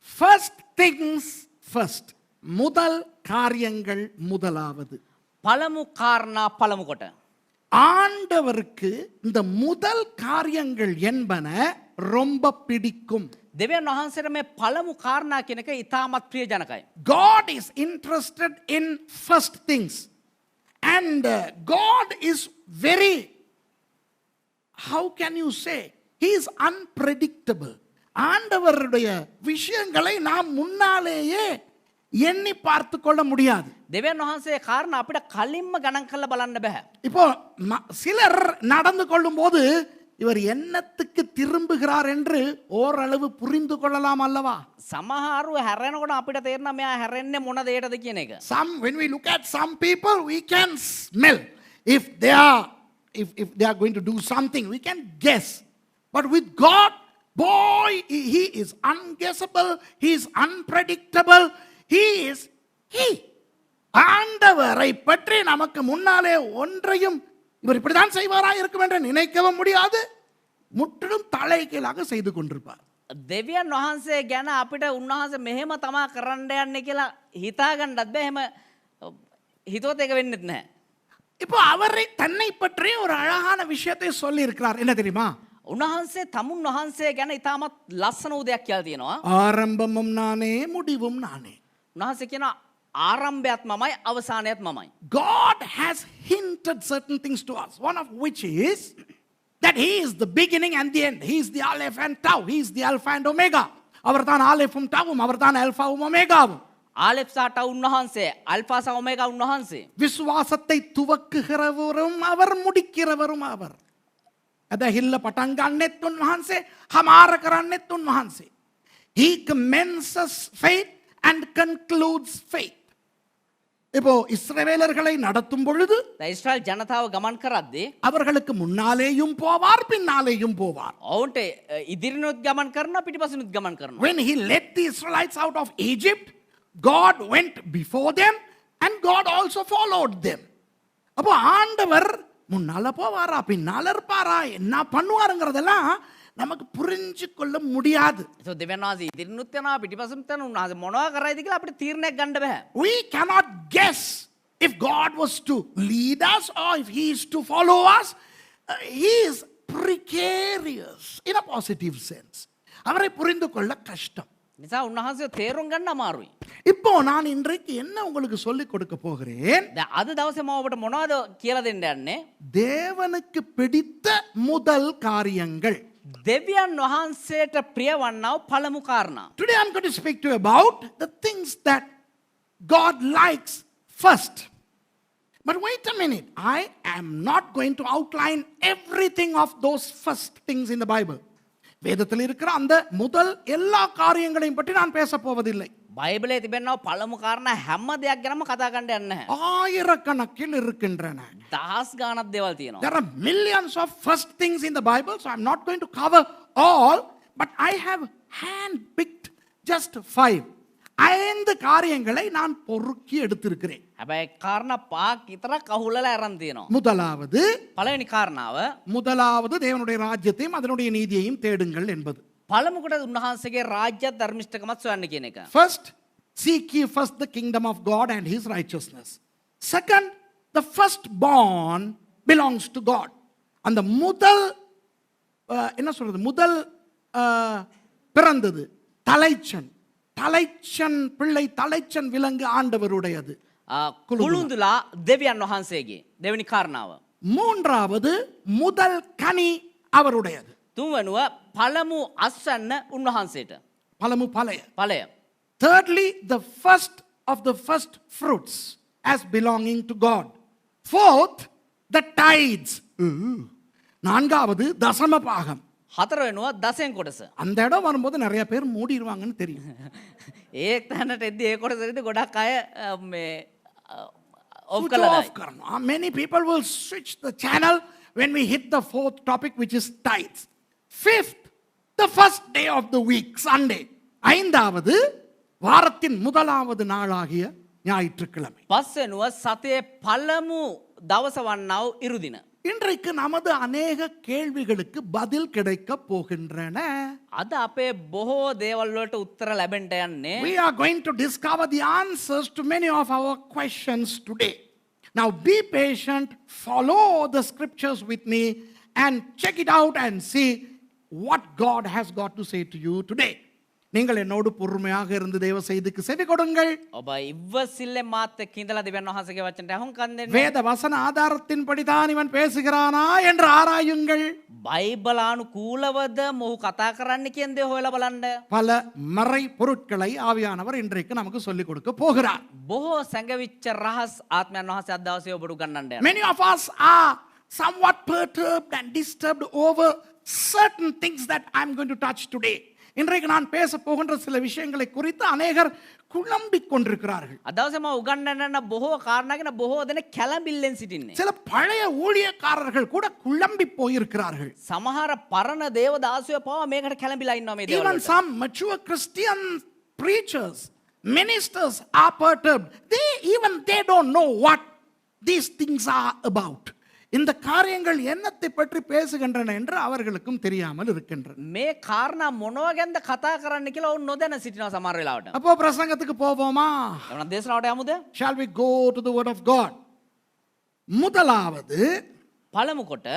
first things first. முதல் காரியங்கள் முதலாவது. පළමු කාරණා පළමු කොට. ஆண்டவருக்கு இந்த முதல் காரியங்கள் என்பன ரொம்ப பிடிக்கும். දෙවියන් වහන්සේට මේ පළමු කාරණා කියන එක ඉතාමත් ප්‍රියජනකයි. God is interested in first things. And God is very, how can you say, he is unpredictable. ஆண்டவருடைய விஷயங்களை நாம் முன்னாலேயே எண்ணி பார்த்து கொள்ள முடியாது. දෙවියන් වහන්සේ කාරණා අපිට කලින්ම ගණන් කරලා බලන්න බෑ. இப்போ சிலர் நடந்து கொள்ளும் போது இவர் என்னத்துக்கு திரும்புகிறார் என்று ஓரளவு புரிந்து கொள்ளலாம் அல்லவா? සමහරව හැරෙනකොට අපිට තේරෙනවා මෙයා හැරෙන්නේ මොන දෙයකටද කියන එක. When we look at some people, we can smell if they are going to do something, we can guess. But with God, boy, he is unguessable, he is unpredictable, he. ஆண்டவரை பற்றி நமக்கு முன்னாலே ஒன்றையும் இவர் இப்படிதான் செய்வாரா இருக்கும் என்று நினைக்கவும் முடியாது. முற்றிலும் தலைகீழாக செய்து கொண்டிருப்பார். දෙවියන් වහන්සේ ගැන අපිට උන්වහන්සේ මෙහෙම තමා කරන්න යන්නේ කියලා හිතා ගන්නත් බෑ. එහෙම හිතුවත් ඒක වෙන්නෙත් නැහැ. இப்போ அவரை தன்னை பற்றி ஒரு அழகான விஷயத்தை சொல்லி இருக்கிறார். என்ன தெரியுமா? උන්වහන්සේ තමුන් වහන්සේ ගැන ඉතාමත් ලස්සන උදයක් කියලා තියෙනවා. ஆரம்பமும் நானே முடிவும் நானே. උන්වහන්සේ කියනවා ආරම්භයත් මමයි අවසානයත් මමයි. God has hinted certain things to us, one of which is that he is the beginning and the end. He is the Aleph and Tau. He is the Alpha and Omega. அவர்தான் ஆலெஃபும் டவும், அவர்தான் அல்பாவும் ஒமேகாவும். ආලෙෆ් සහ ටව් උන්වහන්සේ, alpha සහ ඔමේගා උන්වහන්සේ. விசுவாசத்தை துவக்குகிறவரும் அவர், முடிக்கிறவரும் அவர். ඇදහිල්ල පටන් ගන්නෙත් උන්වහන්සේ, හමාර කරන්නෙත් උන්වහන්සේ. He commences faith and concludes faith. இப்போ இஸ்ரவேலர்களை நடத்தும் பொழுது இஸ்ரேல் ஜனதாව ගමන් කරද්දී அவர்களுக்கு முன்னாலேயும் போவார், பின்னாலேயும் போவார். ඔවුන්ට ඉදිරිනුත් ගමන් කරනවා, පිටිපසිනුත් ගමන් කරනවා. When he led the Israelites out of Egypt, God went before them and God also followed them. அப்போ ஆண்டவர் முன்னால போவாரா பின்னால இருப்பாரா என்ன பண்ணுவாருங்கிறதெல்லாம் நமக்கு புரிஞ்சு கொள்ள முடியாது. දෙවියන් වහන්සේ ඉදිරිනුත් යනවා, පිටිපසිනුත් යනවා. උන්වහන්සේ මොනවා කරයිද කියලා අපිට තීරණයක් ගන්න බෑ. We cannot guess if God was to lead us or if he is to follow us. He is precarious in a positive sense. அவரை புரிந்து கொள்ள கஷ்டம். නිසා උන්වහන්සේ තේරුම් ගන්න අමාරුයි. இப்போ நான் இன்றைக்கு என்ன உங்களுக்கு சொல்லிக் கொடுக்க போகிறேன்? අද දවසේ මම ඔබට මොනවද කියලා දෙන්න යන්නේ? தேவனுக்கு பிடித்த முதல் காரியங்கள். දෙවියන් වහන්සේට ප්‍රිය වන්නා පළමු කාරණා. Today I'm going to speak to you about the things that God likes first. But wait a minute, I am not going to outline everything of those first things in the Bible. வேதத்தில் இருக்கிற அந்த முதல் எல்லா காரியங்களையும் பற்றி நான் பேச போவதில்லை. බයිබලයේ තිබෙනවා පළමු කාරණා හැම දෙයක් ගැනම කතා කරන්න යන්නේ නැහැ. ஆயிரக்கணக்கில் இருக்கின்றன. දහස් ගාණක් දේවල් තියෙනවා. There are millions of first things in the Bible, so I'm not going to cover all, but I have hand-picked just 5. 5 காரியங்களை நான் பொறுக்கி எடுத்திருக்கிறேன். හැබැයි කාරණා 5ක් විතරක් අහුලලා අරන් තියෙනවා. முதலாவது முதலாவது தேவனுடைய ராஜ்யத்தையும் அதனுடைய நீதியையும் தேடுங்கள் என்பது. පළමු කොට උන්වහන්සේගේ රාජ්‍ය ධර්මිෂ්ඨකමත් සොයන්න කියන එක. First, seek ye first the kingdom of God and his righteousness. Second, the firstborn belongs to God. அந்த முதல் என்ன சொல்றது, முதல் பிறந்தது தலைச்சன் பிள்ளை, தலைச்சன் விலங்கு ஆண்டவருடையது. කුළුඳුලා දෙවියන් වහන්සේගේ දෙවෙනි කාරණාව. மூன்றாவது முதல் கனி அவருடையது. තුන්වනුව පළමු අස්වැන්න උන්වහන්සේට. பழைய. Thirdly, the first of the first fruits as belonging to God. Fourth, the tithes. நான்காவது தசம பாகம். හතරවෙනුව දසෙන් කොටස. அந்த இடம் வரும்போது நிறைய பேர் மூடிடுவாங்கன்னு தெரியும். ඒක් තැනට එද්දී ඒ කොටසෙදි ගොඩක් අය මේ off කරනවා. Many people will switch the channel when we hit the fourth topic, which is tithes. Fifth, the first day of the week, Sunday. ஐந்தாவது வாரத்தின் முதலாவது நாளாகிய ஞாயிற்றுக்கிழமை. පස්වෙනුව සතියේ පළමු දවස වන්නා වූ ඉරුදින. இன்றைக்கு நமது அநேக கேள்விகளுக்கு பதில் கிடைக்க போகின்றன. අද අපේ බොහෝ දේවල් වලට උත්තර ලැබෙන්න යන්නේ We are going to discover the answers to many of our questions today. Now be patient, follow the scriptures with me, and check it out and see what God has got to say to you today. நீங்கள் என்னோடு பொறுமையாக இருந்து தேவ செய்திக்கு செவி கொடுங்கள். ඔබ ඉවසිල්ලෙන් මාත් එක්ක ඉඳලා දෙවියන් වහන්සේගේ වචනට අහුම්කම් දෙන්න. வேத வசன ஆதாரத்தின்படி தான் இவன் பேசுகிறானா என்று ஆராயுங்கள். බයිබලානුකූලවද මොහු කතා කරන්න කියන දේ හොයලා බලන්න. பல மறை பொருட்களை ஆவியானவர் இன்றைக்கு நமக்கு சொல்லிக் கொடுக்க போகிறார். බොහෝ සැඟවිච්ච රහස් ආත්මයන් වහන්සේ අද දවසේ ඔබට උගන්වන්න යනවා. Many of us are somewhat perturbed and disturbed over certain things that I'm going to touch today. இன்றைக்கு நான் பேச போகின்ற சில விஷயங்களை குறித்து அநேகர் குழம்பிக் கொண்டிருக்கிறார்கள். අද දවසේ මම උගන්වන්න බොහෝ කාරණා ගැන බොහෝ දෙනෙක් කැළඹිල්ලෙන් සිටින්නේ. சில பழைய ஊழியக்காரர்கள் கூட குழம்பி போயிருக்கிறார்கள். සමහර පරණ දේව දාසයෝ පවා මේකට කැළඹිලා ඉන්නවා මේ දේවල් Even වලට. some mature Christian preachers, ministers are perturbed. They don't know what these things are about. இந்த காரியங்கள் என்னத்தை பற்றி பேசுகின்றன என்று அவர்களுக்கும் தெரியாமல் இருக்கின்றன. මේ කාරණා මොනවා ගැනද කතා කරන්න කියලා ඔවුන් නොදැන සිටිනවා සමහර වෙලාවට. அப்போ பிரசங்கத்துக்கு போவோமா? එවනම් දේශනාවට යමුද? Shall we go to the word of God? முதலாவது පළමු කොට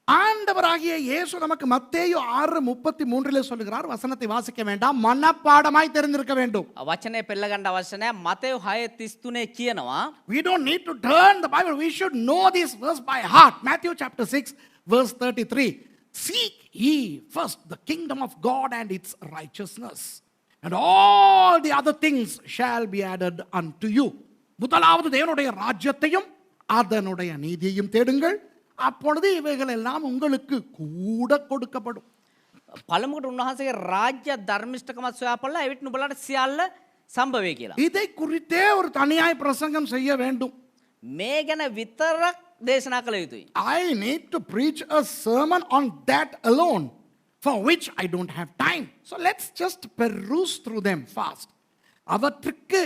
ஆண்டவராகிய இயேசு நமக்கு மத்தேயு 6:33 சொல்லுகிறார். வசனத்தை வாசிக்க வேண்டாம், மனப்பாடமாய் தெரிந்திருக்க வேண்டும். වචනේ පෙළ ගන්න අවශ්‍ය නැහැ. මතේයු 6:33 කියනවා. We don't need to turn the Bible. We should know this verse by heart. Matthew chapter 6 verse 33. Seek ye first the kingdom of God and its righteousness, and all the other things shall be added unto you. முதலாவது தேவனுடைய ராஜ்யத்தையும் அதனுடைய நீதியையும் தேடுங்கள், அப்பொழுது இவைகள் எல்லாம் உங்களுக்கு கூட கொடுக்கப்படும். පළමුවට උන්වහන්සේගේ රාජ්‍ය ධර්මිෂ්ඨකමත් සොයාපළා එවිට නුඹලාට සියල්ල සම්භවේ කියලා. இதை குறித்தே ஒரு தனியாய் பிரசங்கம் செய்ய வேண்டும். මේ ගැන විතරක් දේශනා කළ යුතුයි. I need to preach a sermon on that alone, for which I don't have time. So let's just peruse through them fast. அவற்றுக்கு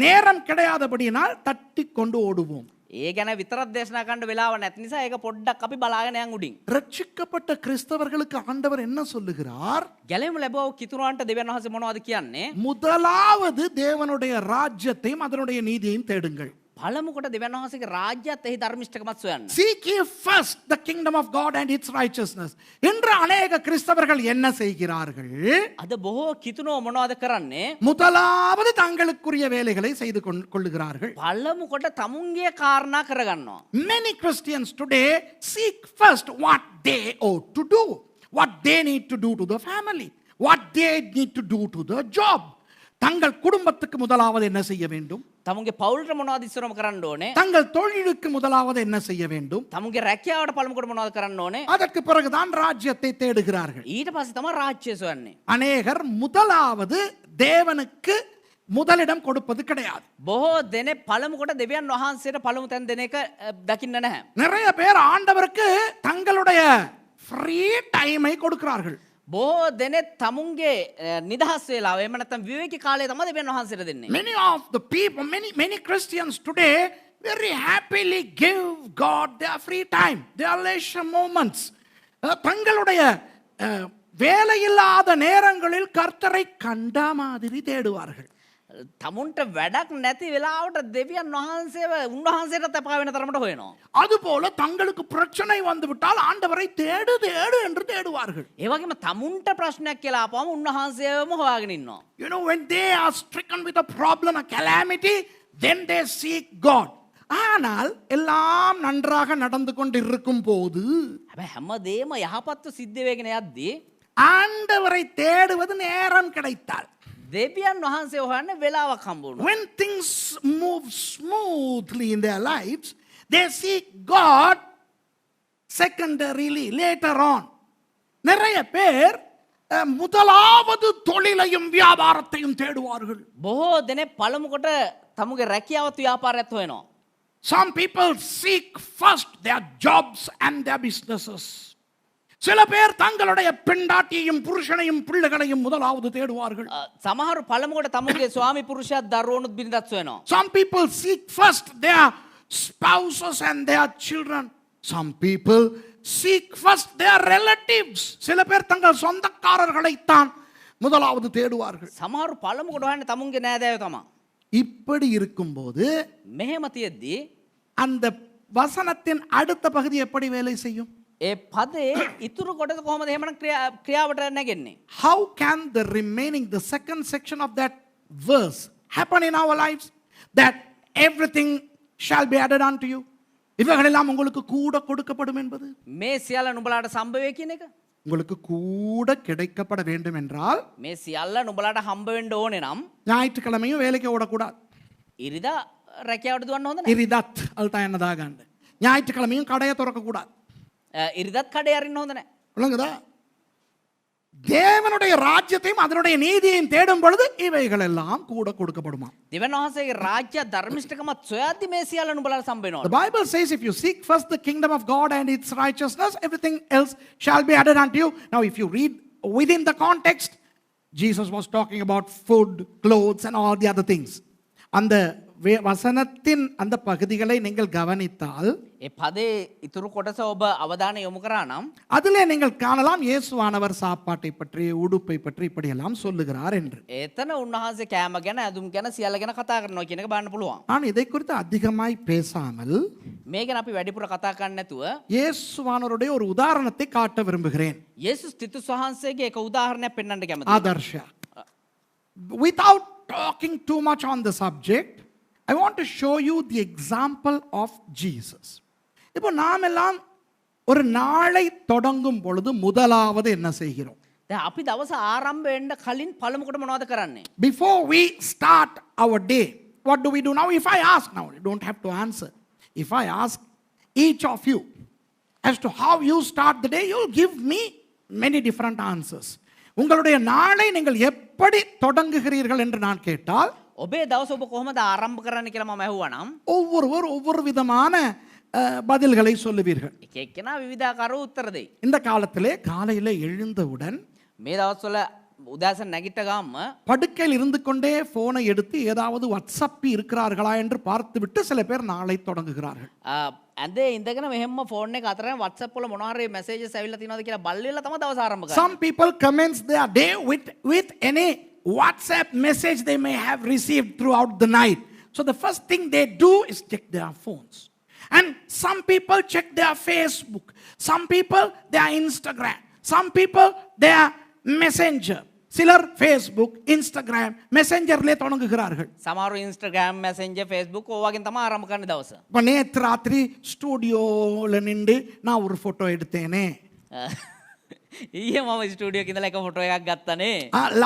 நேரம் கிடையாதபடியினால் தட்டி கொண்டு ஓடுவோம். ඒ ගැන විතරක් දේශනා කරන්න වෙලාව නැති නිසා ඒක පොඩ්ඩක් අපි බලාගෙන යන් උඩින්. ரட்சிக்கப்பட்ட கிறிஸ்தவர்களுக்கு ஆண்டவர் என்ன சொல்லுகிறார்? ගැලෙමු ලැබුව කිතුරුවන්ට දෙවියන් වහන්සේ මොනවද කියන්නේ? முதலாவது தேவனுடைய ராஜ்யத்தையும் அதனுடைய நீதியையும் தேடுங்கள். පළමු කොට දෙවියන් වහන්සේගේ රාජ්‍යත් එහි ධර්මිෂ්ඨකමත් සොයන්න. Seek ye first the kingdom of God and its righteousness. இன்று அநேக கிறிஸ்தவர்கள் என்ன செய்கிறார்கள்? අද බොහෝ කිතුනෝ මොනවද කරන්නේ? முதலாவது தங்களுக்குரிய வேலைகளை செய்து கொள்ளுகிறார்கள். පළමු කොට තමුන්ගේ කාරණා කරගන්නවා. Many Christians today seek first what they ought to do, what they need to do to the family, what they need to do to the job. தங்கள் குடும்பத்துக்கு முதலாவது என்ன செய்ய வேண்டும்? තමුන්ගේ පවුලට මොනවද ඉස්සරම කරන්න ඕනේ? தங்கள் தொழிலுக்கு முதலாவது என்ன செய்ய வேண்டும்? තමුන්ගේ රැකියාවට පළමු කොට මොනවද කරන්න ඕනේ? அதற்கு பிறகுதான் ராஜ்யத்தை தேடுகிறார்கள். ඊට පස්සේ තමයි රාජ්‍ය සොයන්නේ. அநேகர் முதலாவது தேவனுக்கு முதலிடம் கொடுப்பது கிடையாது. බොහෝ දෙනෙක් පළමු කොට දෙවියන් වහන්සේට පළමු තැන් දෙන එක දකින්න නැහැ. நிறைய பேர் ஆண்டவருக்கு தங்களுடைய ஃப்ரீ டைமை கொடுக்கிறார்கள். බොහෝ දෙනෙක් තමුන්ගේ නිදහස් වේලාව එහෙම නැත්නම් විවේකී කාලය තමයි දෙවියන් වහන්සේට දෙන්නේ. Many of the people, many Christians today very happily give God their free time, their leisure moments. தங்களுடைய வேலையில்லாத நேரங்களில் கர்த்தரை கண்ட மாதிரி தேடுவார்கள். තමුන්ට වැඩක් නැති වෙලාවට දෙවියන් වහන්සේව උන්වහන්සේට තපා වෙන තරමට හොයනවා. அதுபோல தங்களுக்கு பிரச்சனை வந்துவிட்டால் ஆண்டவரை தேடு தேடு என்று தேடுவார்கள். ඒ වගේම තමුන්ට ප්‍රශ්නයක් කියලා ආපුවම උන්වහන්සේවම හොයාගෙන ඉන්නවා. You know, when they are stricken with a problem, a calamity, then they seek God. ஆனால் எல்லாம் நன்றாக நடந்து கொண்டிருக்கும் போது හැබැයි හැමදේම යහපත්ව සිද්ධ වෙගෙන යද්දී ஆண்டவரை தேடுவது நேரம் கிடைத்தால், දෙවියන් වහන්සේ හොයන්න වෙලාවක් හම්බ වුණා. when things move smoothly in their lives, they seek God secondarily, later on. நிறைய பேர் முதலாவது தொழிலையும் வியாபாரத்தையும் தேடுவார்கள். බොහෝ දෙනෙක් පළමු කොට තමුගේ රැකියාවත් ව්‍යාපාරයත් හොයනවා. Some people seek first their jobs and their businesses. சில பேர் தங்களுடைய பெண்டாட்டியையும் புருஷனையும் பிள்ளைகளையும் முதலாவது தேடுவார்கள். සමහරු පළමු කොට තමුගේ ස්වාමි පුරුෂයාත් දරුවනුත් බිරිඳත් හොයනවා. Some people seek first their spouses and their children. Some people seek first their relatives. சில பேர் தங்கள் சொந்தக்காரர்களைத்தான் முதலாவது தேடுவார்கள். සමහරු පළමු කොට හොයන්නේ තමුන්ගේ නෑදෑයෝ තමා. இப்படி இருக்கும்போது මෙහෙම තියෙද්දී அந்த வசனத்தின் அடுத்த பகுதி எப்படி வேலை செய்யும்? ඒ පදේ ඉතුරු කොටස කොහොමද එහෙමනම් ක්‍රියාවට නැගෙන්නේ? How can the remaining, the second section of that verse happen in our lives? That everything shall be added unto you. இவைகளெல்லாம் உங்களுக்கு கூட கொடுக்கப்படும் என்பது. මේ සියල්ල නුඹලාට සම්භවේ කියන එක. உங்களுக்கு கூட கிடைக்கப்பட வேண்டும் என்றால் මේ සියල්ල නුඹලාට හම්බ වෙන්න ඕනේ නම් ஞாயிற்றுக்கிழமையும் வேலைக்கு ஓடக்கூடாது. ඉරිදා රැකියාවට දුවන්න හොඳ නැහැ. இரிதத் அதுதான் என்னதாகாண்டு. ஞாயிற்றுக்கிழமையும் கடையை திறக்கக்கூடாது. ඉරිදත් කඩේ අරින්න හොඳ නැහැ. விளங்குதா? தேவனுடைய ராஜ்யத்தையும் அதனுடைய நீதியையும் தேடும் பொழுது இவைகள் எல்லாம் கூட கொடுக்கப்படுமா. දෙවියන් වහන්සේගේ රාජ්‍ය ධර්මිෂ්ඨකමත් සොයද්දි මේ සියල්ල නුඹලාට සම්බ The වෙනවා. Bible says if you seek first the kingdom of God and its righteousness, everything else shall be added unto you. Now if you read within the context, Jesus was talking about food, clothes and all the other things. அந்த வசனத்தின் அந்த பகுதிகளை நீங்கள் கவனித்தால் ඒ පදේ ඉතුරු කොටස ඔබ අවධානය යොමු කරා නම් அதிலே நீங்கள் காணலாம் இயேசுவானவர் சாப்பாட்டை பற்றி உடுப்பை பற்றி இப்படியெல்லாம் சொல்லுகிறார் என்று. එතන උන්වහන්සේ කෑම ගැන ඇඳුම් ගැන සියල්ල ගැන කතා කරනවා කියන එක බලන්න පුළුවන්. நான் இதை குறித்து அதிகமாய் பேசாமல் මේ ගැන අපි වැඩිපුර කතා කරන්නේ නැතුව இயேசுவானவருடைய ஒரு உதாரணத்தை காட்ட விரும்புகிறேன். යේසුස් ක්‍රිස්තුස් වහන්සේගේ එක උදාහරණයක් පෙන්වන්න කැමතියි. Adarsha. Without talking too much on the subject, I want to show you the example of Jesus. இப்போ நாம் எல்லாம் ஒரு நாளை தொடங்கும் பொழுது முதலாவது என்ன செய்கிறோம்? දැන් අපි දවස ආරම්භ වෙන්න කලින් පළමු කොට මොනවද කරන්නේ? Before we start our day, what do we do now? If I ask now, you don't have to answer. If I ask each of you as to how you start the day, you'll give me many different answers. உங்களுடைய நாளை நீங்கள் எப்படி தொடங்குகிறீர்கள் என்று நான் கேட்டால் ඔබේ දවස ඔබ කොහොමද ආරම්භ කරන්න කියලා මම ඇහුවා නම් ஒவ்வொருவர் ஒவ்வொரு விதமான பதில்களை சொல்லுவீர்கள். එක එක්කෙනා විවිධාකාර උත්තර දෙයි. இந்த காலத்திலே காலையில எழுந்தவுடன் මේ දවස්වල උදෑසන නැගිට ගාම படுக்கையில் இருந்து கொண்டே போனை எடுத்து ஏதாவது வாட்ஸ்அப் இருக்கிறார்களா என்று பார்த்துவிட்டு சில பேர் நாளை தொடங்குகிறார்கள். ඇඳේ ඉඳගෙන මෙහෙම ෆෝන් එක අතරම WhatsApp වල මොනවා හරි මැසේජස් ඇවිල්ලා තියෙනවද කියලා බලලා තමයි දවස ආරම්භ කරන්නේ. Some people commence their day with any WhatsApp message they may have received throughout the night. So the first thing they do is check their phones. And some people check their Facebook. Some people their Instagram. Some people their Messenger. சிலர் Facebook, Instagram, Messengerலே தொடங்குகிறார்கள். සමහරු Instagram, Messenger, Facebook ඕවාගෙන් තමයි ආරම්භ කරන්නේ දවස. இப்போ நேற்று ராத்திரி ஸ்டூடியோவில் நின்று நான் ஒரு ஃபோட்டோ எடுத்தேனே. ඊයේ මම ස්ටුඩියෝ එකේ ඉඳලා එක ෆොටෝ එකක් ගත්තනේ.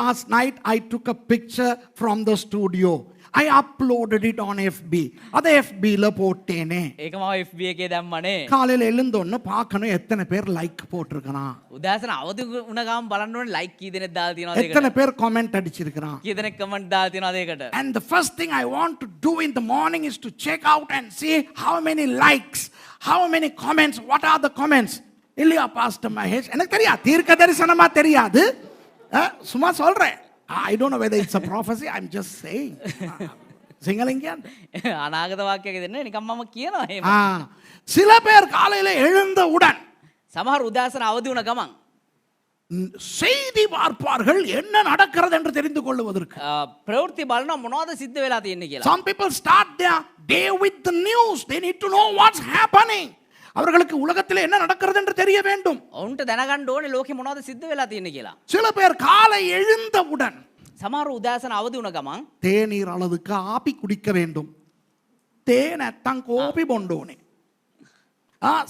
Last night I took a picture from the studio. I uploaded it on FB. அதை FBல போட்டேனே. ඒක මම FB එකේ දැම්මනේ. காலையில எழுந்தோன்னு பார்க்கணும் எத்தனை பேர் லைக் போட்டிருக்கான். උදෑසන අවදි වුණ ගාම බලන්න ඕනේ ලයික් කී දෙනෙක් දාලා තියෙනවද ඒකට. எத்தனை பேர் கமெண்ட் அடிச்சிருக்கான். කී දෙනෙක් කමෙන්ට් දාලා තියෙනවද ඒකට. And the first thing I want to do in the morning is to check out and see how many likes, how many comments, what are the comments. இல்லையா பாஸ்டர் மகேஷ், எனக்கு தெரியாது, தீர்க்க தரிசனமா தெரியாது, சும்மா சொல்றேன். I don't know whether it's a prophecy, I'm just saying. சிங்களங்கியான் අනාගත වාක්‍යයක් දෙන්නේ නිකම්ම මම කියනවා එහෙම. சில பேர் காலையில எழுந்தவுடன் සමහර උදෑසන අවදි වුණ ගමන් செய்தி பார்ப்பார்கள் என்ன நடக்கிறது என்று தெரிந்து கொள்வதற்கு. ප්‍රවෘත්ති බලනවා මොනවද සිද්ධ වෙලා තියෙන්නේ කියලා. Some people start their day with the news. They need to know what's happening. அவர்களுக்கு உலகத்தில் என்ன நடக்கிறது என்று தெரிய வேண்டும். ඔවුන්ට දැනගන්න ඕනේ ලෝකෙ මොනවද සිද්ධ වෙලා තියෙන්නේ කියලා. சில பேர் காலை எழுந்தவுடன் සමහර උදෑසන අවදි වුණ ගමන් தேநீர் அல்லது காபி குடிக்க வேண்டும். தேன் නැත්තම් கோபி බොන්න.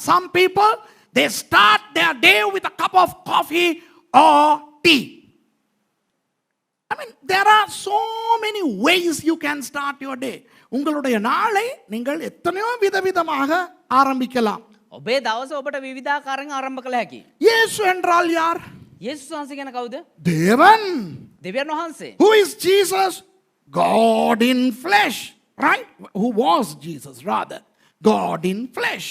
Some people they start their day with a cup of coffee or tea. I mean there are so many ways you can start your day. உங்களுடைய நாளை நீங்கள் எத்தனையோ விதவிதமாக ஆரம்பிக்கலாம். ඔබේ දවස ඔබට විවිධාකාරයෙන් ආරම්භ කළ හැකියි. இயேசு என்றால் யார்? යේසුස් වහන්සේ කියන කවුද? தேவன். දෙවියන් වහන්සේ. Who is Jesus? God in flesh, right? Who was Jesus rather? God in flesh.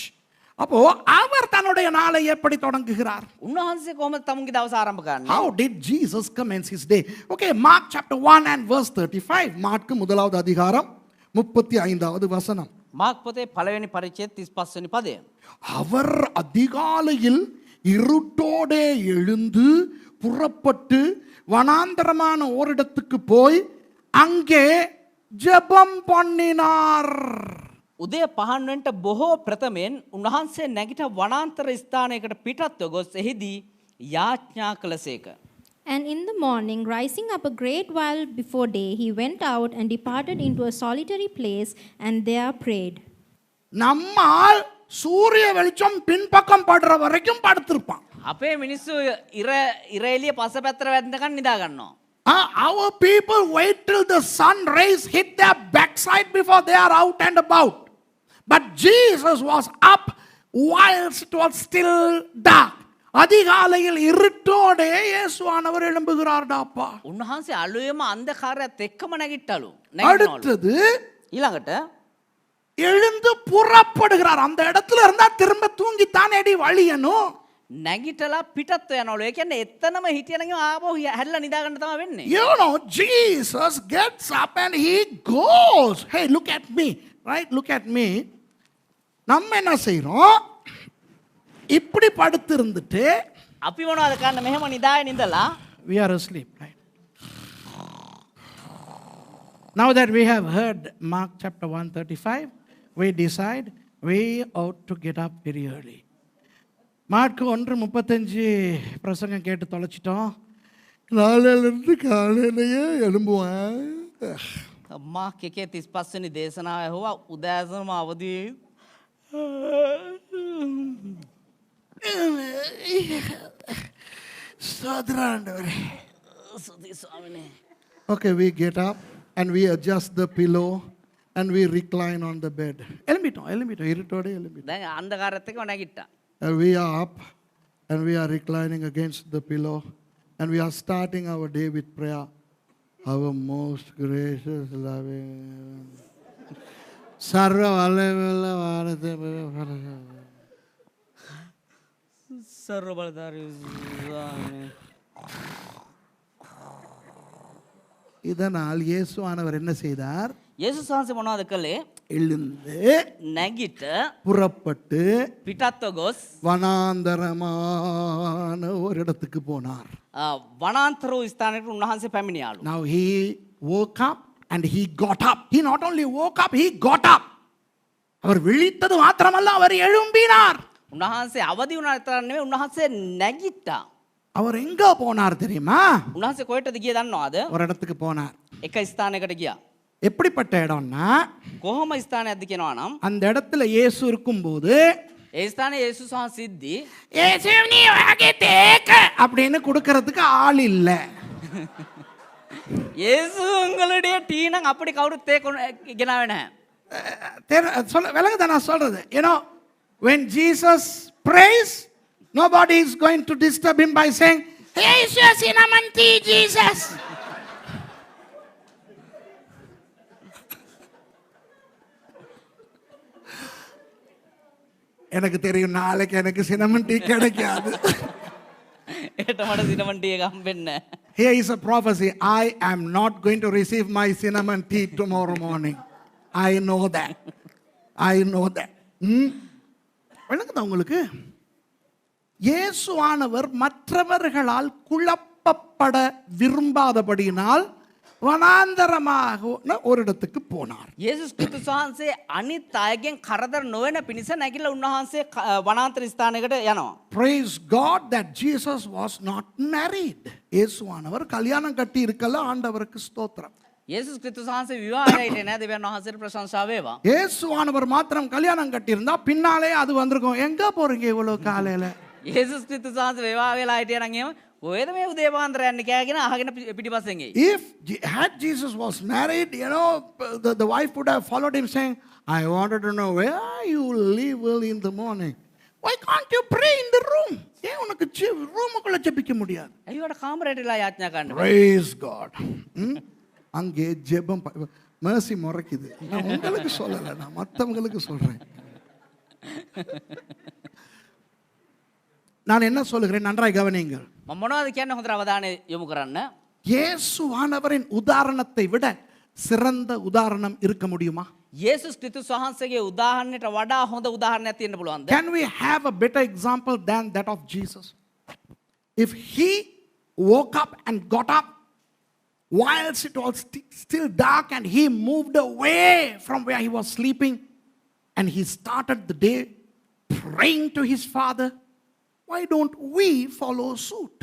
அப்போ அவர் தன்னுடைய நாளை எப்படி தொடங்குகிறார்? උන්වහන්සේ කොහොමද තමුන්ගේ දවස ආරම්භ කරන්නේ? How did Jesus commence his day? Okay, Mark chapter 1 and verse 35. Mark முதலாவது அதிகாரம் 35வது வசனம். මාක් පොතේ පළවෙනි පරිච්ඡේදය 35 වෙනි පදය. அவர் அதிகாலையில் இருட்டோடே எழுந்து புறப்பட்டு வனாந்தரமான ஓரிடத்துக்கு போய் அங்கே ஜெபம் பண்ணினார். උදේ පහන්වෙන්ට බොහෝ ප්‍රථමයෙන් උන්වහන්සේ නැගිට වනාන්තර ස්ථානයකට පිටත්ව ගොස් එහිදී යාඥා කළසේක. And in the morning, rising up a great while before day, he went out and departed into a solitary place and there prayed. நம்மால் சூரிய வெளிச்சம் பின்பக்கம் படுற வரைக்கும் படுத்திருப்பான். අපේ මිනිස්සු ඉර එළිය පසපැත්තට වැටෙනකන් නිදා ගන්නවා. Our people wait till the sun rays hit their backside before they are out and about. But Jesus was up whilst it was still dark. அதிகாலையில் இருட்டோடே இயேசுவானவர் எழும்புகிறார்டாப்பா. උන්වහන්සේ අලුයම අන්ධකාරයත් එක්කම නැගිට්ටලු. அடுத்தது ඊළඟට எழுந்து புறப்படுகிறார். அந்த இடத்துல இருந்தா திரும்ப தூங்கித்தான் அடி வழியணும். නැගිටලා පිටත්ව යනවලු. ඒ කියන්නේ එතනම හිටියනම් ආපහු හැල්ලා නිදා ගන්න තමයි වෙන්නේ. You know, Jesus gets up and he goes. Hey, look at me. Right? Look at me. நம்ம என்ன செய்றோம்? இப்படி படுத்து இருந்துட்டு අපි මොනවද කරන්නේ? මෙහෙම නිදාගෙන ඉඳලා we are asleep, right? Now that we have heard Mark chapter 135, we decide we ought to get up very early. Mark 1:35 பிரசங்கம் கேட்டு தொலைச்சிட்டோம். நாளையிலிருந்து காலையிலேயே எழும்புவேன். මාක් 1:35 වෙනි දේශනාව ඇහුවා උදෑසනම අවදි சோதராண்டவரே. සුදි ස්වාමිනේ. Okay, we get up and we adjust the pillow and we recline on the bed. எழும்பிட்டோம் இருட்டோட எழும்பிட்டோம். දැන් අන්ධකාරයත් එක්කම නැගිට්ටා. And we are up and we are reclining against the pillow and we are starting our day with prayer. Our most gracious loving Sarva Valavella Varate සර්ව බලධාරී ස්වාමී. இதனால் இயேசுவானவர் என்ன செய்தார்? යේසුස් වහන්සේ මොනවද කළේ? எழுந்து නැගිට புறப்பட்டு පිටත්ව ගොස් வனாந்தரமான ஒரு இடத்துக்கு போனார். වනාන්තර වූ ස්ථානයකට උන්වහන්සේ පැමිණියාලු. Now he woke up and he got up. He not only woke up, he got up. அவர் விழித்தது மாத்திரமல்ல, அவர் எழும்பினார். උන්වහන්සේ අවදි වුණා විතරක් නෙවෙයි උන්වහන්සේ නැගිට්ටා. அவர் எங்க போனார் தெரியுமா? උන්වහන්සේ කොහෙටද ගියේ දන්නවද? ஒரு இடத்துக்கு போனார். එක ස්ථානයකට ගියා. எப்படிப்பட்ட இடம்னா, කොහොම ස්ථානයක්ද කියනවා නම් அந்த இடத்துல இயேசு இருக்கும்போது ඒ ස්ථානයේ යේසුස් වහන්සේ සිද්ධි இயேசு நீ வாගේ தேக்க அப்படின்னு கொடுக்கிறதுக்கு ஆள் இல்ல. යේසු උங்களுடைய டீ නම් அப்படி කවුරුත් ඒක ගෙනාවේ නැහැ. விலங்குதான் நான் சொல்றது. You know, when Jesus prays, nobody is going to disturb him by saying, Jesus, cinnamon tea, Jesus. எனக்கு தெரியும் நாளைக்கு எனக்கு சினமன் டீ கிடைக்காது. ඒට මට සිනමන් ටී එක හම්බෙන්නේ නැහැ. Here is a prophecy. I am not going to receive my cinnamon tea tomorrow morning. I know that. விளங்குதா உங்களுக்கு? இயேசுவானவர் மற்றவர்களால் குழப்பப்பட விரும்பாதபடியினால் வனாந்தரமாக ஒரு இடத்துக்கு போனார். යේසුස් ක්‍රිස්තුස් වහන්සේ අනිත් අයගෙන් කරදර නොවන පිණිස නැගිටලා උන්වහන්සේ වනාන්තර ස්ථානයකට යනවා. Praise God that Jesus was not married. இயேசுவானவர் கல்யாணம் கட்டி இருக்கல. ஆண்டவருக்கு ஸ்தோத்திரம். යේසුස් ක්‍රිස්තුස් වහන්සේ විවාහයට හිටියේ නැහැ. දෙවියන් වහන්සේට ප්‍රශංසා වේවා. இயேசுவானவர் மாத்திரம் கல்யாணம் கட்டி இருந்தா பின்னாலே அது வந்திருக்கும். எங்க போறீங்க இவ்வளவு காலையில? යේසුස් ක්‍රිස්තුස් වහන්සේ විවාහ වෙලා හිටියා නම් එහෙම ඔයද මේ උදේ පාන්දර යන්නේ කෑගෙන අහගෙන පිටිපස්සෙන් ගියේ. If had Jesus was married, you know, the wife would have followed him saying, I wanted to know where you leave early in the morning. Why can't you pray in the room? ஏன் உனக்கு ரூமுக்குள்ள ஜெபிக்க முடியாது? ඇයි ඔයාලට කාමරයට වෙලා යාඥා කරන්න? Praise God. அங்கே ஜெபம் mercy முறைக்குது. நான் உங்களுக்கு சொல்லல, நான் மற்றவங்களுக்கு சொல்றேன். நான் என்ன சொல்லுகிறேன் நன்றாய் கவனியுங்கள். මම මොනවද කියන්නේ හොඳට අවධානය යොමු කරන්න. இயேசுவானவரின் உதாரணத்தை விட சிறந்த உதாரணம் இருக்க முடியுமா? යේසුස් ක්‍රිස්තුස් වහන්සේගේ උදාහරණයට වඩා හොඳ උදාහරණයක් තියෙන්න පුළුවන්ද? Can we have a better example than that of Jesus? If he woke up and got up whilst it was still dark and he moved away from where he was sleeping and he started the day praying to his Father, why don't we follow suit?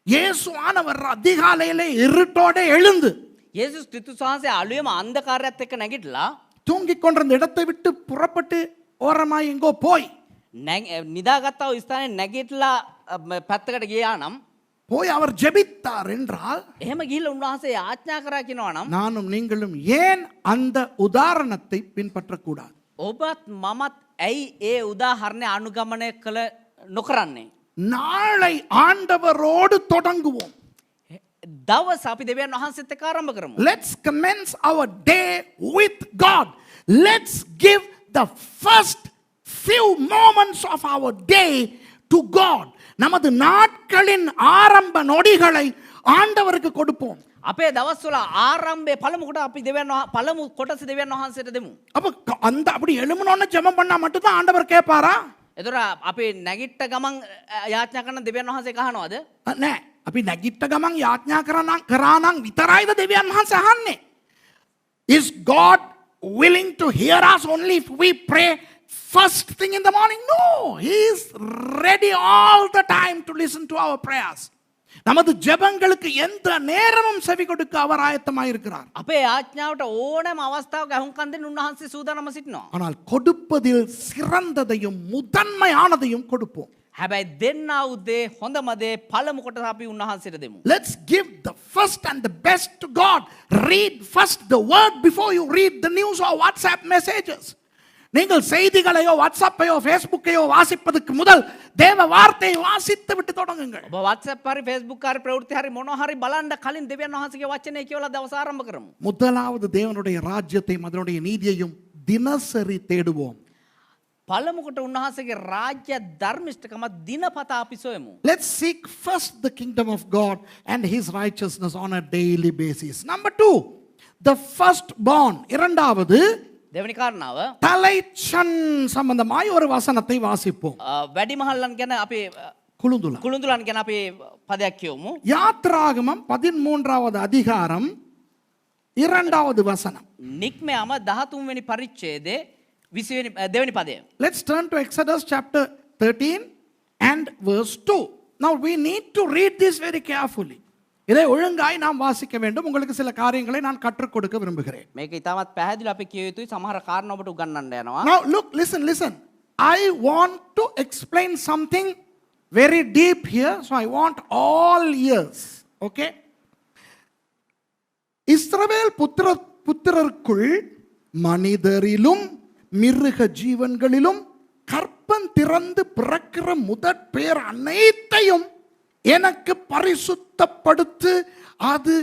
இயேசுவானவர் அதிகாலையிலே இருட்டோட எழுந்து යේසුස් ක්‍රිස්තුස් වහන්සේ අලුයම අන්ධකාරයත් එක්ක නැගිටලා தூங்கிக் கொண்டிருந்த இடத்தை விட்டு புறப்பட்டு ஓரமாய் எங்கோ போய் නිදාගත්තා වූ ස්ථානයේ නැගිටලා පැත්තකට ගියා නම් போய் அவர் ஜெபித்தார் என்றால் එහෙම ගිහිල්ලා උන්වහන්සේ යාඥා කරා කියනවා නම් நானும் நீங்களும் ஏன் அந்த உதாரணத்தை பின்பற்றக்கூடாது? ඔබත් මමත් ඇයි ඒ උදාහරණය අනුගමනය කළ නොකරන්නේ? நாளை ஆண்டவரோடு தொடங்குவோம். දවස අපි දෙවියන් වහන්සේත් එක්ක ආරම්භ කරමු. Let's commence our day with God. Let's give the first few moments of our day to God. நமது நாட்களின் ஆரம்ப நொடிகளை ஆண்டவருக்கு கொடுப்போம். අපේ දවස්වල ආරම්භයේ පළමු කොට අපි පළමු කොටස දෙවියන් වහන්සේට දෙමු. அப்ப அந்த அப்படி எழுமணும்னு ஜெபம் பண்ணா மட்டும் தான் ஆண்டவர் கேட்பாரா? එතකොට අපි නැගිට්ට ගමන් යාඥා කරන දෙවියන් වහන්සේ කහනවද? නෑ. අපි නැගිට්ට ගමන් යාඥා කරානම් විතරයිද දෙවියන් වහන්සේ අහන්නේ? Is God willing to hear us only if we pray first thing in the morning? No. He is ready all the time to listen to our prayers. நமது ஜெபங்களுக்கு எந்த நேரமும் செவி கொடுக்க அவர் ஆயத்தமாக இருக்கிறார். අපේ යාඥාවට ඕනෑම අවස්ථාවක අහුම්කම් දෙන්න උන්වහන්සේ සූදානම්ව සිටිනවා. ஆனால் கொடுப்பதில் சிறந்ததையும் முதன்மையானதையும் கொடுப்போம். හැබැයි දෙන්නා වූ දේ හොඳම දේ පළමු කොටස අපි උන්වහන්සේට දෙමු. Let's give the first and the best to God. Read first the word before you read the news or WhatsApp messages. நீங்கள் செய்திகளையோ வாட்ஸ்அப்பையோ ஃபேஸ்புக்கையோ வாசிப்பதற்கு முதல் தேவ வார்த்தையை வாசித்து விட்டு தொடங்குங்கள். ඔබ WhatsApp හරි Facebook හරි ප්‍රවෘත්ති හරි මොනවා හරි බලන්න කලින් දෙවියන් වහන්සේගේ වචනේ කියවලා දවස ආරම්භ කරමු. முதலாவது தேவனுடைய ராஜ்யத்தையும் அதனுடைய நீதியையும் தினசரி தேடுவோம். පළමු කොට උන්වහන්සේගේ රාජ්‍ය ධර්මිෂ්ඨකම දිනපතා අපි සොයමු. Let's seek first the kingdom of God and his righteousness on a daily basis. Number 2, the firstborn. இரண்டாவது දෙවෙනි කාරණාව தலைச்சன் சம்பந்தமாய் ஒரு வசனத்தை வாசிப்போம். වැඩිමහල්ලන් ගැන අපි කුළුඳුලන් ගැන අපි පදයක් කියවමු. யாத்ராகமம் 13வது அதிகாரம் 2வது வசனம். නික්මයාම 13 වෙනි පරිච්ඡේදයේ 20 දෙවෙනි පදය. Let's turn to Exodus chapter 13 and verse 2. Now we need to read this very carefully. இதை ஒழுங்காய் நாம் வாசிக்க வேண்டும். உங்களுக்கு சில காரியங்களை நான் கற்றுக் கொடுக்க விரும்புகிறேன். මේක ඉතාමත් පැහැදිලිව අපි කිය යුතුයි. සමහර කාරණා ඔබට උගන්වන්න යනවා. Now look, listen. I want to explain something very deep here, so I want all ears. Okay? இஸ்ரவேல் புத்திரருக்குள் மனிதரிலும் மிருக ஜீவன்களிலும் கற்பம் திறந்து பிறக்கிற முதற் பேர் அனைத்தையும் எனக்கு பரிசுத்தப்படுத்து, அது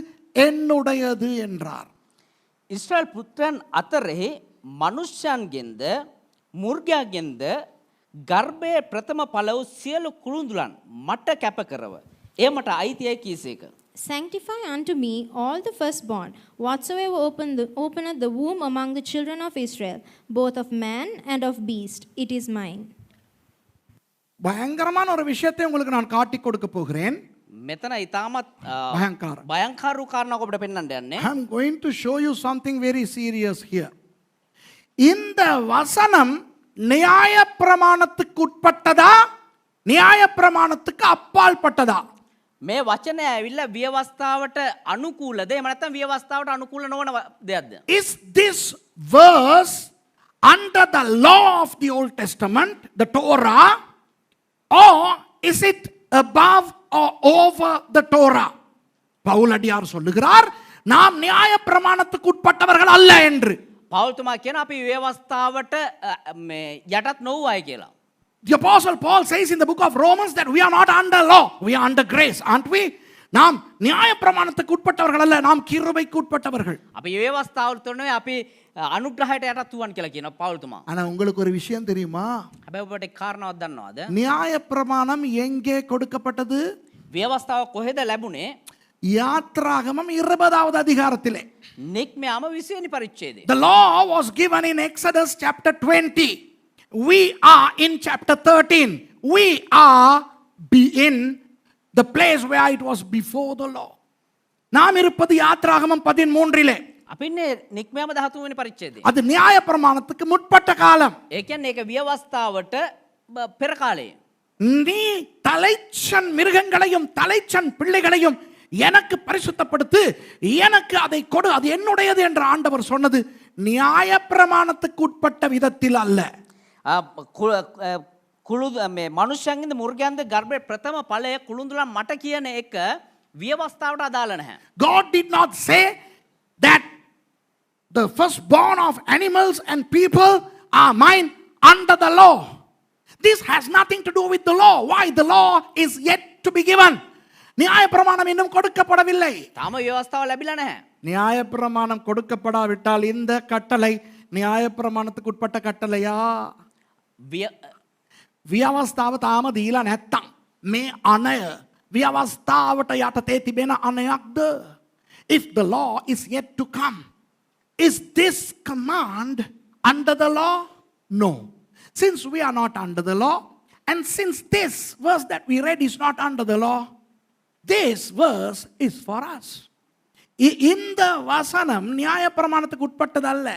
என்னுடையது என்றார். ඉස්රායල් පුත්‍රයන් අතරෙහි මනුෂ්‍යයන්ගෙන්ද මුර්ගයාගෙන්ද ගර්භයේ ප්‍රථම පළ වූ සියලු කුළුඳුලන් මට කැප කරව. ඒ මට අයිතියයි කීසේක. Sanctify unto me all the firstborn, whatsoever openeth the womb among the children of Israel, both of man and of beast, it is mine. பயங்கரமான ஒரு விஷயத்தை உங்களுக்கு நான் காட்டி கொடுக்க போகிறேன். මෙතන ඉතාමත් பயங்கர භයංකාරූ කාරණාවක් ඔබට පෙන්වන්න යන්නේ. I am going to show you something very serious here. இந்த வசனம் நியாயப்பிரமாணத்துக்கு உட்பட்டதா, நியாயப்பிரமாணத்துக்கு அப்பால் பட்டதா? මේ වචනය ඇවිල්ලා ව්‍යවස්ථාවට අනුකූලද එහෙම නැත්නම් ව්‍යවස්ථාවට අනුකූල නොවන දෙයක්ද? Is this verse under the law of the Old Testament, the Torah, or is it above or over the Torah? பவுலடியார் சொல்லுகிறார், நாம் நியாயப்பிரமாணத்துக்கு உட்பட்டவர்கள் அல்ல என்று. පෞල්තුමා කියන අපි ව්‍යවස්ථාවට යටත් නොවුවයි කියලා. The Apostle Paul says in the book of Romans that we are not under law, we are under grace, aren't we? நாம் நியாயப்பிரமாணத்துக்கு உட்பட்டவர்கள் அல்ல, நாம் கிருபைக்கு உட்பட்டவர்கள். අපි ව්‍යවස්ථාවට තොරනේ අපි අනුග්‍රහයට යටත් වුවන් කියලා කියනවා පෞල්තුමා. ஆனா உங்களுக்கு ஒரு விஷயம் தெரியுமா? හැබැයි ඔබට කාරණාවක් දන්නවද? நியாயப்பிரமாணம் எங்கே கொடுக்கப்பட்டது? ව්‍යවස්ථාව කොහෙද ලැබුණේ? யாத்ராகமம் 20வது அதிகாரத்திலே නික්මයාම 20 වෙනි පරිච්ඡේදය. the law was given in Exodus chapter 20. We are in chapter 13. We are in the place where it was before the law. நாம் இருப்பது யாத்ராகமம் 13லே. අපි ඉන්නේ නික්මයාම 13 වෙනි පරිච්ඡේදය. அது நியாய பிரமாணத்துக்கு முற்பட்ட காலம். ඒ කියන්නේ ඒක ව්‍යවස්ථාවට පෙර කාලයේ. நீ தலைச்சன் மிருகங்களையும் தலைச்சன் பிள்ளைகளையும் எனக்கு பரிசுத்தப்படுத்து, எனக்கு அதை கொடு, அது என்னுடையது என்று ஆண்டவர் சொன்னது நியாய பிரமாணத்துக்கு உட்பட்ட விதத்தில் அல்ல. කුළු මේ මනුෂ්‍යයන්ගෙන්ද මුර්ගයන්ද ගර්භයේ ප්‍රථම ඵලය කුළුඳුලන් මට කියන එක ව්‍යවස්ථාවට අදාළ නැහැ. God did not say that the firstborn of animals and people are mine under the law. This has nothing to do with the law. Why? The law is yet to be given. நியாய பிரமாணம் இன்னும் கொடுக்கப்படவில்லை. තාම ව්‍යවස්ථාව ලැබිලා නැහැ. நியாய பிரமாணம் கொடுக்கப்படாவிட்டால் இந்த கட்டளை நியாய பிரமாணத்துக்கு உட்பட்ட கட்டளையா? ව්‍යවස්ථාව තාම දීලා නැත්තම් මේ අනය ව්‍යවස්ථාවට යටතේ තිබෙන අනයක්ද? If the law is yet to come, is this command under the law? No. Since we are not under the law, and since this verse that we read is not under the law, this verse is for us. இந்த வசனம் நியாய பிரமாணத்துக்கு உட்பட்டதல்ல.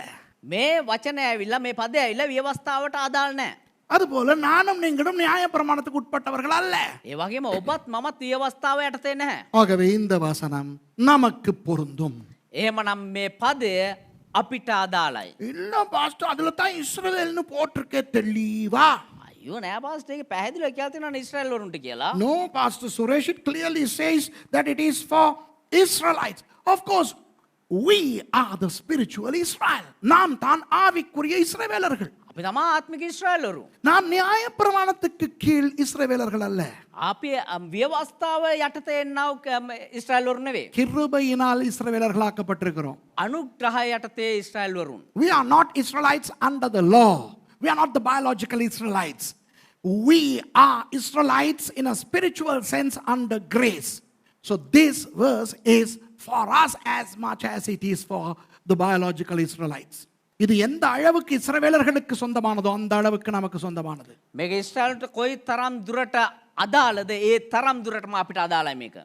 මේ වචනය ඇවිල්ලා මේ පදය ඇවිල්ලා ව්‍යවස්ථාවට අදාළ නැහැ. அதுபோல நானும் நீங்களும் நியாய பிரமாணத்துக்கு உட்பட்டவர்கள் அல்ல. ඒ වගේම ඔබත් මමත් ව්‍යවස්ථාව යටතේ නැහැ. ஆகவே இந்த வசனம் நமக்கு பொருந்தும். එහෙමනම් මේ පදය අපිට අදාළයි. இல்ல பாஸ்டர் அதுல தான் இஸ்ரவேல்னு போட்டிருக்கே தெளிவா. අයියෝ නෑ පාස්ටර් ඒක පැහැදිලිව කියලා තියෙනවා ඉස්රායෙල් වරුන්ට කියලා. No, Pastor Suresh, it clearly says that it is for Israelites. Of course, we are the spiritual Israel. நாம் தான் ஆவிக்குரிய இஸ்ரவேலர்கள். අපි තමා ආත්මික ඉස්රායෙල් වරු. நாம் நியாய பிரமாணத்துக்கு கீழ் இஸ்ரவேலர்கள் அல்ல. අපි ව්‍යවස්ථාව යටතේ එන්නව ඉස්රායෙල් වරු නෙවෙයි. கிருபையினால் இஸ்ரவேலர்களாக்கப்பட்டிருக்கிறோம். අනුග්‍රහය යටතේ ඉස්රායෙල් වරුන්. We are not Israelites under the law. We are not the biological Israelites. We are Israelites in a spiritual sense under grace. So this verse is for us as much as it is for the biological Israelites. இது எந்த அளவுக்கு இஸ்ரவேலர்களுக்கு சொந்தமானதோ அந்த அளவுக்கு நமக்கு சொந்தமானது. මේක ඉස්රායෙල්ට කොයි තරම් දුරට අදාළද ඒ තරම් දුරටම අපිට අදාළයි මේක.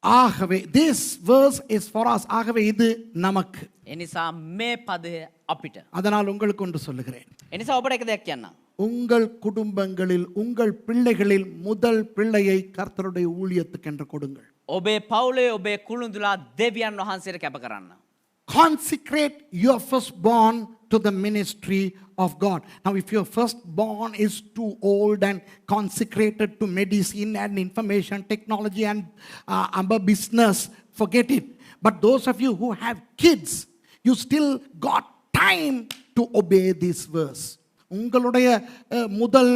ஆகவே this verse is for us. ஆகவே இது நமக்கு. එනිසා මේ පදය අපිට. அதனால் உங்களுக்கு ஒன்று சொல்லுகிறேன். එනිසා ඔබට එක දෙයක් කියන්නම්. உங்கள் குடும்பங்களில் உங்கள் பிள்ளைகளில் முதல் பிள்ளையை கர்த்தருடைய ஊழியத்துக்கு என்று கொடுங்கள். ඔබේ පවුලේ ඔබේ කුළුඳුලා දෙවියන් වහන්සේට කැප කරන්න. Consecrate your firstborn to the ministry of God. Now, if your firstborn is too old and consecrated to medicine and information technology and business, forget it. But those of you who have kids, you still got time to obey this verse. உங்களுடைய முதல்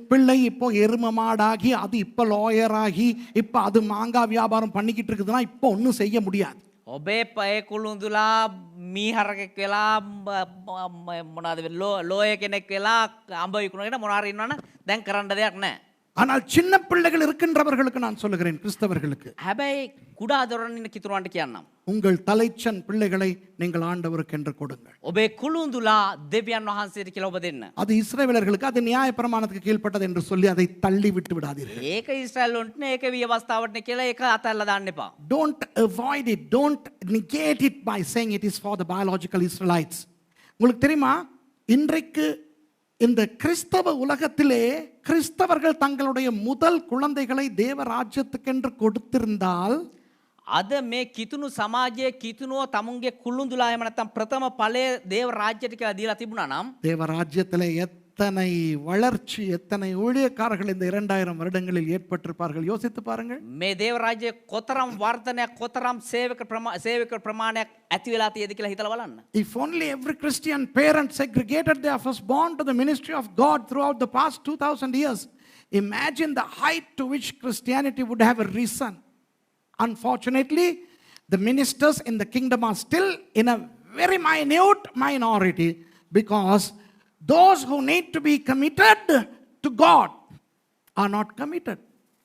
பிள்ளை இப்போ எரும மாடாகி அது இப்போ lawyer ஆகி இப்போ அது மாங்காய் வியாபாரம் பண்ணிக்கிட்டு இருக்குதுன்னா இப்போ ஒன்றும் செய்ய முடியாது. ඔබේ පය කුළුඳුලා මීහරකෙක් වෙලා මොනවද ලෝය කෙනෙක් වෙලා අඹ විකුණගෙන මොනාරි ඉන්නවනම් දැන් කරන්න දෙයක් නැහැ. ஆனால் சின்ன பிள்ளைகள் இருக்கின்றவர்களுக்கு நான் சொல்லுகிறேன், கிறிஸ்தவர்களுக்கு, හැබැයි කුඩා දොරන් ඉන්න කිතුරන්ට කියන්නම්. உங்கள் தலைச்சன் பிள்ளைகளை நீங்கள் ஆண்டவருக்கு என்று கொடுங்கள். ඔබේ කුළුඳුලා දෙවියන් වහන්සේට කියලා ඔබ දෙන්න. அது இஸ்ரவேலர்களுக்கு அது நியாய பிரமாணத்துக்கு கீழ்ப்பட்டது என்று சொல்லி அதை தள்ளி விட்டு விடாதீர்கள். ඒක ඉස්රායෙල් වුන්ට නේ ඒක විවස්ථාවට නේ කියලා ඒක අතල්ලා දාන්න එපා. Don't avoid it. Don't negate it by saying it is for the biological Israelites. உங்களுக்கு தெரியுமா, இன்றைக்கு இந்த கிறிஸ்தவ உலகத்திலே கிறிஸ்தவர்கள் தங்களுடைய முதல் குழந்தைகளை தேவ ராஜ்யத்துக்கென்று கொடுத்திருந்தால் අද මේ කිතුණු සමාජයේ කිතුණුව තමුන්ගේ කුළුඳුලා එහෙම නැත්නම් ප්‍රථම ඵලයේ දේව රාජ්‍යයට කියලා දීලා තිබුණා නම් தேவ ராஜ்யத்திலே எத்தனை வளர்ச்சி, எத்தனை ஊழியக்காரர்கள் இந்த 2000 வருடங்களில் ஏற்பட்டிருப்பார்கள். யோசித்து பாருங்கள். මේ දේව රාජ්‍යයේ කොතරම් වර්ධනයක් කොතරම් සේවක ප්‍රමාණයක් ඇති වෙලා තියෙද කියලා හිතලා බලන්න. If only every Christian parent segregated their firstborn to the ministry of God throughout the past 2000 years, imagine the height to which Christianity would have risen. Unfortunately, the ministers in the kingdom are still in a very minute minority because those who need to be committed to God are not committed.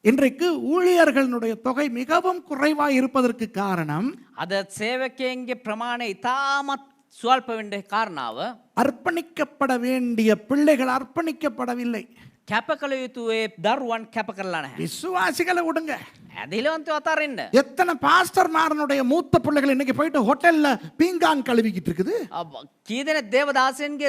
இன்றைக்கு ஊழியர்களுடைய தொகை மிகவும் குறைவாக இருப்பதற்கு காரணம் අද සේවකයන්ගේ ප්‍රමාණය ඉතාමත් ස්වල්ප වෙන්න කාරණාව அர்ப்பணிக்கப்பட வேண்டிய பிள்ளைகள் அர்ப்பணிக்கப்படவில்லை. කැප කළ යුතු ඒ දරුවන් කැප කරලා නැහැ. விசுவாசிகளை விடுங்க. ඇදිලවන්තව අතාරින්න. எத்தனை பாஸ்டர்மாரனுடைய மூத்த பிள்ளைகள் இன்னைக்கு போயிட்டு ஹோட்டல்ல பீங்கான் கழுவிக்கிட்டு இருக்குது. කී දෙනෙක් දේවදාසයන්ගේ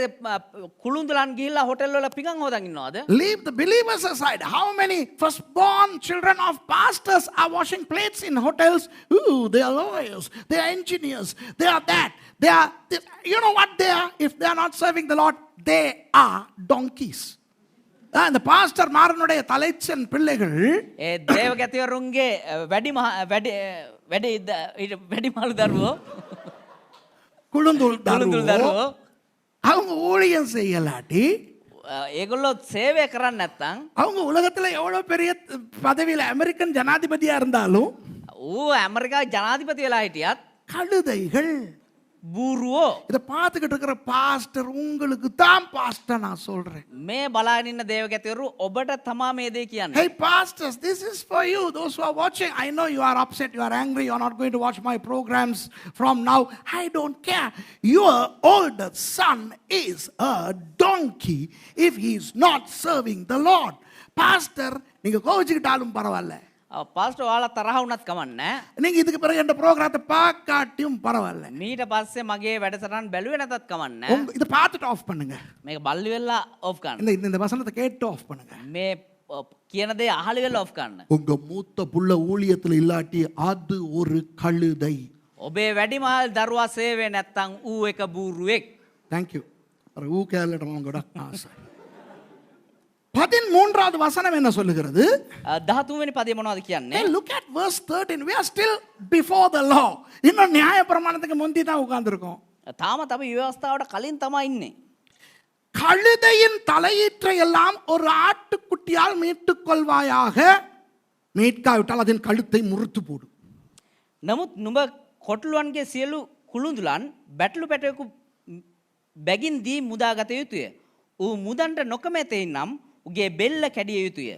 කුළුඳුලන් ගිහිල්ලා හොටෙල් වල පිඟන් හොදන් ඉන්නවද? Leave the believers aside. How many firstborn children of pastors are washing plates in hotels? Ooh, they are lawyers, they are engineers, they are that, they are this. You know what they are? If they are not serving the Lord, they are donkeys. அந்த pastor மாரனுடைய தலைச்சன் பிள்ளைகள் ඒ දේවගැතිවරුන්ගේ වැඩිමාළු දරුවෝ குழுந்துள் කුළුඳුල් தருவோ දරුවෝ அவங்க ஊழியம் செய்யலாட்டி ඒගොල්ලෝ සේවය කරන්නේ නැත්නම් அவங்க உலகத்துல எவ்வளவு பெரிய பதவியில அமெரிக்கன் ஜனாதிபதியா இருந்தாலும் ඌ ඇමරිකාවේ ජනාධිපති වෙලා හිටියත් கழுதைகள் බූරුවෝ இதை பார்த்துக்கிட்டு இருக்கிற பாஸ்டர் உங்களுக்கு தான் பாஸ்டர் நான் சொல்றேன். මේ බලාගෙන ඉන්න දේවගැතිවරු ඔබට තමා මේ දේ කියන්නේ. Hey pastors, this is for you. Those who are watching, I know you are upset, you are angry, you are not going to watch my programs from now. I don't care. Your older son is a donkey if he is not serving the Lord. Pastor, நீங்க கோவிச்சுக்கிட்டாலும் பரவாயில்ல. Pastor ඔයාලා තරහ වුණත් කමන්නේ. நீங்க இதுக்கு பிறகு இந்த ப்ரோக்ராத்தை பார்க்காட்டியும் பரவாயில்ல. මීට පස්සේ මගේ වැඩසටහන් බැලුවේ නැතත් කමන්නේ. இதை பார்த்துட்டு ஆஃப் பண்ணுங்க. මේක බල්ලි වෙලා ඔෆ් කරන්න. இந்த வசனத்தை கேட்டு ஆஃப் பண்ணுங்க. මේ කියන දේ අහලි වෙලා ඔෆ් කරන්න. உங்க மூத்த புள்ள ஊழியத்துல இல்லாட்டி அது ஒரு கழுதை. ඔබේ වැඩිමහල් දරුවා සේවය නැත්තම් ඌ එක බූරුවෙක්. Thank you. ஊ கேரளம் ගොඩක් ආසයි. 13வது வசனம் என்ன சொல்லுகிறது? 13 වෙනි පදේ මොනවද කියන්නේ? Hey, look at verse 13. We are still before the law. இன்னும் நியாய பிரமாணத்துக்கு முந்தி தான் உட்கார்ந்திருக்கோம். තාමත් අපි ව්‍යවස්ථාවට කලින් තමයි ඉන්නේ. கழுதையின் தலையீற்றை எல்லாம் ஒரு ஆட்டுக்குட்டியால் மீட்டுக் கொள்வாயாக. மீட்காவிட்டால் அதன் கழுத்தை முறித்து போடும். නමුත් නුඹ කොටලුවන්ගේ සියලු කුළුඳුලන් බැටළු පැටවෙකු බැගින් දී මුදා ගත යුතුය. ඌ මුදන්ට නොකමැතේ නම් උගේ බෙල්ල කැඩිය යුතුය.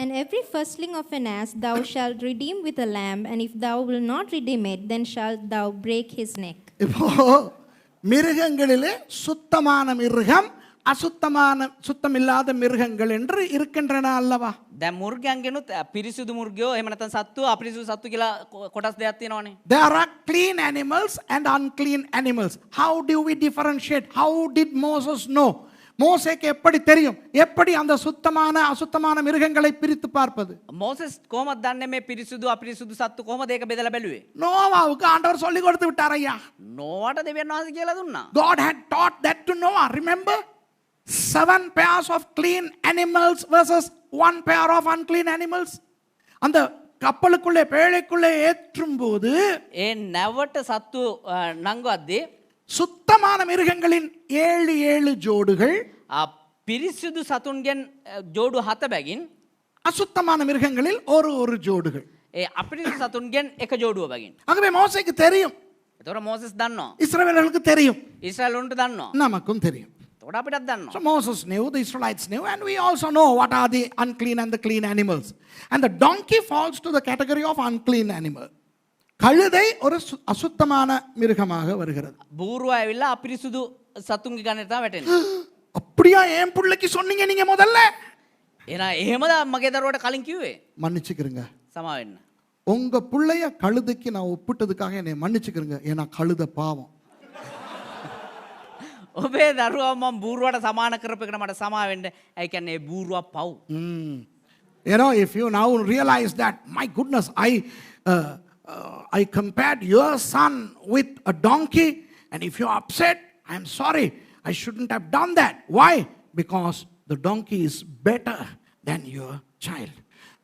And every firstling of an ass thou shalt redeem with a lamb, and if thou wilt not redeem it, then shalt thou break his neck. இப்போ மிருகங்களிலே சுத்தமான மிருகம், சுத்தமில்லாத மிருகங்கள் என்று இருக்கின்றன அல்லவா? දැන් මුර්ගයන්ගෙනුත් පිරිසුදු මුර්ගයෝ එහෙම නැත්නම් සත්තු අපිරිසුදු සත්තු කියලා කොටස් දෙකක් තියෙනවානේ. There are clean animals and unclean animals. How do we differentiate? How did Moses know? மோசேக்கு எப்படி தெரியும்? எப்படி அந்த சுத்தமான அசுத்தமான மிருகங்களை பிரித்து பார்ப்பது? மோசஸ் කොහොමද දන්නේ මේ පිරිසුදු අපිරිසුදු සත්තු කොහොමද ඒක බෙදලා බැලුවේ? நோவாவுக்கு ஆண்டவர் சொல்லி கொடுத்து விட்டார் ஐயா. නෝවාට දෙවියන් වහන්සේ කියලා දුන්නා. God had taught that to Noah. Remember? 7 pairs of clean animals versus 1 pair of unclean animals. அந்த கப்பலுக்குள்ளே பேழைக்குள்ளே ஏற்றும் போது ඒ නැවට සත්තු නංගවද්දී சுத்தமான மிருகங்களின் 7 ஜோடுகள், පිරිසිදු සතුන්ගෙන් ජෝඩු 7 බැගින් அசுத்தமான மிருகங்களில் ஒரு ஜோடுகள். ඒ අපිරිසුදු සතුන්ගෙන් එක ජෝඩුව බැගින්. ஆகவே மோசேக்கு தெரியும், එතකොට මෝසස් දන්නවා. இஸ்ரவேலர்களுக்கு தெரியும், ඊශ්‍රායලුන්ට දන්නවා. நமக்கும் தெரியும். එතකොට අපිටත් So දන්නවා. Moses knew, the Israelites knew, and we also know what are the unclean and the clean animals. And the donkey falls to the category of unclean animal. கழுதை ஒரு அசுத்தமான மிருகமாக வருகிறது. බූරුව ඇවිල්ලා අපිරිසුදු සතුන්ගේ ගණයට තමයි වැටෙන්නේ. அப்படியா என் பிள்ளைக்கு சொன்னீங்க நீங்க முதல்ல? එහෙනම් එහෙමද මගේ දරුවට කලින් කිව්වේ? மன்னிச்சுக்கிறங்க. සමා වෙන්න. உங்க பிள்ளைய கழுதைக்கு நான் ஒப்பிட்டதுக்காக என்னை மன்னிச்சுக்கிறங்க. ஏன்னா கழுதை பாவம். ඔබේ දරුවා මම බූරුවට සමාන කරපෙකට මට සමා වෙන්න. ඒ කියන්නේ බූරුවා පව්. You know, if you now realize that, my goodness, I compared your son with a donkey, and if you're upset, I'm sorry, I shouldn't have done that. Why? Because the donkey is better than your child.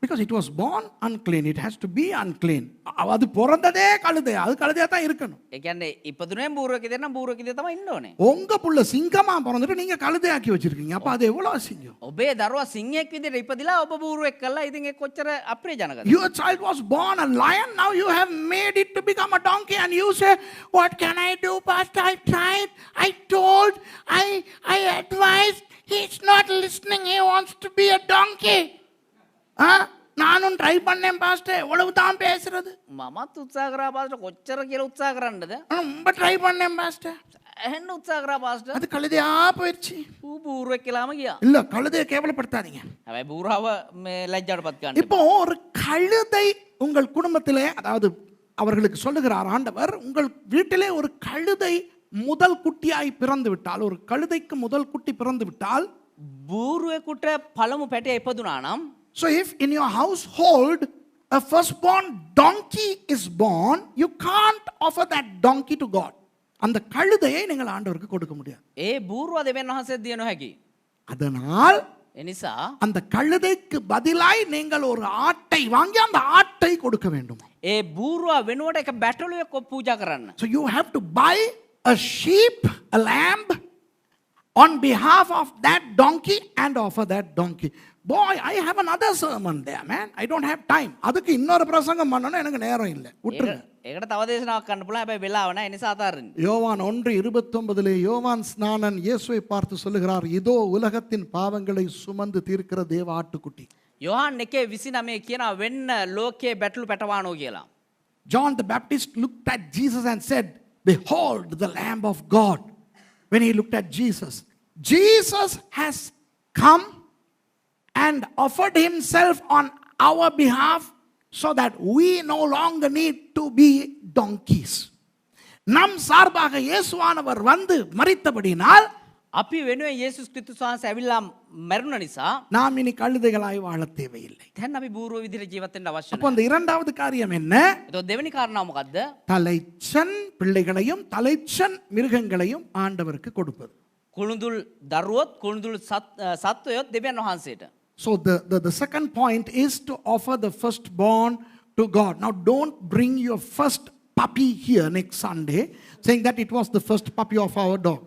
Because it was born unclean, it has to be unclean. அது பிறந்ததே கழுதை, அது கழுதையா தான் இருக்கணும். ඒ කියන්නේ ඉපදුනේ බූරුවෙක් ඉදෙන්න බූරුවෙක් ඉදේ තමයි ඉන්න ඕනේ. உங்க புள்ள சிங்கமா பிறந்துட்டு நீங்க கழுதையாக்கி வச்சிருக்கீங்க. அப்ப அது எவ்வளவு அசிங்கம். ඔබේ දරුවා සිංහෙක් විදිහට ඉපදිලා ඔබ බූරුවෙක් කළා. ඉතින් ඒක කොච්චර අප්‍රියජනකද? Your child was born a lion, now you have made it to become a donkey, and you say, what can I do, Pastor? I tried, I told, I advised. He's not listening, he wants to be a donkey. நானும் try பண்ணேன் pastor, எவ்வளவு தான் பேசுறது. මමත් උත්සාහ කරා pastor කොච්චර කියලා උත්සාහ කරන්නද? ரொம்ப ட்ரை பண்ணேன் பாஸ்டர். ඇහෙන්න උත්සාහ කරා පාස්ටර්. அது கழுதையா போயிடுச்சு. ඌ බූරුවෙක් කියලාම ගියා. இல்ல, கழுதையை கேவலப்படுத்தாதீங்க. හැබැයි බූරාව මේ ලැජ්ජාටපත් කරන්න. இப்போ ஒரு கழுதை உங்கள் குடும்பத்திலே, அதாவது அவர்களுக்கு சொல்லுகிறார் ஆண்டவர், உங்கள் வீட்டிலே ஒரு கழுதை முதல் குட்டியாய் பிறந்து விட்டால், ஒரு கழுதைக்கு முதல் குட்டி பிறந்து விட்டால், බූරුවෙකුට පළමු පැටිය ඉපදුනා නම් so if in your household a firstborn donkey is born, you can't offer that donkey to God. அந்த கழுதையை நீங்கள் ஆண்டவருக்கு கொடுக்க முடியாது. ඒ බූරුව දෙවියන් වහන්සේ දිය නොහැකි. அதனால் එනිසා அந்த கழுதைக்கு பதிலாய் நீங்கள் ஒரு ஆட்டை வாங்கி அந்த ஆட்டை கொடுக்க வேண்டும். ඒ බූරුව වෙනුවට එක බැටළුවෙක් පූජා කරන්න. So you have to buy a sheep, a lamb on behalf of that donkey and offer that donkey. Boy, I have another sermon there, man. I don't have time. அதுக்கு இன்னொரு பிரசங்கம் பண்ணனும், எனக்கு நேரம் இல்லை, விட்டுருங்க. ඒකට තව දේශනාවක් කරන්න පුළුවන්. හැබැයි වෙලාව නැහැ. ඒ නිසා අතාරින්න. யோவான் 1:29 யோவான் ஸ்நானன் இயேசுவை பார்த்து சொல்லுகிறார், இதோ உலகத்தின் பாவங்களை சுமந்து தீர்க்கிற தேவ ஆட்டுக்குட்டி. යොහන් 1:29 කියනවා වෙන්න ලෝකයේ බැටළු පැටවානෝ කියලා. John the Baptist looked at Jesus and said, behold the Lamb of God. When he looked at Jesus, Jesus has come and offered himself on our behalf so that we no longer need to be donkeys. நம் சார்பாக இயேசுவானவர் வந்து மரித்தபடினால் අපි වෙනුවෙන් යේසුස් ක්‍රිස්තුස් වහන්සේ ඇවිල්ලා මැරුණ නිසා நாம் இனி கழுதைகளாய் வாழ தேவையில்லை. දැන් අපි බූරුව විදිහට ජීවත් වෙන්න අවශ්‍ය அப்போ නැහැ. அந்த இரண்டாவது காரியம் என்ன? ඒතකොට දෙවෙනි කාරණාව මොකද්ද? தலைச்சன் பிள்ளைகளையும் தலைச்சன் மிருகங்களையும் ஆண்டவருக்கு கொடுப்பது. කුළුඳුල් දරුවොත් කුළුඳුල් සත්වයොත් දෙවියන් වහන්සේට. So the second point is to offer the firstborn to God. Now don't bring your first puppy here next Sunday saying that it was the first puppy of our dog.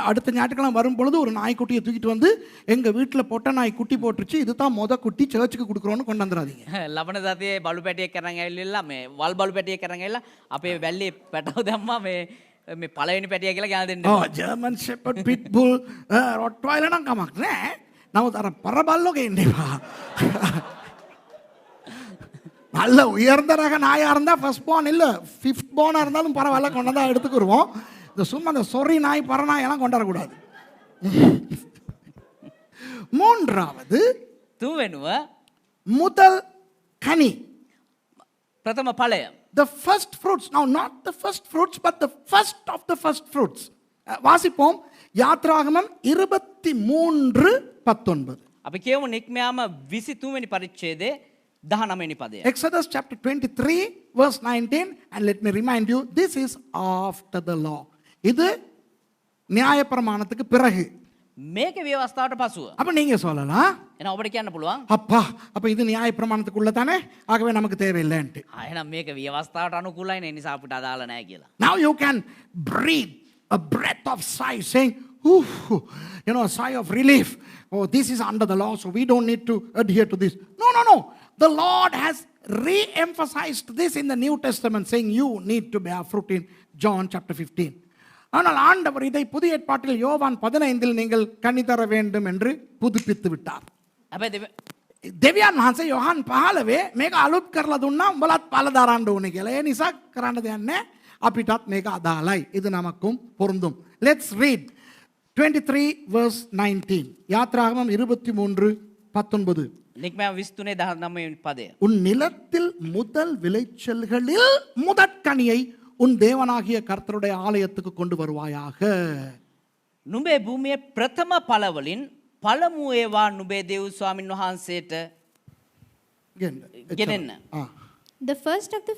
அடுத்த ஞாயிற்றுக்கிழமை வரும் பொழுது ஒரு நாய்க்குட்டியை தூக்கிட்டு வந்து எங்கள் வீட்டில் பொட்ட நாய் குட்டி போட்டுருச்சு, இதுதான் குட்டி, சர்ச்சுக்கு கொடுக்குறோன்னு கொண்டு வந்துடாதீங்க. ලබන සතියේ බලු පැටියෙක් කරන් ඇවිල්ලා මේ වල් බලු පැටියෙක් කරන් ඇවිල්ලා අපේ වැල්ලේ පැටව දැම්මා මේ පළවෙනි පැටිය කියලා ඥාන දෙන්න. ජර්මන් ෂෙපර්ඩ් පිට් බුල් රොට්වයිලර් නම් කමක් නැහැ. නමුත් අර පරබල්ලෝ ගේන්න එපා. நல்ல உயர்ந்த ரக நாயாக இருந்தால் ஃபர்ஸ்ட் பார்ன் இல்லை, ஃபிஃப்த் பார்னாக இருந்தாலும் பரவாயில்ல, கொண்டு தான் எடுத்துக்கிடுவோம். இந்த சும்மா இந்த சொறி நாய் பரநாயெல்லாம் கொண்டாடக்கூடாது. மூன்றாவது තුන්වෙනුව முதல் கனி, ප්‍රථම ඵලය. the first fruits. Now not the first fruits but the first of the first fruits. வாசிப்போம் யாத்ராகமம் 23:19. අපි කියමු නික්මයාම 23 වෙනි පරිච්ඡේදයේ 19 වෙනි පදය. Exodus chapter 23:19, and let me remind you, this is after the law. இது நியாயப்பிரமாணத்துக்கு பிறகு. මේකේ ව්‍යවස්ථාවට පසුව. அப்ப நீங்க சொல்லலாம், එහෙනම් ඔබට කියන්න පුළුවන් அப்பா அப்ப இது நியாயப்பிரமாணத்துக்குள்ள தானே, ஆகவே நமக்கு தேவையில்லைன்ட்டு. එහෙනම් මේක ව්‍යවස්ථාවට අනුකූලයි නේ, නිසා අපිට අදාළ නැහැ කියලා. Now you can breathe a breath of sigh saying, oof, you know, a sigh of relief. Oh, this is under the law, so we don't need to adhere to this. No. The Lord has re-emphasized this in the New Testament, saying you need to bear fruit in John chapter 15. ஆனால் ஆண்டவர் இதை புதிய ஏற்பாட்டில் யோவான் 15 நீங்கள் கனி தர வேண்டும் என்று புதுப்பித்து விட்டார். හැබැයි දෙවියන් වහන්සේ යොහන් 15 මේක අලුත් කරලා දුන්නා, උඹලත් පළ දරන්න ඕනේ කියලා. ඒ නිසා කරන්න දෙයක් නැහැ, අපිටත් මේක අදාළයි. இது நமக்கும் பொருந்தும். Let's read 23:19. யாத்ராகமம் 23:19. නික්මයාම 23 19 වෙනි පදය. உன் நிலத்தில் முதல் விளைச்சல்களில் முதற்கனியை உன் தேவனாகிய கர்த்தருடைய ஆலயத்துக்கு கொண்டு வருவாயாக. නුඹේ භූමියේ ප්‍රථම ඵලවලින් පළමු ඒවා නුඹේ දේව ස්වාමින් වහන්සේට ගෙනෙන්න. The first of the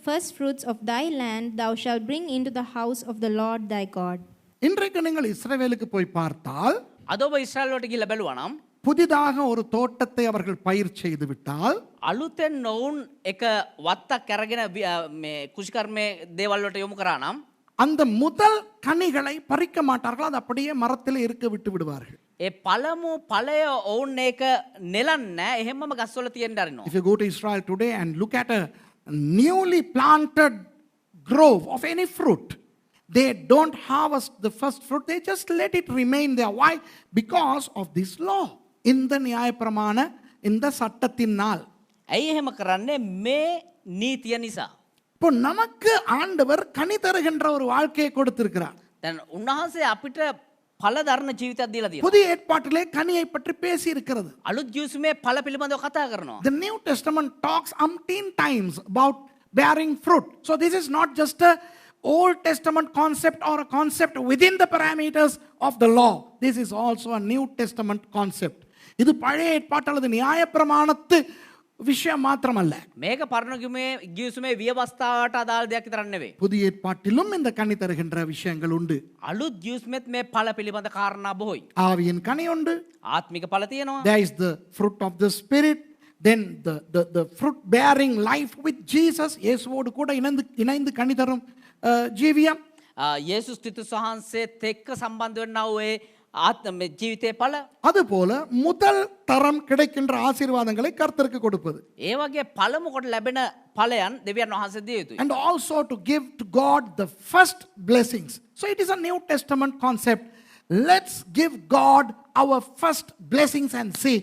first fruits of thy land thou shalt bring into the house of the Lord thy God. இன்றைக்கு நீங்கள் இஸ்ரவேலுக்கு போய் பார்த்தால், අද ඔබ ඊශ්‍රායල් වලට ගිහිල්ලා බැලුවා නම් புதிதாக ஒரு தோட்டத்தை அவர்கள் பயிர் செய்து விட்டால், අලුතෙන් නොවුන් එක වත්තක් අරගෙන මේ කුෂිකර්මයේ දේවල් වලට යොමු කරා නම් அந்த முதல் கனிகளை பறிக்க மாட்டார்கள், அது அப்படியே மரத்தில் இருக்க விட்டு விடுவார்கள். ඒ පළමු ඵලය ඔවුන් ඒක නෙලන්නේ එහෙමම ගස්වල තියෙන්න අරිනවා. If you go to Israel today and look at a newly planted grove of any fruit, they don't harvest the first fruit, they just let it remain there. Why? Because of this law. இந்த நியாயப்பிரமாண இந்த சட்டத்தினால். ඇයි එහෙම කරන්නේ? මේ නීතිය නිසා. இப்போ நமக்கு ஆண்டவர் கனி தருகின்ற ஒரு வாழ்க்கையை கொடுத்திருக்கிறார். දැන් උන්වහන්සේ අපිට ඵල දරන ජීවිතයක් දීලා තියෙනවා. புதிய ஏற்பாட்டிலே கனியை பற்றி பேசி இருக்கிறது. අලුත් ජීවිතේ ඵල පිළිබඳව කතා කරනවා. The New Testament talks umpteen times about bearing fruit. So this is not just a Old Testament concept or a concept within the parameters of the law. This is also a New Testament concept. இது பழைய ஏற்பாட்டு அல்லது நியாயப்பிரமாணத்து விஷயம் மாத்திரமல்ல. මේක පරණ ගිවිසුමේ විවස්ථාවට අදාළ දෙයක් විතරක් නෙවෙයි. புதிய ஏற்பாட்டிலும் இந்த கனி தருகின்ற விஷயங்கள் உண்டு. අලුත් ගිවිසුමෙත් මේ ඵල පිළිබඳ කාරණා බොහෝයි. ஆவியின் கனி உண்டு. ආත්මික ඵල තියෙනවා. There is the fruit of the spirit. Then the fruit bearing life with Jesus. இயேசுவோடு கூட இணைந்து கனி தரும் ஜீவியம். යේසුස් ක්‍රිස්තුස් වහන්සේත් එක්ක සම්බන්ධ වෙනා වූ ආත්ම ජීවිතේ ඵල. அதுபோல முதல் தரம் கிடைக்கின்ற ஆசீர்வாதங்களை கர்த்தருக்கு கொடுப்பது. ඒ වගේ පළමු කොට ලැබෙන ඵලයන් දෙවියන් වහන්සේ දිය යුතුයි. And also to give to God the first blessings. So it is a New Testament concept. Let's give God our first blessings and see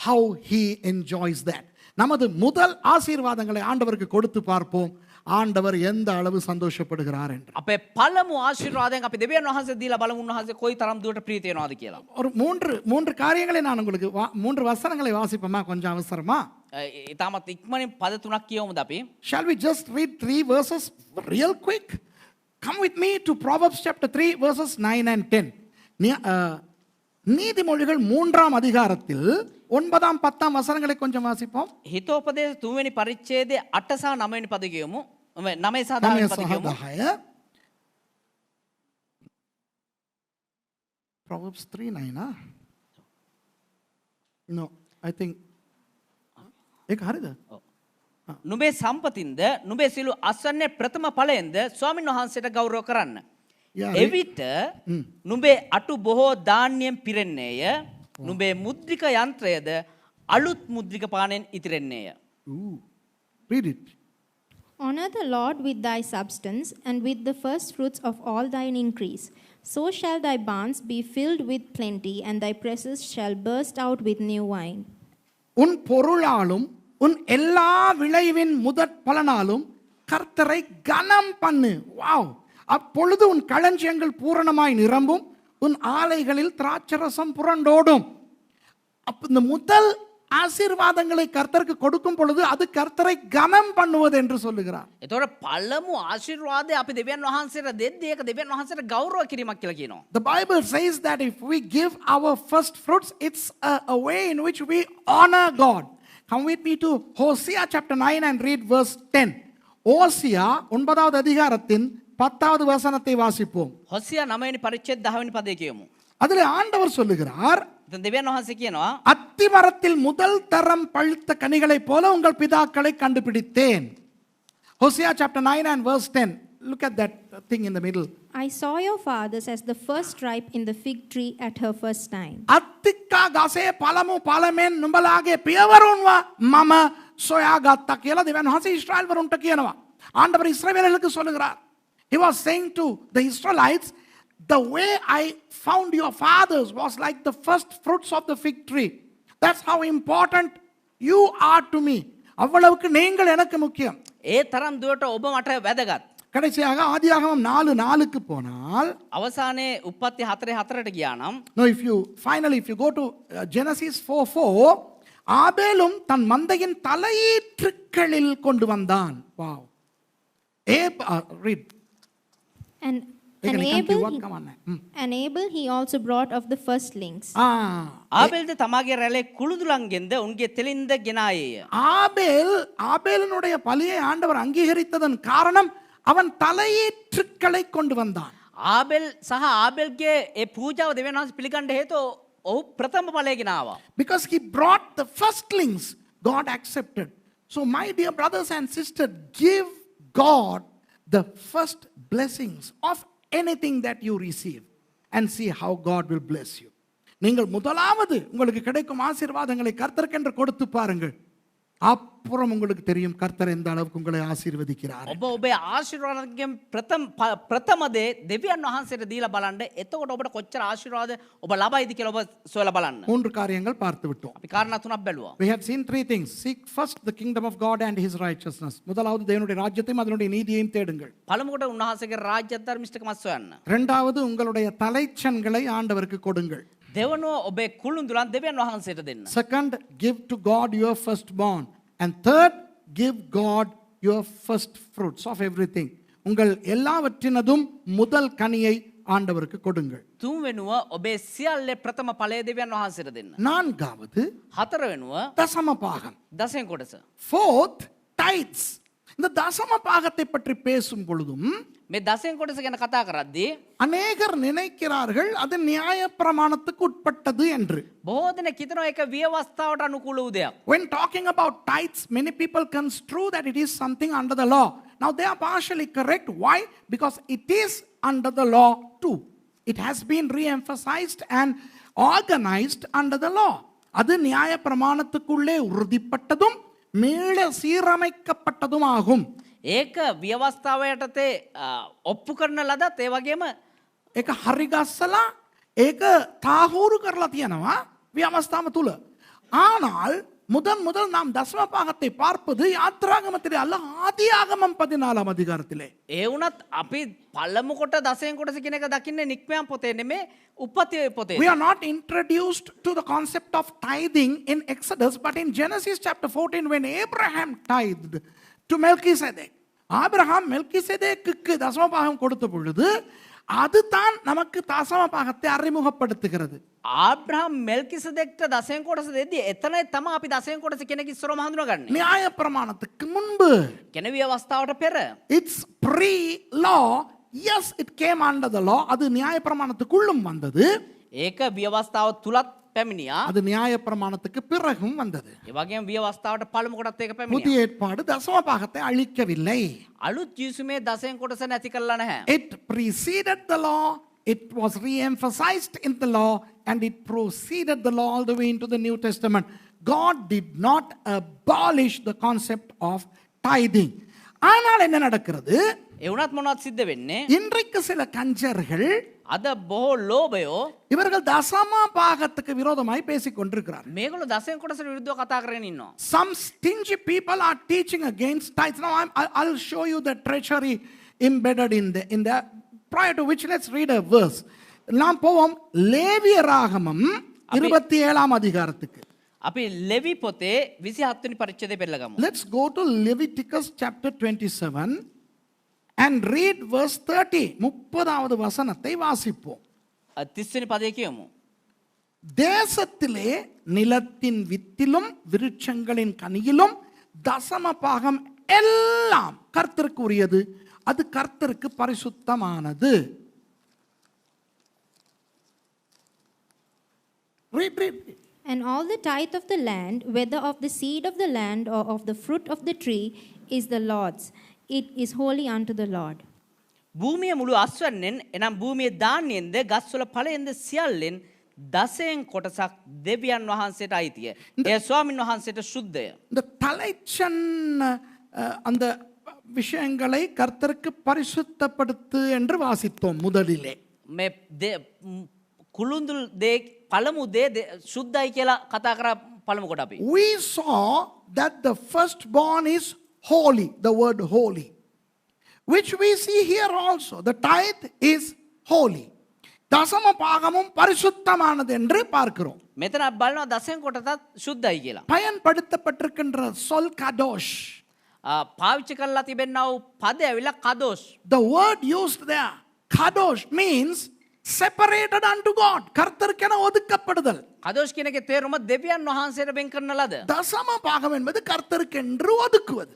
how he enjoys that. நமது முதல் ஆசீர்வாதங்களை ஆண்டவருக்கு கொடுத்து பார்ப்போம். ஆண்டவர் எந்த அளவு சந்தோஷப்படுகிறார் என்று. අපේ පළමු ආශිර්වාදයෙන් අපි දෙවියන් වහන්සේ දීලා බලමු උන්වහන්සේ කොයි තරම් දුරට ප්‍රීති වෙනවද කියලා. ஒரு மூன்று காரியங்களை நான் உங்களுக்கு மூன்று வசனங்களை வாசிப்போமா கொஞ்சம் அவசரமா? ඉතාමත් ඉක්මනින් පද තුනක් කියවමුද අපි? Shall we just read 3 verses real quick? Come with me to Proverbs chapter 3 verses 9 and 10. நீதிமொழிகள் 3ஆம் அதிகாரத்தில் 9ஆம் 10ஆம் வசனங்களை கொஞ்சம் வாசிப்போம். හිතෝපදේශ 3 වෙනි පරිච්ඡේදයේ 8 සහ 9 වෙනි පද කියවමු. 9 සහ 10 වෙනි පද කියවමු. Proverbs 3:9 No, I think ඒක හරිද? නුඹේ සම්පතින්ද නුඹේ සිළු අස්වැන්නේ ප්‍රථම ඵලයෙන්ද ස්වාමීන් වහන්සේට ගෞරව කරන්න. එවිට නුඹේ අටු බොහෝ ධාන්‍යයෙන් පිරෙන්නේය. නුඹේ මුද්‍රික යන්ත්‍රයද අලුත් මුද්‍රික පානෙන් ඉතිරෙන්නේය. Read it. Honor the Lord with thy substance and with the first fruits of all thine increase. So shall thy barns be filled with plenty, and thy presses shall burst out with new wine. உன் பொருளாலும் உன் எல்லா விளைவின் முதற் பலனாலும் கர்த்தரை கனம் பண்ணு. Wow! அப்பொழுது உன் களஞ்சியங்கள் பூரணமாய் நிரம்பும், உன் ஆலைகளில் திராட்சரசம் புரண்டோடும். அப்ப இந்த முதல் ஆசீர்வாதங்களை கர்த்தருக்கு கொடுக்கும் பொழுது அது கர்த்தரை கனம் பண்ணுவது என்று சொல்லுகிறார். එතකොට පළමු ආශිර්වාදය අපි දෙවියන් වහන්සේට දෙද්දී ඒක දෙවියන් වහන්සේට ගෞරව කිරීමක් කියලා කියනවා. The Bible says that if we give our first fruits, it's a way in which we honor God. Come with me to Hosea chapter 9 and read verse 10. ஓசியா 9வது அதிகாரத்தின் 10வது வசனத்தை வாசிப்போம். හොසියා 9 වෙනි පරිච්ඡේද 10 වෙනි පදේ කියවමු. அதிலே ஆண்டவர் சொல்லுகிறார், දැන් දෙවියන් වහන්සේ කියනවා அத்திமரத்தில் முதல் தரம் பழுத்த கனிகளைப் போல உங்கள் பிதாக்களை கண்டுபிடித்தேன். Hosea chapter 9 and verse 10. Look at that thing in the middle. I saw your fathers as the first ripe in the fig tree at her first time. අත්තික්කා ගසේ පළමු පළමෙන් නුඹලාගේ පියවරුන්ව මම සොයාගත්තා කියලා දෙවියන් වහන්සේ ඊශ්‍රායල් වරුන්ට කියනවා. ஆண்டவர் இஸ்ரவேலர்களுக்கு சொல்லுகிறார். He was saying to the Israelites, the way I found your fathers was like the first fruits of the fig tree. That's how important you are to me. அவ்வளவுக்கு நீங்கள் எனக்கு முக்கியம். ඒ තරම් දුරට ඔබ මට වැදගත්. கடைசியாக ஆதியாகமம் 4:4க்கு போனால், අවසානයේ උප්පත්ති 4:4ට ගියා නම් no, if you go to Genesis 4:4, ஆபேலும் தன் மந்தையின் தலையீற்றுக்களில் கொண்டு வந்தான். Wow. Read. And Abel he also brought of the firstlings. ආබෙල්ද තමාගේ රැළේ කුළුදුලන්ගෙන්ද උන්ගේ තෙලින්ද ගෙනායේය. ஆபேலினுடைய பலியை ஆண்டவர் அங்கீகரித்ததன் காரணம் அவன் தலையீற்றுக்களை கொண்டு வந்தான். ආබෙල් සහ ආබෙල්ගේ ඒ පූජාව දෙවියන් වහන්සේ පිළිගන්න හේතුව ඔහු ප්‍රථම ඵලය ගෙනාවා. Because he brought the firstlings, God accepted. So my dear brothers and sisters, give God the first blessings of anything that you receive and see how God will bless you. நீங்கள் முதலாவது உங்களுக்கு கிடைக்கும் ஆசீர்வாதங்களை கர்த்தருக்கென்று கொடுத்து பாருங்கள். அப்புறம் உங்களுக்கு தெரியும் கர்த்தர் எந்த அளவுக்கு உங்களை ஆசீர்வதிக்கிறார். ඔබ ඔබේ ආශිර්වාදයෙන් ප්‍රථම දේ දෙවියන් වහන්සේට දීලා බලන්න. එතකොට ඔබට කොච්චර ආශිර්වාද ඔබ ලබයිද කියලා ඔබ සොයලා බලන්න. 3 காரியங்கள் பார்த்து விட்டோம். අපි කාරණා තුනක් බැලුවා. We have seen 3 things. Seek first the kingdom of God and his righteousness. முதலாவது தேவனுடைய ராஜ்யத்தையும் அதனுடைய நீதியையும் தேடுங்கள். පළමුවට උන්වහන්සේගේ රාජ්‍යත් ධර්මිෂ්ඨකමත් සොයන්න. இரண்டாவது உங்களுடைய தலைச்சன்களை ஆண்டவருக்கு கொடுங்கள். දෙවනුව ඔබේ කුළුඳුලන් දෙවියන් වහන්සේට දෙන්න. Second, give to God your firstborn. And third, give God your first fruits of everything. உங்கள் எல்லாவற்றினதும் முதல் கனியை ஆண்டவருக்கு கொடுங்கள். තුන්වෙනුව ඔබේ සියල්ලේ ප්‍රථම ඵලය දෙවියන් වහන්සේට දෙන්න. நான்காவது හතරවෙනුව தசம பாகம். දසෙන් කොටස. Fourth, tithes. இந்த தசம பாகத்தை பற்றி பேசும் பொழுதும் මේ දසෙන් කොටස ගැන කතා කරද්දී அநேகர் நினைக்கிறார்கள் அது நியாய பிரமாணத்துக்கு உட்பட்டது என்று. බොහෝ දෙනෙක් හිතනවා ඒක විවස්ථාවට අනුකූල වූ දෙයක්. When talking about tithes, many people construe that it is something under the law. Now they are partially correct. Why? Because it is under the law too. It has been re-emphasized and organized under the law. அது நியாய பிரமாணத்துக்குள்ளே உறுதிப்பட்டதும் மீள சீரமைக்கப்பட்டதும் ஆகும். ඒක ව්‍යවස්ථාව යටතේ ඔප්පු කරන ලදත් ඒ වගේම ඒක හරි ගස්සලා ඒක තාහුරු කරලා තියෙනවා ව්‍යවස්ථාව තුල. ஆனால் முதல் நாம் தசம பாகத்தை பார்ப்பது யாத்ராகமத்திலே அல்ல ஆதியாகமம் 14 அதிகாரத்திலே. ඒ වුණත් අපි පළමු කොට දසෙන් කොටස කියන එක දකින්නේ නික්මයන් පොතේ නෙමේ උප්පත්ති පොතේ. We are not introduced to the concept of tithing in Exodus, but in Genesis chapter 14 when Abraham tithed to Melchizedek. ஆபிரகாம் மெல்கிசேதேக்குக்கு தசம பாகம் கொடுத்த பொழுது அதுதான் நமக்கு தசம பாகத்தை அறிமுகப்படுத்துகிறது. ආබ්‍රහම් මෙල්කිසෙදෙක්ට දසෙන් කොටස දෙද්දී එතනයි තමයි අපි දසෙන් කොටස කෙනෙක් ඉස්සරම හඳුනගන්නේ. நியாய பிரமாணத்துக்கு முன்பு කෙනෙක් ව්‍යවස්ථාවට පෙර it's pre-law. Yes, it came under the law. அது நியாய பிரமாணத்துக்குள்ளும் வந்தது. ඒක ව්‍යවස්ථාව තුලත් පැමිණියා. அது நியாய பிரமாணத்துக்கு பிறகும் வந்தது. ඒ වගේම ව්‍යවස්ථාවට පළමු කොටත් ඒක පැමිණියා. புதிய ஏற்பாடு தசம பாகத்தை அழிக்கவில்லை. අලුත් ජීසුමේ දසෙන් කොටස නැති කළා නැහැ. It preceded the law. It was re-emphasized in the law and it proceeded the law all the way into the New Testament. God did not abolish the concept of tithing. ஆனால் என்ன நடக்கிறது? ඒ වුණත් මොනවද සිද්ධ වෙන්නේ? இன்றைக்கு சில கஞ்சர்கள் අද බොහෝ ලෝභයෝ இவர்கள் தசம பாகத்துக்கு விரோதமாய் பேசிக் கொண்டிருக்கிறார்கள். මේගොල්ලෝ දසෙන් කොටසට විරුද්ධව කතා කරගෙන ඉන්නවා. Some stingy people are teaching against tithes. Now I'll show you the treachery embedded in the prior to which let's read a verse. நாம் போவோம் லேவியராகமம் 27ஆம் அதிகாரத்துக்கு. අපි ලෙවි පොතේ 27 වෙනි පරිච්ඡේදය පෙළගමු. Let's go to Leviticus chapter 27 and read verse 30. 30வது வசனத்தை வாசிப்போம். 30 වෙනි පදේ කියමු. தேசத்திலே நிலத்தின் வித்திலும் விருட்சங்களின் கனியிலும் தசம பாகம் எல்லாம் கர்த்தருக்கு உரியது. அது கர்த்தருக்கு பரிசுத்தமானது. Read. And all the tithe of the land, whether of the seed of the land or of the fruit of the tree, is the Lord's. It is holy unto the Lord. භූමිය මුළු අස්වැන්නෙන් එනම් භූමියේ ධාන්‍යයෙන්ද ගස්වල ඵලයෙන්ද සියල්ලෙන් දසෙන් කොටසක් දෙවියන් වහන්සේට අයිතිය. ඒ ස්වාමින් වහන්සේට සුද්ධය. இந்த தலைச்சன் அந்த விஷயங்களை கர்த்தருக்கு பரிசுத்தப்படுத்து என்று வாசித்தோம் முதலிலே. මේ කුළුඳුල් දේ පළමු දේ සුද්ධයි කියලා කතා කරා පළමු කොට අපි. We saw that the firstborn is holy, the word holy, which we see here also. The tithe is holy. தசம பாகமும் பரிசுத்தமானது என்று பார்க்கிறோம். මෙතන බලනවා දසෙන් කොටසත් සුද්ධයි කියලා. பயன்படுத்தப்பட்டிருக்கின்ற சொல் kadosh. පාවිච්චි කරලා තිබෙනා වූ පදය ඇවිල්ලා කදෝස්. The word used there, kadosh, means separated unto God. கர்த்தருக்கென ஒதுக்கப்படுதல். කදෝස් කියන එකේ තේරුම දෙවියන් වහන්සේට වෙන් කරන ලද. தசம பாகம் என்பது கர்த்தருக்கென்று ஒதுக்குவது.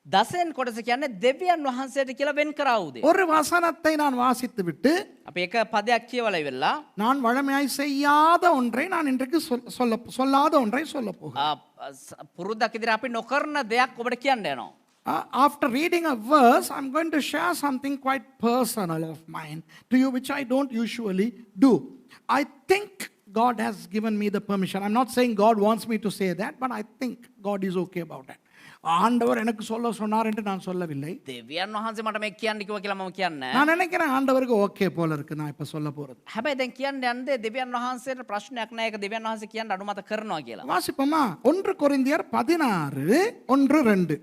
දසෙන් කොටස කියන්නේ දෙවියන් වහන්සේට කියලා වෙන් කරා වූ දේ. ஒரு வசனத்தை நான் வாசித்து விட்டு අපි එක පදයක් කියවලා ඉවරලා நான் வழமையாய் செய்யாத ஒன்றை நான் இன்றைக்கு சொல்லாத ஒன்றை சொல்ல போகிறேன். පුරුද්දක් ඉදිරිය අපි නොකරන දෙයක් ඔබට කියන්න යනවා. After reading a verse, I'm going to share something quite personal of mine to you, which I don't usually do. I think God has given me the permission. I'm not saying God wants me to say that, but I think God is okay about that. ஆண்டவர் எனக்கு சொல்ல சொன்னார் என்று நான் சொல்லவில்லை. දෙවියන් වහන්සේ මට මේ කියන්න කිව්වා කියලා මම කියන්නේ. நான் நினைக்கிறேன் ஆண்டவருக்கு ஓகே போல இருக்கு நான் இப்ப சொல்ல போறது. හැබැයි දැන් කියන්න යන්නේ දෙවියන් වහන්සේට ප්‍රශ්නයක් නැහැ. ඒක දෙවියන් වහන්සේ කියන්න අනුමත කරනවා කියලා. வாசிப்போமா 1 கொரிந்தியர் 16 1-2.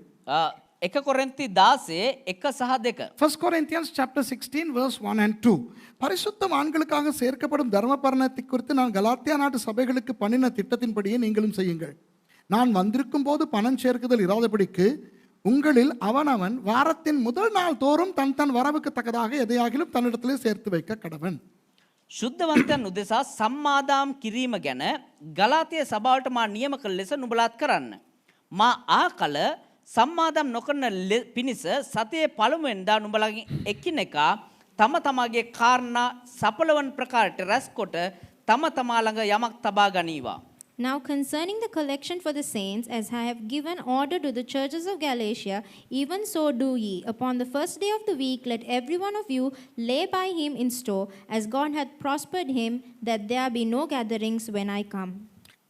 1 කොරින්ති 16 1 සහ 2. 1 Corinthians chapter 16 verse 1 and 2. பரிசுத்தவான்களுக்காக சேர்க்கப்படும் தர்மபரணத்தை குறித்து நான் கலாத்தியா நாட்டு சபைகளுக்கு பண்ணின திட்டத்தின்படியே நீங்களும் செய்யுங்கள். நான் வந்திருக்கும் போது பணம் சேர்க்குதல் இராதபடிக்கு உங்களில் அவனவன் வாரத்தின் முதல் நாள் தோறும் தன் வரவுக்கு தக்கதாக எதையாகிலும் தன்னிடத்திலே சேர்த்து வைக்க கடவன். ශුද්ධවන්තයන් උදෙසා සම්මාදාම් කිරීම ගැන ගලාතිය සභාවට මා නියම කළ ලෙස නුඹලාත් කරන්න. මා ආකල සම්මාදම් නොකරන පිණිස සතියේ පළමුවෙන්දා නුඹලගෙන් එකිනෙකා තම තමාගේ කාරණා සපලවන ප්‍රකාරයට රැස්කොට තම තමා ළඟ යමක් තබා ගනීවා. Now concerning the collection for the saints, as I have given order to the churches of Galatia, even so do ye. Upon the first day of the week, let every one of you lay by him in store, as God hath prospered him, that there be no gatherings when I come.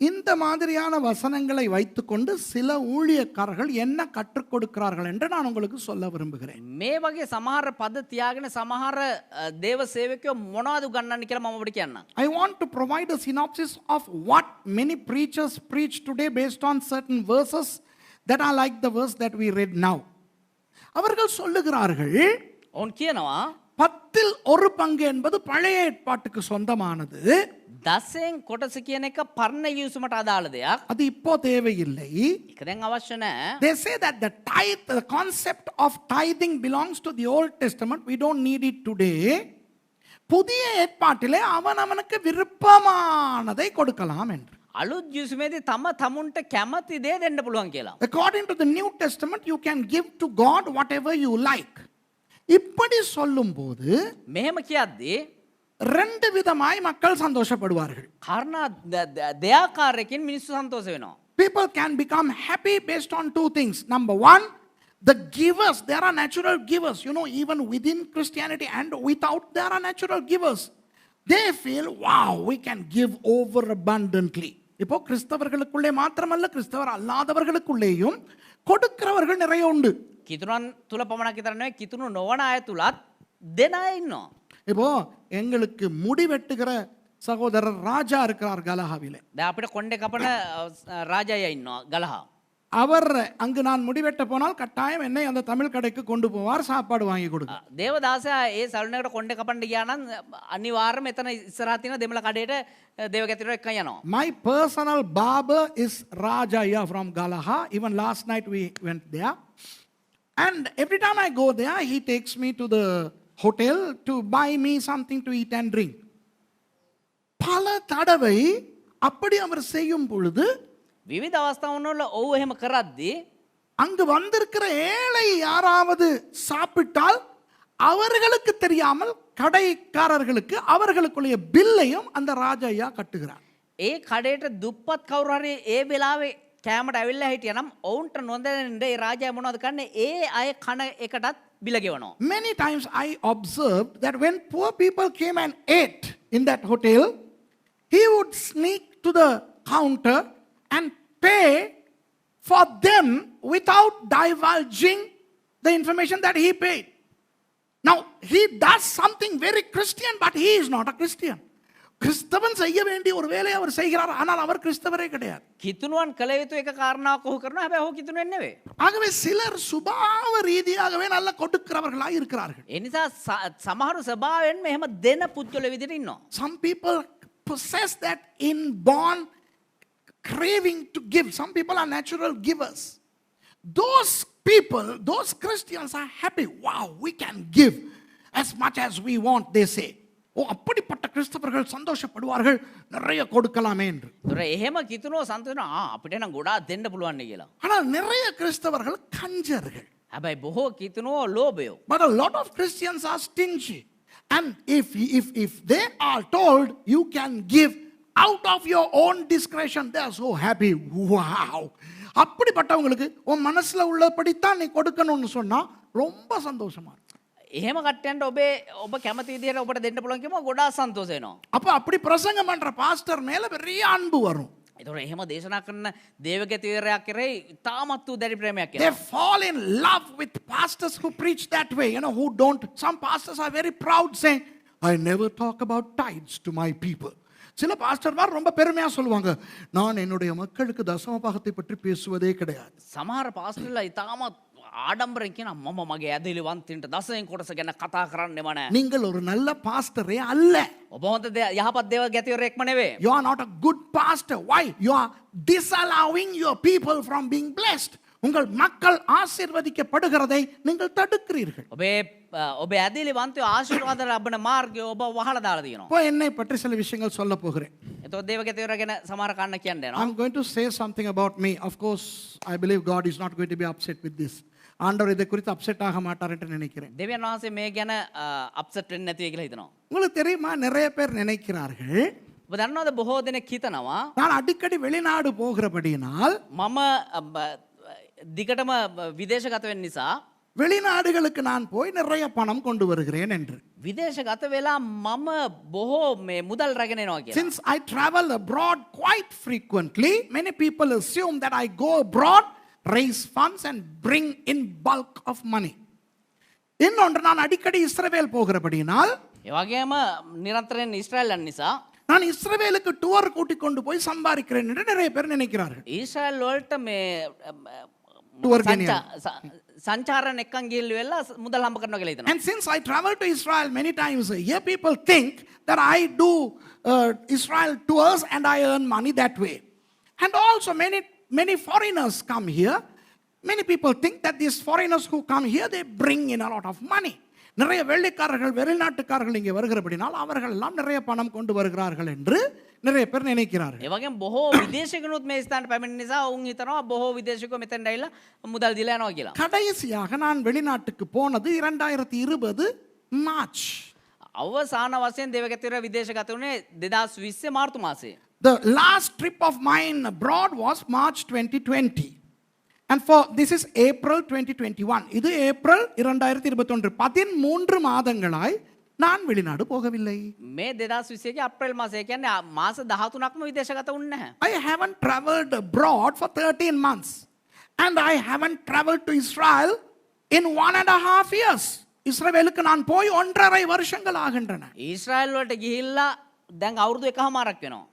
இந்த மாதிரியான வசனங்களை வைத்துக்கொண்டு சில ஊழியக்காரர்கள் என்ன கற்றுக் கொடுக்கிறார்கள் என்று நான் உங்களுக்கு சொல்ல விரும்புகிறேன். මේ වගේ සමහර පද තියාගෙන සමහර දේව සේවකයෝ මොනවද උගන්වන්නේ කියලා මම ඔබට කියන්නම්. I want to provide a synopsis of what many preachers preach today based on certain verses that are like the verse that we read now. அவர்கள் சொல்லுகிறார்கள் ඔවුන් කියනවා 10ல் 1 என்பது பழைய ஏற்பாட்டுக்கு சொந்தமானது. දසෙන් කොටස කියන එක පරණ යුසුමට අදාළ දෙයක්. அது இப்போ தேவையில்லை. ඒක දැන් අවශ්‍ය නැහැ. They say that the tithe, the concept of tithing belongs to the Old Testament. We don't need it today. புதிய ஏற்பாட்டிலே அவனவனுக்கு விருப்பமானதை கொடுக்கலாம் என்று. අලුත් යුසුමේදී තම තමුන්ට කැමති දේ දෙන්න පුළුවන් කියලා. According to the New Testament, you can give to God whatever you like. இப்படி சொல்லும்போது මෙහෙම කියද්දී ரெண்டு விதமாய் மக்கள் சந்தோஷப்படுவார்கள். කාරණා දෙයාකාරයකින් මිනිස්සු සන්තෝෂ වෙනවා. People can become happy based on two things. Number one, the givers. There are natural givers. You know, even within Christianity and without, there are natural givers. They feel, wow, we can give over abundantly. இப்போ கிறிஸ்தவர்களுக்குள்ளே மாத்திரமல்ல, கிறிஸ்தவர் அல்லாதவர்களுக்குள்ளேயும் கொடுக்கிறவர்கள் நிறைய உண்டு. කිතුනන් තුල පමණක් විතර නෙවෙයි කිතුණු නොවන අය තුලත් දෙන අය ඉන්නවා. இப்போ எங்களுக்கு முடி வெட்டுகிற சகோதரர் ராஜா இருக்கிறார் கலஹாவிலே. දැන් අපිට කොණ්ඩේ කපන රාජයා ඉන්නවා ගලහා. அவர் அங்கு நான் முடிவெட்ட போனால் கட்டாயம் என்னை அந்த தமிழ் கடைக்கு கொண்டு போவார், சாப்பாடு வாங்கி கொடுக்க. දේවදාසයා ඒ සලුනකට කොණ්ඩේ කපන්න ගියා නම් අනිවාර්යයෙන්ම එතන ඉස්සරහා තියෙන දෙමළ කඩේට දේවගැතිරෝ එක්ක යනවා. My personal barber is Rajaya from Galaha. Even last night we went there. And every time I go there, he takes me to the hotel to buy me something to eat and drink. பல தடவை அப்படி அவர் செய்யும் பொழுது විවිධ අවස්ථාවන්වල ඔව් එහෙම කරද්දී அங்கு வந்திருக்கிற ஏழை யாராவது சாப்பிட்டால் அவர்களுக்கு தெரியாமல் கடைக்காரர்களுக்கு அவர்களுக்குள்ள பில்லையும் அந்த ராஜையா கட்டுகிறார். ඒ කඩේට දුප්පත් කවුරු හරි ඒ වෙලාවේ කෑමට ඇවිල්ලා හිටියා නම් ඔවුන්ට නොදැනෙන්න ඒ රාජයා මොනවද කරන්නේ ඒ අය කන එකටත් බිල ගෙවනවා. Many times I observed that when poor people came and ate in that hotel, he would sneak to the counter and pay for them without divulging the information that he paid. Now, he does something very Christian, but he is not a Christian. கிறிஸ்தவன் செய்ய வேண்டிய ஒரு வேலையை அவர் செய்கிறார், ஆனால் அவர் கிறிஸ்தவரே கிடையாது. කිතුණුවන් කළ යුතු එක කාරණාවක් ඔහු කරනවා හැබැයි ඔහු කිතුණුවෙක් නෙවෙයි. ஆகவே சிலர் சுபாவ ரீதியாகவே நல்ல கொடுக்கிறவர்களாய் இருக்கிறார்கள். ඒ නිසා සමහරු ස්වභාවයෙන්ම එහෙම දෙන පුද්ගල විදිහට ඉන්නවා. Some people possess that inborn craving to give. Some people are natural givers. Those people, those Christians are happy. Wow, we can give as much as we want, they say. ஓ அப்படிப்பட்ட கிறிஸ்தவர்கள் சந்தோஷப்படுவார்கள், நிறைய கொடுக்கலாமே என்று. ඒතර එහෙම කිතුණුව සන්තෝෂ අපිට නම් ගොඩාක් දෙන්න පුළුවන් නේ කියලා. ஆனால் நிறைய கிறிஸ்தவர்கள் கஞ்சர்கள். හැබැයි බොහෝ කිතුණුව ලෝභයෝ. But a lot of Christians are stingy. And if they are told you can give out of your own discretion, they are so happy. Wow. அப்படிப்பட்டவங்களுக்கு உன் மனசுல உள்ளபடித்தான் நீ கொடுக்கணும்னு சொன்னா ரொம்ப சந்தோஷமா இருக்கும். එහෙම කට්ටයන්ට ඔබ කැමති විදිහට ඔබට දෙන්න පුළුවන් කියම ගොඩාක් සන්තෝෂ වෙනවා. அப்போ அப்படி பிரசங்கம் பண்ற பாஸ்டர் மேல பெரிய அன்பு வரும். ඒතකොට එහෙම දේශනා කරන දේවගතිවරයා කෙරෙහි ඉතාමත් වූ දැඩි ප්‍රේමයක් They එනවා. fall in love with pastors who preach that way, who don't. Some pastors are very proud saying, I never talk about tithes to my people. சில பாஸ்டர்மார் ரொம்ப பெருமையா சொல்லுவாங்க, நான் என்னுடைய மக்களுக்கு தசம பாகத்தை பற்றி பேசுவதே கிடையாது. සමහර පාස්ටර්ලා ඉතාමත් ආඩම්බරෙන් කියන මම මගේ ඇදහිලි වන්තින්ට දසයෙන් කොටස ගැන කතා කරන්නෙම නැහැ. நீங்கள் ஒரு நல்ல பாஸ்டரே அல்ல. ඔබ හොඳ යහපත් දේවගතිවරයෙක්ම නෙවෙයි. You are not a good pastor. Why? You are disallowing your people from being blessed. உங்கள் மக்கள் ஆசீர்வதிக்கப்படுகிறதை நீங்கள் தடுக்கிறீர்கள். ඔබේ ඇදහිලි වන්තයෝ ආශිර්වාද ලබන මාර්ගය ඔබ වහලා දාලා තියෙනවා. இப்போ என்னை பற்றி சில விஷயங்கள் சொல்ல போகிறேன். එතකොට දේවගතිවරයා ගැන සමහර කන්න කියන්න යනවා. I'm going to say something about me. Of course, I believe God is not going to be upset with this. ஆண்டவர் இதை குறித்து அப்செட் ஆக மாட்டார் என்று நினைக்கிறேன். දෙවියන් වහන්සේ මේ ගැන අප්සෙට් වෙන්නේ නැති වෙයි කියලා හිතනවා. உங்களுக்கு தெரியுமா, நிறைய பேர் நினைக்கிறார்கள், ඔබ දන්නවද බොහෝ දෙනෙක් හිතනවා நான் அடிக்கடி வெளிநாடு போகிறபடியினால் මම දිගටම විදේශගත වෙන්න නිසා வெளிநாடுகளுக்கு நான் போய் நிறைய பணம் கொண்டு வருகிறேன் என்று. විදේශගත වෙලා මම බොහෝ මේ මුදල් රැගෙන එනවා කියලා. Since I travel abroad quite frequently, many people assume that I go abroad, raise funds and bring in bulk of money. இன்னொன்று, நான் அடிக்கடி இஸ்ரவேல் போகிறபடியினால் ඒ වගේම නිරන්තරයෙන් ඊශ්‍රායල් යන නිසා நான் இஸ்ரவேலுக்கு டூர் கூட்டிக் கொண்டு போய் சம்பாதிக்கிறேன் என்று நிறைய பேர் நினைக்கிறார்கள். ඊශ්‍රායල් වලට මේ Tour ගෙනියන. සංචාරණ එක්කන් ගිහින් වෙලා මුදල් හම්බ කරනවා කියලා හිතනවා. And since I travel to Israel many times a year, people think that I do Israel tours and I earn money that way. And also many foreigners come here. Many people think that these foreigners who come here, they bring in a lot of money. நிறைய வெள்ளைக்காரர்கள் வெளிநாட்டுக்காரர்கள் இங்கே வருகிறபடினால் அவர்கள் எல்லாம் நிறைய பணம் கொண்டு வருகிறார்கள் என்று நிறைய பேர் நினைக்கிறார்கள். ඒ වගේම බොහෝ විදේශිකනුත් මේ ස්ථානට පැමිණෙන නිසා ඔවුන් හිතනවා බොහෝ විදේශිකයෝ මෙතෙන්ට ඇවිල්ලා මුදල් දීලා යනවා කියලා. கடைசியாக நான் வெளிநாட்டுக்கு போனது 2020 மார்ச். අවසාන වශයෙන් දේවගතිවරයා විදේශගත වුණේ 2020 මාර්තු මාසයේ. The last trip of mine abroad was March 2020. And this is April 2021. இது ஏப்ரல் 2021. 13 மாதங்களாய் நான் வெளிநாடு போகவில்லை. මේ 2020 අප්‍රේල් මාසයේ කියන්නේ මාස 13ක්ම විදේශගත වුණේ නැහැ. I haven't traveled abroad for 13 months. And I haven't traveled to Israel in 1.5 years. இஸ்ரவேலுக்கு நான் போய் 1.5 வருஷங்கள் ஆகின்றன. ඊශ්‍රායල් වලට ගිහිල්ලා දැන් අවුරුදු 1.5ක් වෙනවා.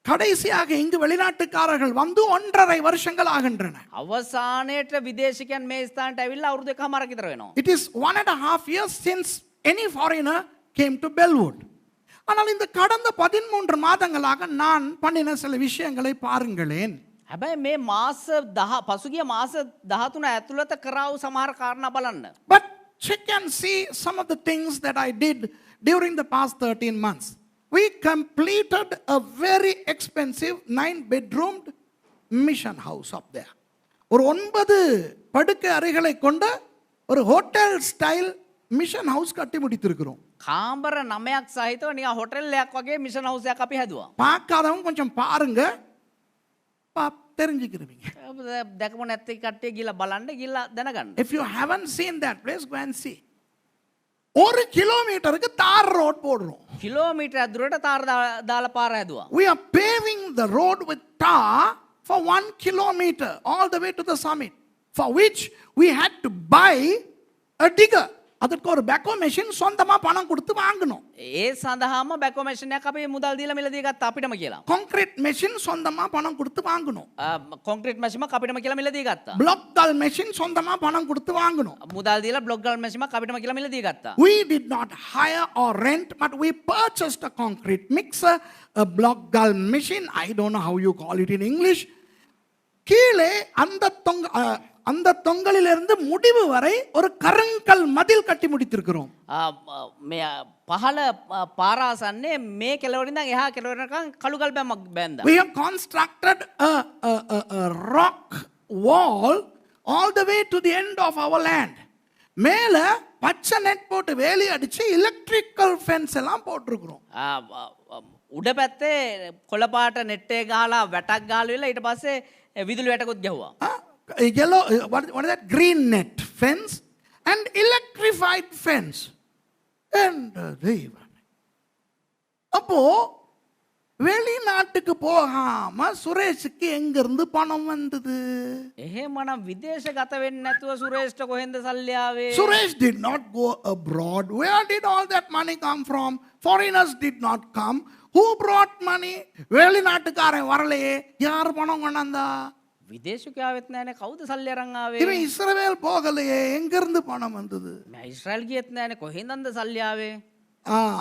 கடைசியாக இங்கு வெளிநாட்டுக்காரர்கள் வந்து 1.5 வருஷங்கள் ஆகின்றன. අවසානයේට විදේශිකයන් මේ ස්ථානට ඇවිල්ලා අවුරුදු 1.5ක් විතර වෙනවා. It is 1.5 years since any foreigner came to Bellwood. ஆனால் இந்த கடந்த 13 மாதங்களாக நான் பண்ணின சில விஷயங்களை பாருங்களேன். හැබැයි මේ පසුගිය මාස 13 ඇතුළත කරා වූ සමහර කාරණා බලන්න. But check and see some of the things that I did during the past 13 months. We completed a very expensive 9-bedroomed mission house up there. ஒரு 9 படுக்கை அறைகளை கொண்ட ஒரு ஹோட்டல் ஸ்டைல் மிஷன் ஹவுஸ் கட்டி முடித்திருக்கிறோம். කාමර 9ක් සහිතව නිකන් හොටෙල් එකක් වගේ මිෂන් හවුස් එකක් අපි හැදුවා. பார்க்காதவங்க கொஞ்சம் பாருங்க, தெரிஞ்சுக்கிறீங்க. දැකපො නැති කට්ටිය ගිහලා බලන්න ගිහලා දැනගන්න. If you haven't seen that place, go and see. 1 கிலோமீட்டருக்கு தார் ரோட் போடுறோம். කිලෝමීටර් දුරට තාර දාලා පාර හැදුවා. We are paving the road with tar for 1 kilometer all the way to the summit, for which we had to buy a digger. அதற்கு ஒரு பேக்கோ machine சொந்தமா பணம் கொடுத்து வாங்கணும். ඒ සඳහාම බැකෝ මැෂින් එකක් අපි මුදල් දීලා මිලදී ගත්තා අපිටම කියලා. கான்கிரீட் மெஷின் சொந்தமா பணம் கொடுத்து வாங்கணும். කොන්ක්‍රීට් මැෂිමක් අපිටම කියලා මිලදී ගත්තා. பிளாக் கால் மெஷின் சொந்தமா பணம் கொடுத்து வாங்கணும். මුදල් දීලා බ්ලොක් ගල් මැෂිමක් අපිටම කියලා මිලදී ගත්තා. We did not hire or rent, but we purchased a concrete mixer, a block gull machine. I don't know how you call it in English. கீழே அந்த தொங்கலிலிருந்து முடிவு வரை ஒரு கருங்கல் மதில் கட்டி முடித்திருக்கிறோம். මේ පහළ පාරාසන්නේ මේ කෙළවරින් ඉඳන් එහා කෙළවරකම් කළුගල් බැම්මක් බැන්දා. We have constructed a rock wall all the way to the end of our land. மேல பச்சை நெட் போட்டு வேலி அடிச்சு எலக்ட்ரிக்கல் ஃபென்ஸ் எல்லாம் போட்டுருக்கிறோம். උඩ පැත්තේ කොළපාට නෙට් එක ගහලා වැටක් ගහලා ඉවරලා ඊට පස්සේ විදුලි වැටකුත් ගැහුවා. Yellow, what is that? Green net fence and electric qualified fence. And தெய்வமே. அப்போ வெளிநாட்டுக்கு போகாம சுரேஷுக்கு எங்கிருந்து பணம் வந்தது? එහෙමනම් විදේශගත වෙන්නේ නැතුව සුරේෂ්ට කොහෙන්ද සල්ලි ආවේ? Suresh did not go abroad. Where did all that money come from? Foreigners did not come. Who brought money? வெளிநாட்டுக்காரன் வரலையே, யார் பணம் கொண்டாந்தா? විදේශිකයාවෙත් නැනේ, කවුද සල්ලි අරන් ආවේ? இவன் இஸ்ரவேல் போகலையே, எங்கிருந்து பணம் வந்தது? මම ඉස්රායල් ගියෙත් නැනේ, කොහෙන්ද සල්ලි ආවේ?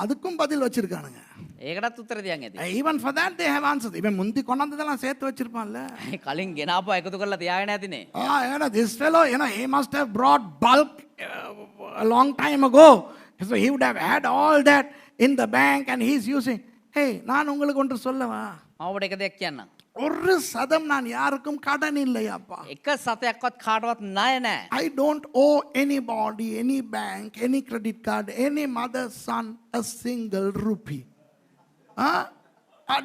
அதுக்கும் பதில் வச்சிருக்கானுங்க. ඒකටත් උත්තර දියන් ඇති. Even for that they have answered. இவன் முந்தி கொண்டாந்ததெல்லாம் சேர்த்து வச்சிருப்பான்ல. කලින් ගෙනාපුවා එකතු කරලා තියාගෙන ඇතිනේ. This fellow, he must have brought bulk a long time ago. So he would have had all that in the bank and he's using. Hey, நான் உங்களுக்கு ஒன்று சொல்லவா? මම ඔබට එක දෙයක් කියන්නම්. ஒரு சதம் நான் யாருக்கும் கடன் இல்லையாப்பா. එක සතයක්වත් කාටවත් ණය නැහැ. I don't owe anybody, any bank, any credit card, any mother's son a single rupee.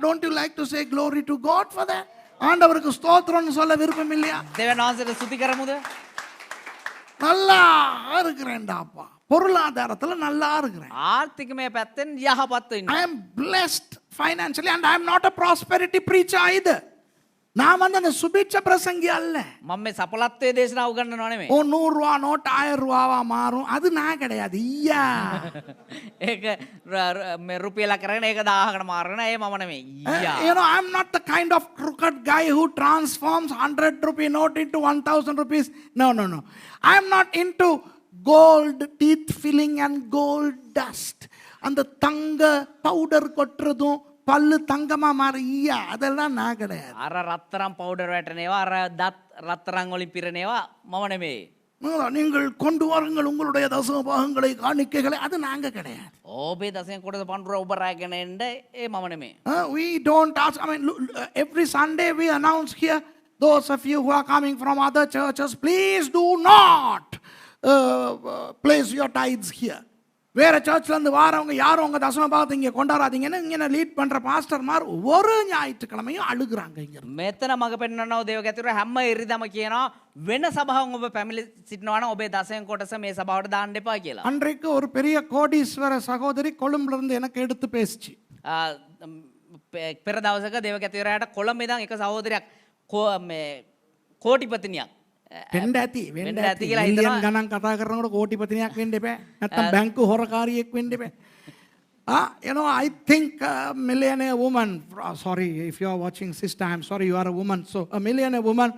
Don't you like to say glory to God for that? ஆண்டவருக்கு ஸ்தோத்திரம்னு சொல்ல விருப்பம் இல்லையா? දෙවියන් වහන්සේට ස්තුති කරමුද? நல்லா இருக்கிறேன்டாப்பா. பொருளாதாரத்துல நல்லா இருக்கிறேன். ආර්ථිකමය පැත්තෙන් යහපත්ව ඉන්න. I am blessed financially and I am not a prosperity preacher either. நான் அந்த சுபிட்ச பிரசங்கி அல்ல. මම මේ සඵලත්වයේ දේශනාව උගන්වනව නෙමෙයි. 100 ரூபா நோட் 1000 ரூபாவா மாறும், அது நான் கிடையாது. ஐயா ඒක මේ රුපියලක් කරගෙන ඒක 1000කට මාරගෙන ඒ මම නෙමෙයි. I am not the kind of crooked guy who transforms 100 rupee note into 1000 rupees. No. I am not into gold teeth filling and gold dust. அந்த தங்க பவுடர் கொட்டுறதும் பல்லு தங்கமா மாறியா, அதெல்லாம் நான் கிடையாது. අර රත්තරන් පවුඩර් වැටෙනේවා, අර දත් රත්තරන් වලින් පිරෙනේවා මම නෙමෙයි. நீங்கள் கொண்டு வாருங்கள் உங்களுடைய தசம பாகங்களை காணிக்கைகளை, அது நாங்க கிடையாது. ඔබේ දසයෙන් කොටස පඳුර ඔබ රැගෙන එන්න ඒ මම නෙමෙයි. We don't ask. Every Sunday we announce here, those of you who are coming from other churches, please do not place your tithes here. வேற சர்ச்ல இருந்து வாரவங்க யாரும் உங்க தசம பாகத்தை இங்க கொண்டாடாதீங்கன்னு இங்க லீட் பண்ற பாஸ்டர்மார் ஒரு ஞாயிற்றுக்கிழமையும் அழுகுறாங்க. இங்க මෙතන මග පෙන්වන්නව දේව ගැතුර හැම ඉරිදම කියනවා වෙන සභාවක් ඔබ පැමිණි සිටිනවා නම් ඔබේ දසයෙන් කොටස මේ සභාවට දාන්න එපා කියලා. அன்றைக்கு ஒரு பெரிய கோடீஸ்வர சகோதரி கொழும்புல இருந்து எனக்கு எடுத்து பேசிச்சு. පෙර දවසක දේව ගැතුරයාට කොළඹ ඉඳන් එක සහෝදරයක් මේ කෝටිපතිනියක් වෙන්ඩ ඇති මිලියන් ගණන් කතා කරනකොට කෝටිපතිනියක් වෙන්න එපා. නැත්තම් බැංකු හොරකාරියෙක් වෙන්න එපා. I think a millionaire woman, sorry if you are watching sister, I'm sorry you are a woman. So a millionaire woman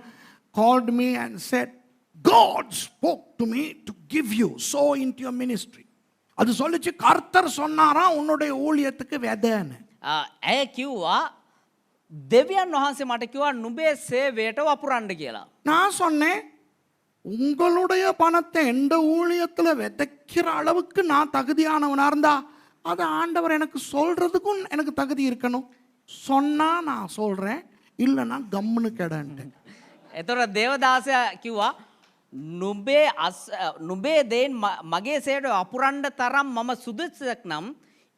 called me and said, God spoke to me to give you, sow into your ministry. அது சொல்லிச்சு கர்த்தர் சொன்னாரா உன்னுடைய ஊழியத்துக்கு வெதன்னு. ඇය කිව්වා දෙවියන් වහන්සේ මට කිව්වා නුඹේ සේවයට වපුරන්න කියලා. நான் சொன்னேன் உங்களுடைய பணத்தை எந்த ஊழியத்துல விதைக்கிற அளவுக்கு நான் தகுதியானவனா இருந்தா அது ஆண்டவர் எனக்கு சொல்றதுக்கும் எனக்கு தகுதி இருக்கணும். சொன்னா நான் சொல்றேன், இல்லைன்னா கம்முன்னு கெடன்ட்டேன். එතකොට දේවදාසයා කිව්වා නුඹේ දේන් මගේ සේවයට වපුරන්න තරම් මම සුදුසුසෙක් නම්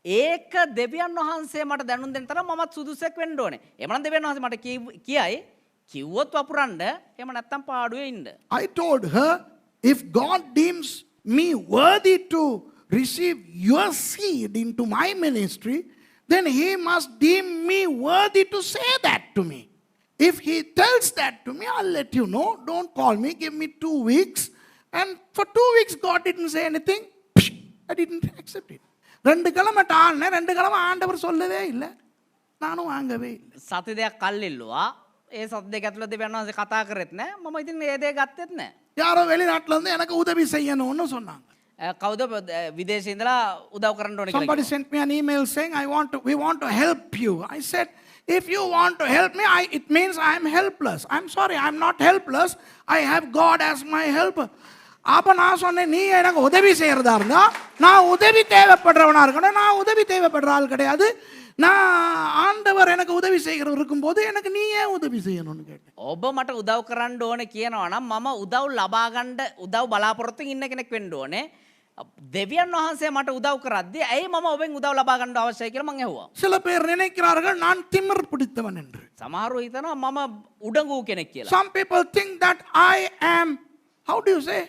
ඒක දෙවියන් වහන්සේ මට දැනුම් දෙන්න තරම් මමත් සුදුසුසෙක් වෙන්න ඕනේ. එමනම් දෙවියන් වහන්සේ මට කියයි කිව්වොත් වපුරන්න, එහෙම නැත්තම් පාඩුවේ ඉන්න. I told her, if God deems me worthy to receive your seed into my ministry, then he must deem me worthy to say that to me. If he tells that to me, I'll let you know. Don't call me, give me 2 weeks. And for 2 weeks God didn't say anything. I didn't accept it. 2 கிழமை டால்னே, 2 கிழமை ஆண்டவர் சொல்லவே இல்லை, நானும் வாங்கவே இல்லை. සති දෙකක් කල්ලිල්ලුවා. ඒ සති දෙක ඇතුළත දෙවියන් වහන්සේ කතා කරෙත් නෑ. මම ඉතින් ඒ දේ ගත්තෙත් නෑ. யாரோ வெளிநாட்டுல இருந்து எனக்கு உதவி செய்யணும்னு சொன்னாங்க. කවුද විදේශේ ඉඳලා උදව් කරන්න ඕනේ කියලා. Somebody sent me an email saying we want to help you. I said, if you want to help me, it means I am helpless. I'm sorry, I am not helpless. I have God as my helper. அப்ப நான் சொன்னேன், நீ எனக்கு உதவி செய்யறதா இருந்தா நான் உதவி தேவைப்படுறவனா இருக்கணும். நான் உதவி தேவைப்படுற ஆள் கிடையாது. நான் ஆண்டவர் எனக்கு உதவி செய்கிறவர் இருக்கும்போது எனக்கு நீ ஏன் உதவி செய்யணும்னு கேட்டேன். ඔබ මට උදව් කරන්න ඕනේ කියනවා නම් මම උදව් ලබා ගන්න උදව් බලාපොරොත්තු ඉන්න කෙනෙක් වෙන්න ඕනේ. දෙවියන් වහන්සේ මට උදව් කරද්දී ඇයි මම ඔබෙන් උදව් ලබා ගන්න අවශ්‍යයි කියලා මං ඇහුවා. சில பேர் நினைக்கிறார்கள் நான் திமிர் பிடித்தவன் என்று. සමහරව හිතනවා මම උඩඟු කෙනෙක් කියලා. Some people think that I am, how do you say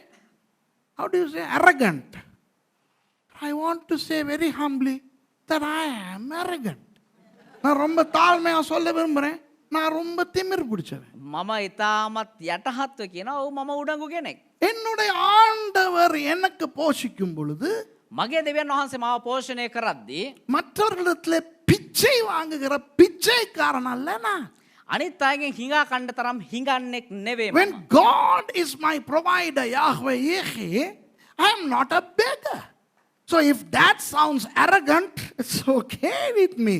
arrogant. I want to say very humbly that I am arrogant. நான் ரொம்ப தாழ்மையா சொல்ல விரும்புறேன், நான் ரொம்ப திமிர் பிடிச்சவன். මම ඉතාමත් යටහත්ව කියන ඔව් මම උඩඟු කෙනෙක්. என்னுடைய ஆண்டவர் எனக்கு போஷிக்கும் பொழுது මගේ දෙවියන් වහන්සේ මාව පෝෂණය කරද්දී மற்றவர்களிடத்தில் பிச்சை வாங்குகிற பிச்சைக்காரன் அல்ல நான். අනිත් අයගෙන් හිඟා කණ්ඩ තරම් හිඟන්නෙක් නෙවෙයි When මම. God is my provider, Yahweh Yeheh, I am not a beggar. So if that sounds arrogant, it's okay with me.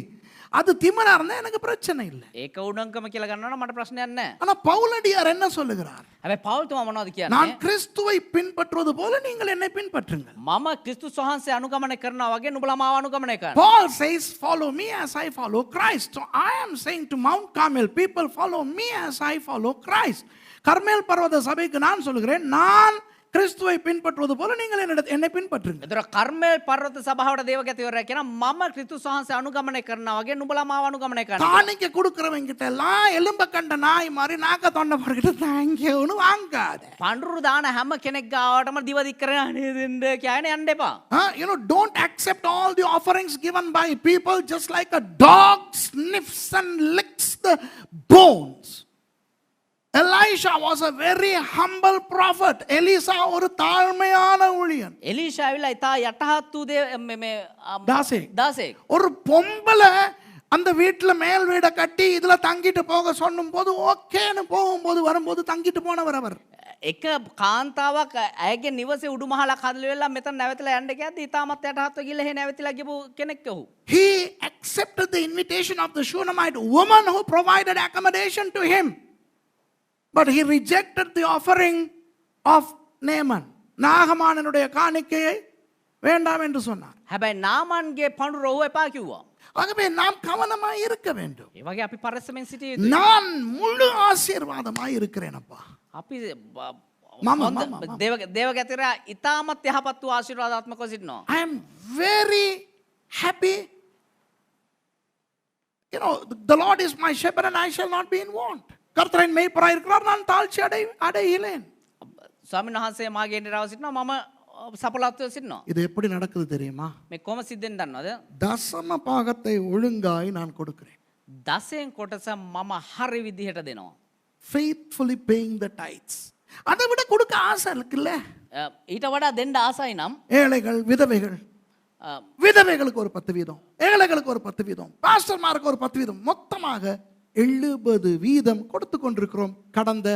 அது திமிரா இருந்தா எனக்கு பிரச்சனை இல்லை. ඒක උඩංකම කියලා ගන්නවා නම් මට ප්‍රශ්නයක් නැහැ. ஆனா பவுலடியார் என்ன சொல்லுகிறார்? හැබැයි පවුල්තුමා මොනවද කියන්නේ? நான் கிறிஸ்துவை பின்பற்றுவது போல நீங்கள் என்னை பின்பற்றுங்கள். මම ක්‍රිස්තුස් වහන්සේ අනුගමනය කරනවා වගේ නුඹලා මාව අනුගමනය කරන්න. Paul says, follow me as I follow Christ. So I am saying to Mount Carmel, people follow me as I follow Christ. கர்மேல் பர்வத சபைக்கு நான் சொல்லுகிறேன், நான் கிறிஸ்துவை பின்பற்றுவது போல நீங்கள் என்னை பின்பற்றுங்கள். එතකොට කර්මේල් පර්වත සභාවට දේවගතිවරයා කියනවා මම ක්‍රිස්තුස් වහන්සේ අනුගමනය කරනවා වගේ නුඹලා මාව අනුගමනය කරන්න. காணிக்க கொடுக்கிறவங்க கிட்ட எல்லாம் எலும்ப கண்ட நாய் மாதிரி நாக்க தொண்டை போட்டுக்கிட்டு தேங்க்யூன்னு வாங்காத. පඳුරු දාන හැම කෙනෙක් ගාවටම දිව දික් කරගෙන අනේ දෙන්න කියන යන්න එපා. Don't accept all the offerings given by people just like a dog sniffs and licks the bones. Elisha was a very humble prophet. Elisa ஒரு தாழ்மையான ஊழியன். එලීෂා ඇවිල්ලා ඉතා යටහත් වූ මේ දාසෙක්. ஒரு பொம்பளை அந்த வீட்டுல மேல் வீடை கட்டி இதுல தங்கிட்டு போக சொன்னும் போது ஓகேன்னு போகும்போது வரும்போது தங்கிட்டு போனவர் அவர். එක කාන්තාවක් ඇයගේ නිවසේ උඩුමහලක් හදලා වෙලා මෙතන නැවතිලා යන්න ගියද්දි ඉතාමත් යටහත්ව ගිහලා එහෙ නැවතිලා ගිහපු කෙනෙක් ඔහු. He accepted the invitation of the Shunammite woman who provided accommodation to him. But he rejected the offering of Naaman. நாகமானனுடைய காணிக்கையை வேண்டாம் என்று சொன்னார். හැබැයි නාමන්ගේ පඳුර ඔහු එපා කිව්වා. ஆகவே நாம் கவனமாய் இருக்க வேண்டும். ඒ වගේ අපි පරිස්සමෙන් සිටිය යුතුයි. நான் முழு ஆசீர்வாதமாய் இருக்கிறேன் அப்பா. අපි මම දේවගතිවරයා ඉතාමත් යහපත් වූ ආශිර්වාදාත්මකව සිටිනවා. I am very happy. The Lord is my shepherd and I shall not be in want. கர்த்தரின் மேய்ப்பராய் இருக்கிறார், நான் தாழ்ச்சி அடையிலேன். ස්වාමීන් වහන්සේ මාගේ ඉන්ද්‍රාව සිටිනවා, මම සපලත්වව සිටිනවා. இது எப்படி நடக்குது தெரியுமா? මේ කොහොම සිද්ධෙන් දන්නවද? தசம பாகத்தை ஒழுங்காய் நான் கொடுக்கிறேன். දසයෙන් කොටස මම හරි විදිහට දෙනවා. Faithfully paying the tithes. அதை விட கொடுக்க ஆசை இருக்குல்ல? ඊට වඩා දෙන්න ආසයි නම් ஏழைகள் விதவைகள், விதவைகளுக்கு ஒரு 10 வீதம், ஏழைகளுக்கு ஒரு 10 வீதம், பாஸ்டர்மாருக்கு ஒரு 10 வீதம், மொத்தமாக 70 வீதம் கொடுத்து கொண்டிருக்கிறோம் கடந்த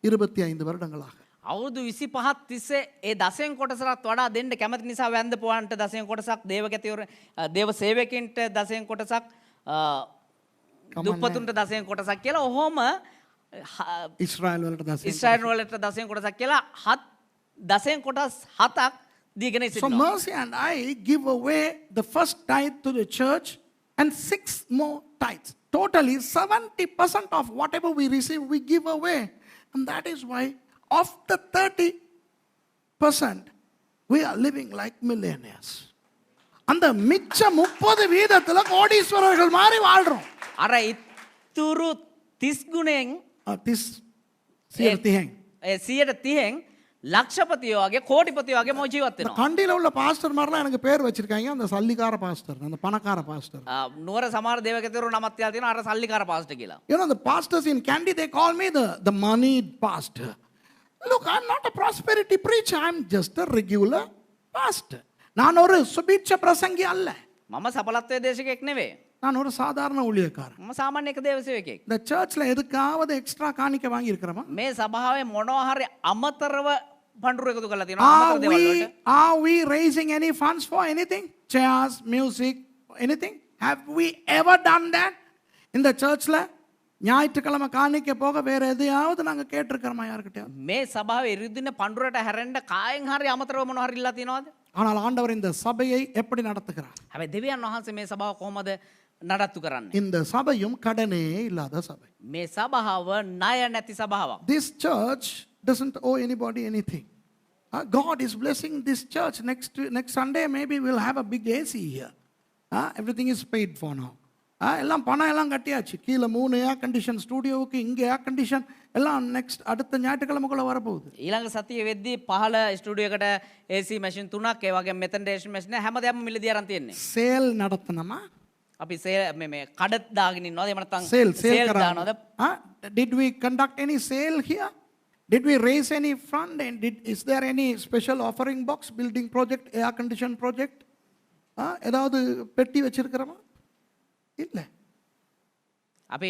25 வருடங்களாக. අවුරුදු 25ක් තිස්සේ ඒ දසයෙන් කොටසට වඩා දෙන්න කැමති නිසා වැන්ද පොවන්ට දසයෙන් කොටසක්, දේවගතිවර දේව සේවකයන්ට දසයෙන් කොටසක්, දුප්පතුන්ට දසයෙන් කොටසක් කියලා ඔහොම இஸ்ராயல் ඉස්රායල් වලට දසයෙන් කොටසක් කියලා දසයෙන් කොටස් 7ක් දීගෙන So සිටිනවා. Mercy and I give away the first tithe to the church and 6 more tithes. Totally 70% of whatever we receive we give away. And that is why of the 30% we are living like millionaires. அந்த மிச்ச 30 வீதத்துல கோடீஸ்வரர்கள் மாதிரி வாழ்றோம். අර ඉතුරු 30 ගුණෙන් 130න් ලක්ෂපතියෝ වගේ කෝටිපතියෝ වගේ මො ජීවත් වෙනවා. கண்டியில உள்ள பாஸ்டர் மாதிரிலாம் எனக்கு பேர் வச்சிருக்காங்க, அந்த சல்லிக்கார பாஸ்டர், அந்த பணக்கார பாஸ்டர். නුවර සමහර දේවගතිවරු නමක් තියලා තියෙනවා අර සල්ලිකාර පාස්ටර් කියලා. The pastors in Kandy, they call me the moneyed pastor. Look, I'm not a prosperity preacher. I'm just a regular pastor. நான் ஒரு சுபீட்ச பிரசங்கி அல்ல. මම සපලත්වයේ දේශකෙක් නෙවෙයි. நான் ஒரு சாதாரண ஊழியக்காரன். මම සාමාන්‍ය එක දේවසේවකෙක්. இந்த சர்ச்ல எதுக்காவது எக்ஸ்ட்ரா காணிக்க வாங்கி இருக்கிறோமா? මේ සභාවේ මොනවා හරි අමතරව පඬුරු එකතු කරලා තියෙනවා අමතර දේවල් වලට. Are we raising any funds for anything? Chairs, music, anything? Have we ever done that? இந்த சர்ச்ல ஞாயிற்றுக்கிழமை காணிக்க போக வேற எதையாவது நாங்க கேட்டிருக்கிறோமா யார்கிட்ட? මේ සභාවේ ඉරිදින පඬුරට හැරෙන්න කායෙන් හරි අමතරව මොනවා හරි ඉල්ලලා තියෙනවද? ஆனால் ஆண்டவர் இந்த சபையை எப்படி நடத்துகிறார்? හැබැයි දෙවියන් වහන්සේ මේ සභාව කොහොමද නඩත්තු කරන්නේ? இந்த சபையும் கடனே இல்லாத சபை. මේ සභාව ණය නැති සභාවක්. This church doesn't owe anybody anything. God is blessing this church. Next Sunday maybe we'll have a big AC here. Everything is paid for now. எல்லாம் பணம் எல்லாம் கட்டியாச்சு. கீழே 3 ஏர் கண்டிஷன், ஸ்டூடியோவுக்கு இங்கே ஏர் கண்டிஷன், எல்லாம் நெக்ஸ்ட் அடுத்த ஞாயிற்றுக்கிழமைக்குள்ள வரப்போகுது. ඊළඟ සතිය වෙද්දී පහළ ස්ටුඩියෝ එකට AC මැෂින් 3ක් ඒ වගේම මෙතන AC මැෂින් හැමදේම මිලදී අරන් තියෙන්නේ. சேல் நடத்தணுமா? අපි මේ කඩත් දාගෙන ඉන්නවද? එහෙම නැත්නම් சேல் සේල් දානවද? Did we conduct any sale here? Did we raise any fund? And is there any special offering box, building project, air condition project? ஏதாவது பெட்டி வச்சிருக்கிறோமா? இல்லை. අපි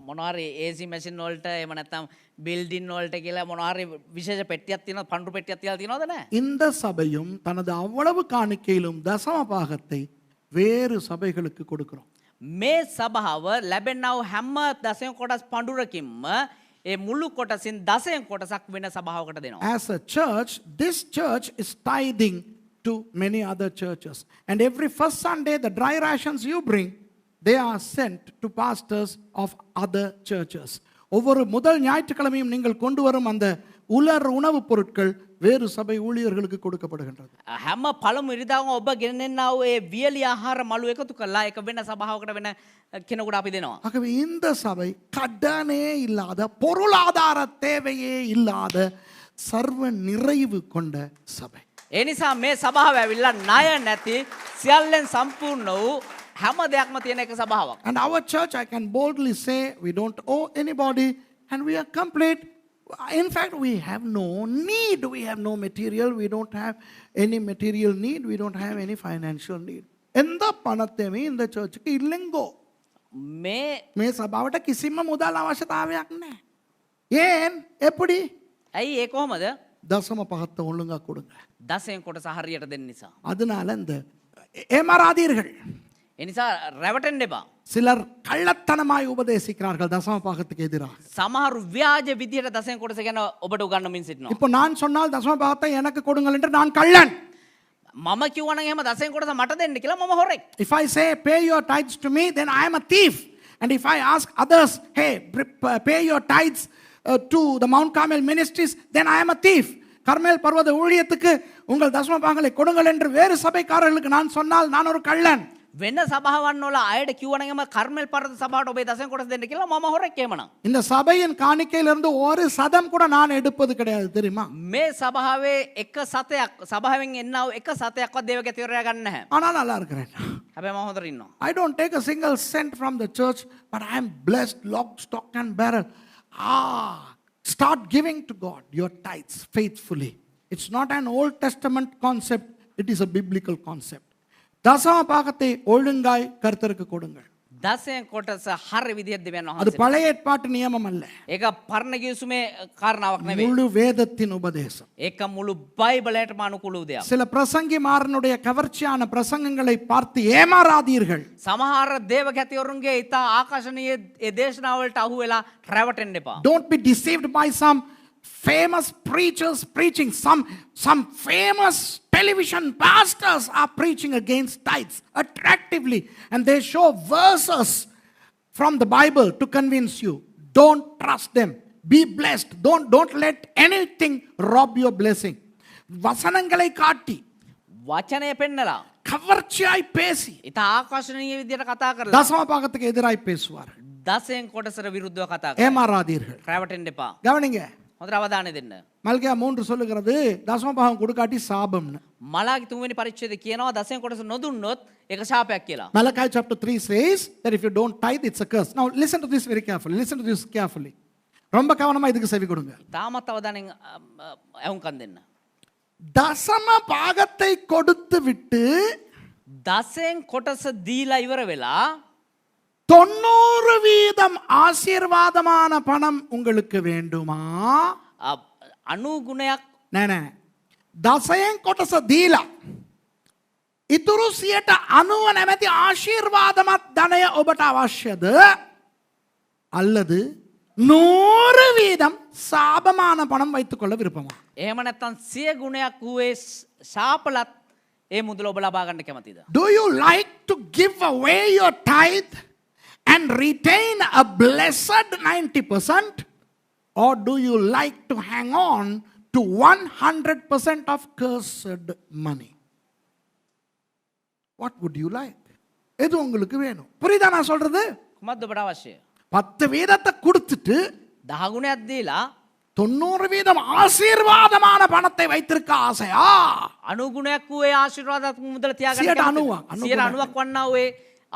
මොනවාරි AC මැෂින් වලට එහෙම නැත්නම් බිල්ඩින් වලට කියලා මොනවාරි විශේෂ පෙට්ටියක් තියෙනවද? පඳුරු පෙට්ටියක් තියලා තියෙනවද නැහැ? இந்த சபையும் தனது அவ்வளவு காணிக்கையிலும் தசம பாகத்தை வேறு சபைகளுக்கு கொடுக்கிறோம். මේ සභාව ලැබෙනා වූ හැම දසයෙන් කොටස් පඳුරකින්ම ඒ මුළු කොටසින් දසයෙන් කොටසක් වෙන සභාවකට දෙනවා. As a church, this church is tithing to many other churches. And every first Sunday, the dry rations you bring, they are sent to pastors of other churches. ஒவ்வொரு முதல் ஞாயிற்றுக்கிழமையும் நீங்கள் கொண்டு வரும் அந்த உலர் உணவுப் பொருட்கள் வேறு சபை ஊழியர்களுக்கு கொடுக்கப்படுகின்றது. හැම පළමු ඉරිදාම ඔබ ගෙනෙන්නා වූ ඒ වියලි ආහාර මළු එකතු කරලා ඒක වෙන සභාවකට වෙන කෙනෙකුට අපි දෙනවා. ஆகவே இந்த சபை கடனே இல்லாத பொருளாதார தேவையே இல்லாத சர்வ நிறைவு கொண்ட சபை. ඒ නිසා මේ සභාව ඇවිල්ලා ණය නැති සියල්ලෙන් සම්පූර්ණ වූ හැම දෙයක්ම තියෙන එක සභාවක්. And our church, I can boldly say, we don't owe anybody and we are complete. In fact, we have no need. We have no material. We don't have any material need. We don't have any financial need. எந்த பணத்தையுமே இந்த சர்ச்சுக்கு இல்லைங்கோ. මේ සභාවට කිසිම මුදල් අවශ්‍යතාවයක් නැහැ. ஏன் எப்படி? ඇයි ඒ කොහමද? தசம பாகத்தை ஒழுங்கா கொடுங்க. දසයෙන් කොටස හරියට දෙන්න නිසා. அதனால இந்த ஏமாறாதீர்கள். ඒ නිසා රැවටෙන්න එපා. சிலர் கள்ளத்தனமாய் உபதேசிக்கிறார்கள் தசம பாகத்துக்கு எதிராக. සමහරු ව්‍යාජ විදියට දසයෙන් කොටස ගැන ඔබට උගන්වමින් සිටිනවා. இப்போ நான் சொன்னால் தசம பாகத்தை எனக்கு கொடுங்கள் என்று நான் கள்ளன். මම කිව්වනම් එහෙම දසයෙන් කොටස මට දෙන්න කියලා මම හොරෙක්. If I say pay your tithes to me, then I am a thief. And if I ask others, hey, pay your tithes to the Mount Carmel ministries, then I am a thief. கர்மேல் பர்வத ஊழியத்துக்கு உங்கள் தசம பாகங்களை கொடுங்கள் என்று வேறு சபைக்காரர்களுக்கு நான் சொன்னால் நான் ஒரு கள்ளன். වෙන සභාවන් වල අයට කිව්වනම් එහෙම කර්මෙල් පර්වත සභාවට ඔබේ දසයෙන් කොටස දෙන්න කියලා මම හොරෙක් එහෙමනම්. இந்த சபையின் காணிக்கையிலிருந்து ஒரு சதம் கூட நான் எடுப்பது கிடையாது தெரியுமா? මේ සභාවේ එක සතයක් සභාවෙන් එන්නා වූ එක සතයක්වත් දේවගේ තිරය ගන්න නැහැ. ஆனா நல்லா இருக்கிறேன். හැබැයි මම හොඳට ඉන්නවා. I don't take a single cent from the church, but I am blessed lock, stock and barrel. Start giving to God your tithes faithfully. It's not an Old Testament concept, it is a biblical concept. தசம பாகத்தை ஒழுங்காய் கர்த்தருக்கு கொடுங்கள். දසයෙන් කොටස හරිය විදිහට දෙවියන් அது වහන්සේ. பழைய ஏற்பாட்டு நியமம் அல்ல. ඒක පරණ ගිවිසුමේ කාරණාවක් නෙවෙයි. முழு வேதத்தின் உபதேசம். ඒක මුළු බයිබලයටම අනුකූල දෙයක්. சில பிரசங்கிமாரனுடைய கவர்ச்சியான பிரசங்கங்களை பார்த்து ஏமாறாதீர்கள். සමහර දේවගැතිවරුන්ගේ ඉතා ආකර්ශනීය ඒ දේශනාවලට අහු වෙලා රැවටෙන්න එපා. Don't be deceived by some famous preachers preaching. Some famous television pastors are preaching against tithes attractively, and they show verses from the Bible to convince you. Don't trust them. Be blessed. Don't let anything rob your blessing. வசனங்களை காட்டி වචනය පෙන්නලා கவர்ச்சியாய் பேசி ඉතා ආකර්ශනීය විදිහට කතා කරලා தசம பாகத்துக்கு எதிராய் பேசுவார். දසයෙන් කොටසට විරුද්ධව කතා කරලා ஏமாறாதீர்கள். රැවටෙන්න එපා. கவனிங்க, හොඳට අවධානය දෙන්න. மல்கியா 3 சொல்லுகிறது தசம பாகம் கொடுக்காட்டி சாபம்னு. මලාගේ 3 වෙනි පරිච්ඡේදය කියනවා දසයෙන් කොටස නොදුන්නොත් ඒක ශාපයක් කියලා. Malachi chapter 3 says that if you don't tithe, it's a curse. Now listen to this very carefully. Listen to this carefully. ரொம்ப கவனமா இதுக்கு செவி கொடுங்க. තාමත් අවධානයෙන් ඇහුම්කන් දෙන්න. தசம பாகத்தை கொடுத்து விட்டு දසයෙන් කොටස දීලා ඉවර වෙලා 90% ஆசீர்வாதமான பணம் உங்களுக்கு வேண்டுமா? 90 ගුණයක් නෑ. දසයෙන් කොටස දීලා ඉතුරු 90 නැමැති ආශිර්වාදමත් ධනය ඔබට අවශ්‍යද? அல்லது 100% சாபமான பணம் வைத்துக் கொள்ள விருப்பமா? එහෙම නැත්නම් 100 ගුණයක් වූ ශාපලත් ඒ මුදල ඔබ ලබා ගන්න කැමතිද? Do you like to give away your tithe and retain a blessed 90%, or do you like to hang on to 100% of cursed money? What would you like? எது உங்களுக்கு வேணும்? புரியுதா நான் சொல்றது? කුමක්ද ඔබට අවශ්‍ය? 10% கொடுத்துட்டு දහගුණයක් දීලා 90% ஆசீர்வாதமான பணத்தை வைத்திருக்க ஆசையா? 90 ගුණයක් වූ ඒ ආශිර්වාදාත්මක මුදල තියාගන්න 90ක්, 90ක් වන්නා වූ ඒ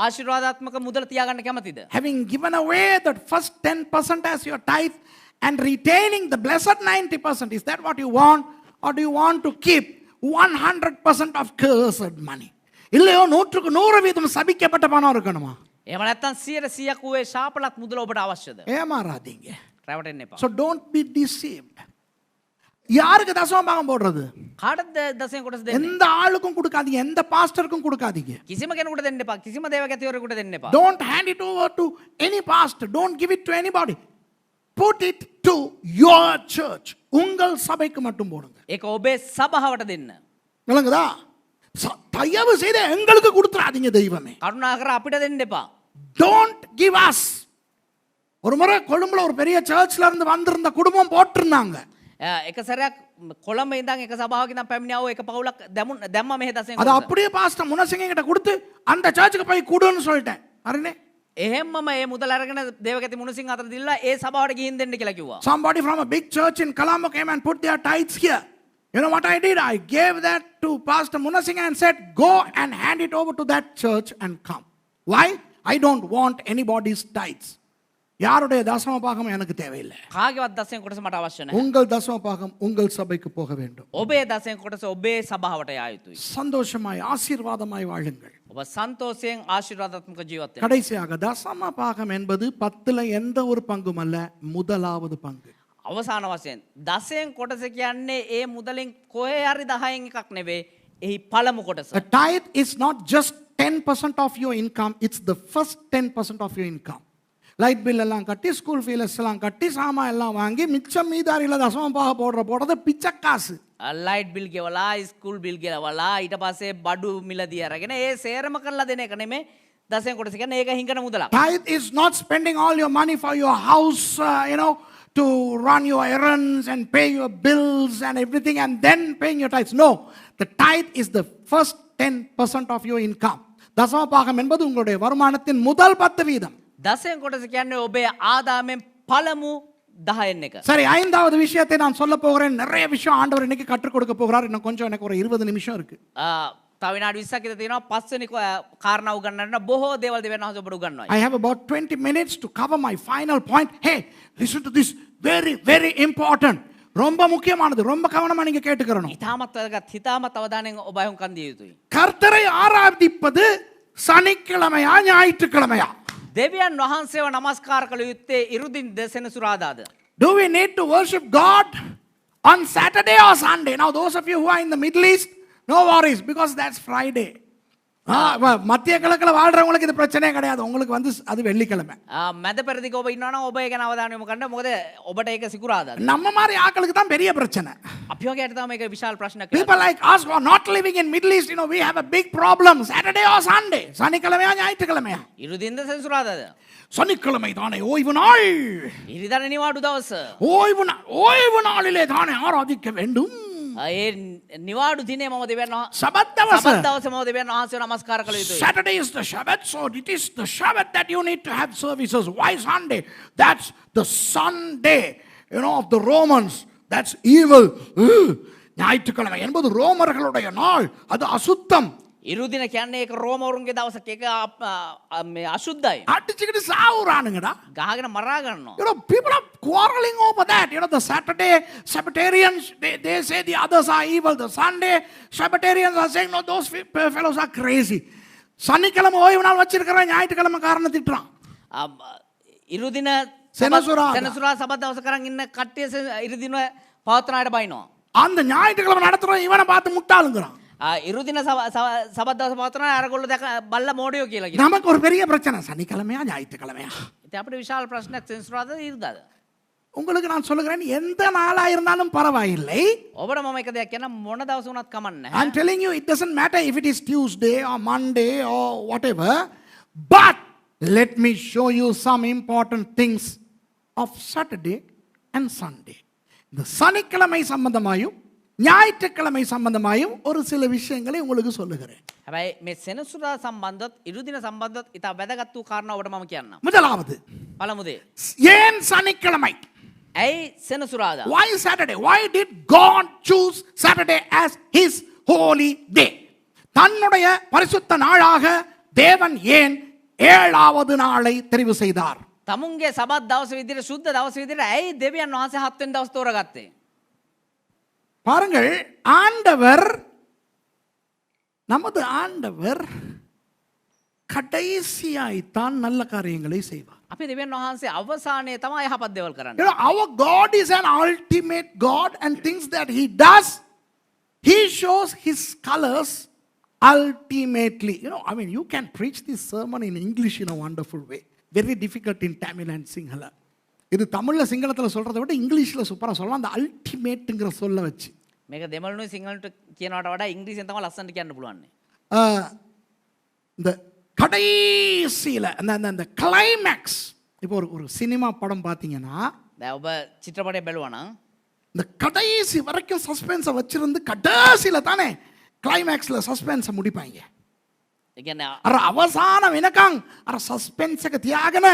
ආශිර්වාදාත්මක මුදල තියාගන්න කැමතිද? Having given away that first 10% as your tithe and retaining the blessed 90%, is that what you want? Or do you want to keep 100% of cursed money? இல்லையோ 100% சபிக்கப்பட்ட பணம் இருக்கணுமா? එහෙම නැත්නම් 100%ක් වූ ඒ ශාපලත් මුදල ඔබට අවශ්‍යද? ஏமாறாதீங்க. රැවටෙන්න එපා. So don't be deceived. யாருக்கு தசம பாகம் போடுறது? කාටද දසයෙන් කොටස දෙන්නේ? எந்த ஆளுக்கும் கொடுக்காதீங்க, எந்த பாஸ்டருக்கும் கொடுக்காதீங்க. කිසිම කෙනෙකුට දෙන්න එපා. කිසිම දේවගතිවරයෙකුට දෙන්න එපා. Don't hand it over to any pastor. Don't give it to anybody. Put it to your church. உங்கள் சபைக்கு மட்டும் போடுங்க. ඒක ඔබේ සභාවට දෙන්න. விளங்குதா? தயவு செய்து எங்களுக்கு கொடுத்துறாதீங்க தெய்வமே. කරුණාකර අපිට දෙන්න එපා. Don't give us. ஒரு முறை கொழும்புல ஒரு பெரிய சர்ச்ல இருந்து வந்திருந்த குடும்பம் போட்டிருந்தாங்க. එක සැරයක් කොළඹ ඉඳන් එක සභාවක ඉඳන් පැමිණියා වූ එක පවුලක් දැම්ම මෙහෙ දසයෙන් அது அப்படியே பாஸ்டர் முனசிங்க கிட்ட கொடுத்து அந்த சர்ச்சுக்கு போய் கூடுன்னு சொல்லிட்டேன். හරිනේ? එහෙම්මම ඒ මුදල අරගෙන දේවගති මුණසිංහ අතර දීලා ඒ සභාවට ගිහින් දෙන්න කියලා කිව්වා. Somebody from a big church in Colombo came and put their tithes here. You know what I did? I gave that to Pastor Munasinghe and said, go and hand it over to that church and come. Why? I don't want anybody's tithes. யாருடைய தசம பாகம் எனக்கு தேவையில்லை. කාගේවත් දසයෙන් කොටස මට අවශ්‍ය නැහැ. உங்கள் தசம பாகம் உங்கள் சபைக்கு போக வேண்டும். ඔබේ දසයෙන් කොටස ඔබේ සභාවට යා යුතුයි. சந்தோஷமாய் ஆசீர்வாதமாய் வாழுங்கள். ඔබ සන්තෝෂයෙන් ආශිර්වාදාත්මක ජීවත් වෙන්න. கடைசியாக தசம பாகம் என்பது 10ல எந்த ஒரு பங்கும் அல்ல, முதலாவது பங்கு. අවසාන වශයෙන් දසයෙන් කොටස කියන්නේ ඒ මුදලින් කොහේ හරි 10න් එකක් නෙවෙයි. එහි පළමු කොටස. A tithe is not just 10% of your income, it's the first 10% of your income. Light bill எல்லாம் கட்டி, ஸ்கூல் ஃபீஸ் எல்லாம் கட்டி, சாமான் எல்லாம் வாங்கி மிச்சம் மீதாரியில் தசம பாகம் போடுறது பிச்சை காசு. ලයිට් බිල් ගෙවලා, ස්කූල් බිල් ගෙවලා, ඊට පස්සේ බඩු මිලදී අරගෙන ඒ සේරම කරලා දෙන එක නෙමෙයි දසයෙන් කොටස කියන්නේ. ඒක හිඟන මුදලක්. Tithe is not spending all your money for your house, to run your errands and pay your bills and everything and then paying your tithes. No, the tithe is the first 10% of your income. தசம பாகம் என்பது உங்களுடைய வருமானத்தின் முதல் 10%. දසයෙන් කොටස කියන්නේ ඔබේ ආදායමෙන් පළමු 10න් එක. சரி, ஐந்தாவது விஷயத்தை நான் சொல்ல போகிறேன். நிறைய விஷயம் ஆண்டவர் இன்னைக்கு கற்றுக் கொடுக்க போகிறார். இன்னும் கொஞ்சம் எனக்கு ஒரு 20 நிமிஷம் இருக்கு. තව විනාඩි 20ක් විතර තියෙනවා. පස්වෙනි කාරණා උගන්වන්න බොහෝ දේවල් දෙවියන් වහන්සේ ඔබට උගන්වයි. I have about 20 minutes to cover my final point. Hey, listen to this. Very, very important. ரொம்ப முக்கியமானது. ரொம்ப கவனமா நீங்க கேட்டுக்கறணும். ඉතාමත් වැදගත්. හිතාමත් අවධානයෙන් ඔබ අහුම්කන් දිය යුතුයි. கர்த்தரை ஆராதிப்பது சனிக்கிழமையா ஞாயிற்றுக்கிழமையா? දෙවියන් වහන්සේව නමස්කාර කළ යුත්තේ ඉරුදින් සෙනසුරාදාද? Do we need to worship God on Saturday or Sunday? Now those of you who are in the Middle East, no worries because that's Friday. மத்திய கிழக்குல வாழ்றவங்களுக்கு இது பிரச்சனையே கிடையாது. உங்களுக்கு வந்து அது வெள்ளிக்கிழமை. මැද පෙරදිග ඔබ ඉන්නවනම් ඔබ ඒක ගැන අවධානය යොමු කරන්න. මොකද ඔබට ඒක සිකුරාදාද. நம்ம மாதிரி ஆட்களுக்கு தான் பெரிய பிரச்சனை. අපි වගේට තමයි මේක විශාල ප්‍රශ්නයක්. People like us who are not living in Middle East, we have a big problem. Saturday or Sunday? சனிக்கிழமையா ஞாயிற்றுக்கிழமையா? ඉරුදින්ද සෙනසුරාදාද? சனிக்கிழமை தானே ஓய்வு நாள். ඉරිදා නිවාඩු දවස. ஓய்வு நாளிலே தானே ஆராதிக்க வேண்டும். ඒ නිවාඩු දිනේ මම දෙවියන් සබත් දවස. සබත් දවසේ මම දෙවියන් වහන්සේව නමස්කාර කළ යුතුයි. Saturday is the Shabbat, so it is the Shabbat that you need to have services. Why Sunday? That's the Sunday, of the Romans. That's evil. ஞாயிற்றுக்கிழமை என்பது ரோமர்களுடைய நாள். அது அசுத்தம். ඉරුදින කියන්නේ ඒක රෝමවරුන්ගේ දවසක්. ඒක මේ අශුද්ධයි. அடிச்சுக்கிட்டு சாவுறானுங்கடா. ගහගෙන මරා ගන්නවා. People are quarreling over that. The Saturday Sabbatarians, they say the others are evil. The Sunday Sabbatarians are saying, no, those fellows are crazy. சனிக்கிழமை ஓய்வு நாள் வச்சிருக்கிற ஞாயிற்றுக்கிழமை காரணம் திட்டுறான். ඉරුදින සෙනසුරාදා සබත් දවස කරන් ඉන්න කට්ටිය ඉරුදින පවත්වනාට බයිනවා. அந்த ஞாயிற்றுக்கிழமை நடத்துறோம் இவனை பார்த்து முட்டாளுங்கிறான். ඉරුදින සබත් දවස පවත්වන අරගොල්ලෝ දැක බල්ල මෝඩයෝ කියලා කියනවා. நமக்கு ஒரு பெரிய பிரச்சனை. சனிக்கிழமையா ஞாயிற்றுக்கிழமையா? ඉතින් අපිට විශාල ප්‍රශ්නයක් සෙනසුරාදාද ඉරිදාද? உங்களுக்கு நான் சொல்லுகிறேன், எந்த நாளா இருந்தாலும் பரவாயில்லை. ඔබට මම එක දෙයක් කියන්න, මොන දවස වුණත් කමක් නැහැ. I'm telling you, it doesn't matter if it is Tuesday or Monday or whatever, but let me show you some important things of Saturday and Sunday. இந்த சனிக்கிழமை சம்பந்தமாயும் ஞாயிற்றுக்கிழமை சம்பந்தமாயும் ஒரு சில விஷயங்களை உங்களுக்கு சொல்லுகிறேன். හැබැයි මේ සෙනසුරා සම්බන්ධවත් ඉරුදින සම්බන්ධවත් ඉතා වැදගත් වූ කාරණා ඔබට මම කියන්නම්. முதலாவது, පළමු දේ, ஏன் சனிக்கிழமை? ඇයි සෙනසුරාදා? Why Saturday? Why did God choose Saturday as his holy day? தன்னுடைய பரிசுத்த நாளாக தேவன் ஏன் 7வது நாளை தெரிவு செய்தார்? තමුන්ගේ සබත් දවස විදිහට සුද්ධ දවස විදිහට ඇයි දෙවියන් වහන්සේ 7 වෙනි දවස් තෝරගත්තේ? பாருங்கள், ஆண்டவர், நமது ஆண்டவர் கடைசியாய்த்தான் நல்ல காரியங்களை செய்வார். අපේ දෙවියන් වහන්සේ අවසානයේ තමයි යහපත් දේවල් කරන්නේ. You know, our God is an ultimate God, and things that he does, he shows his colors ultimately. You know, I mean, you can preach this sermon in English in a wonderful way. Very difficult in Tamil and Sinhala. இது தமிழ்ல சிங்களத்துல சொல்றதை விட இங்கிலீஷ்ல சூப்பரா சொல்லலாம், அந்த அல்டிமேட்ங்கிற சொல்ல வச்சு. මේක දෙමළනුයි සිංහලට කියනවට වඩා ඉංග්‍රීසියෙන් තමයි ලස්සනට කියන්න පුළුවන්. இந்த கடைசியில அந்த கிளைமேக்ஸ், இப்போ ஒரு சினிமா படம் பார்த்தீங்கன்னா දැන් ඔබ චිත්‍රපටය බැලුවා නම් இந்த கடைசி வரைக்கும் சஸ்பென்ஸை வச்சிருந்து கடைசியில தானே கிளைமேக்ஸ்ல சஸ்பென்ஸை முடிப்பாங்க. ඒ කියන්නේ අර අවසාන වෙනකන් අර සස්පෙන්ස් එක තියාගෙන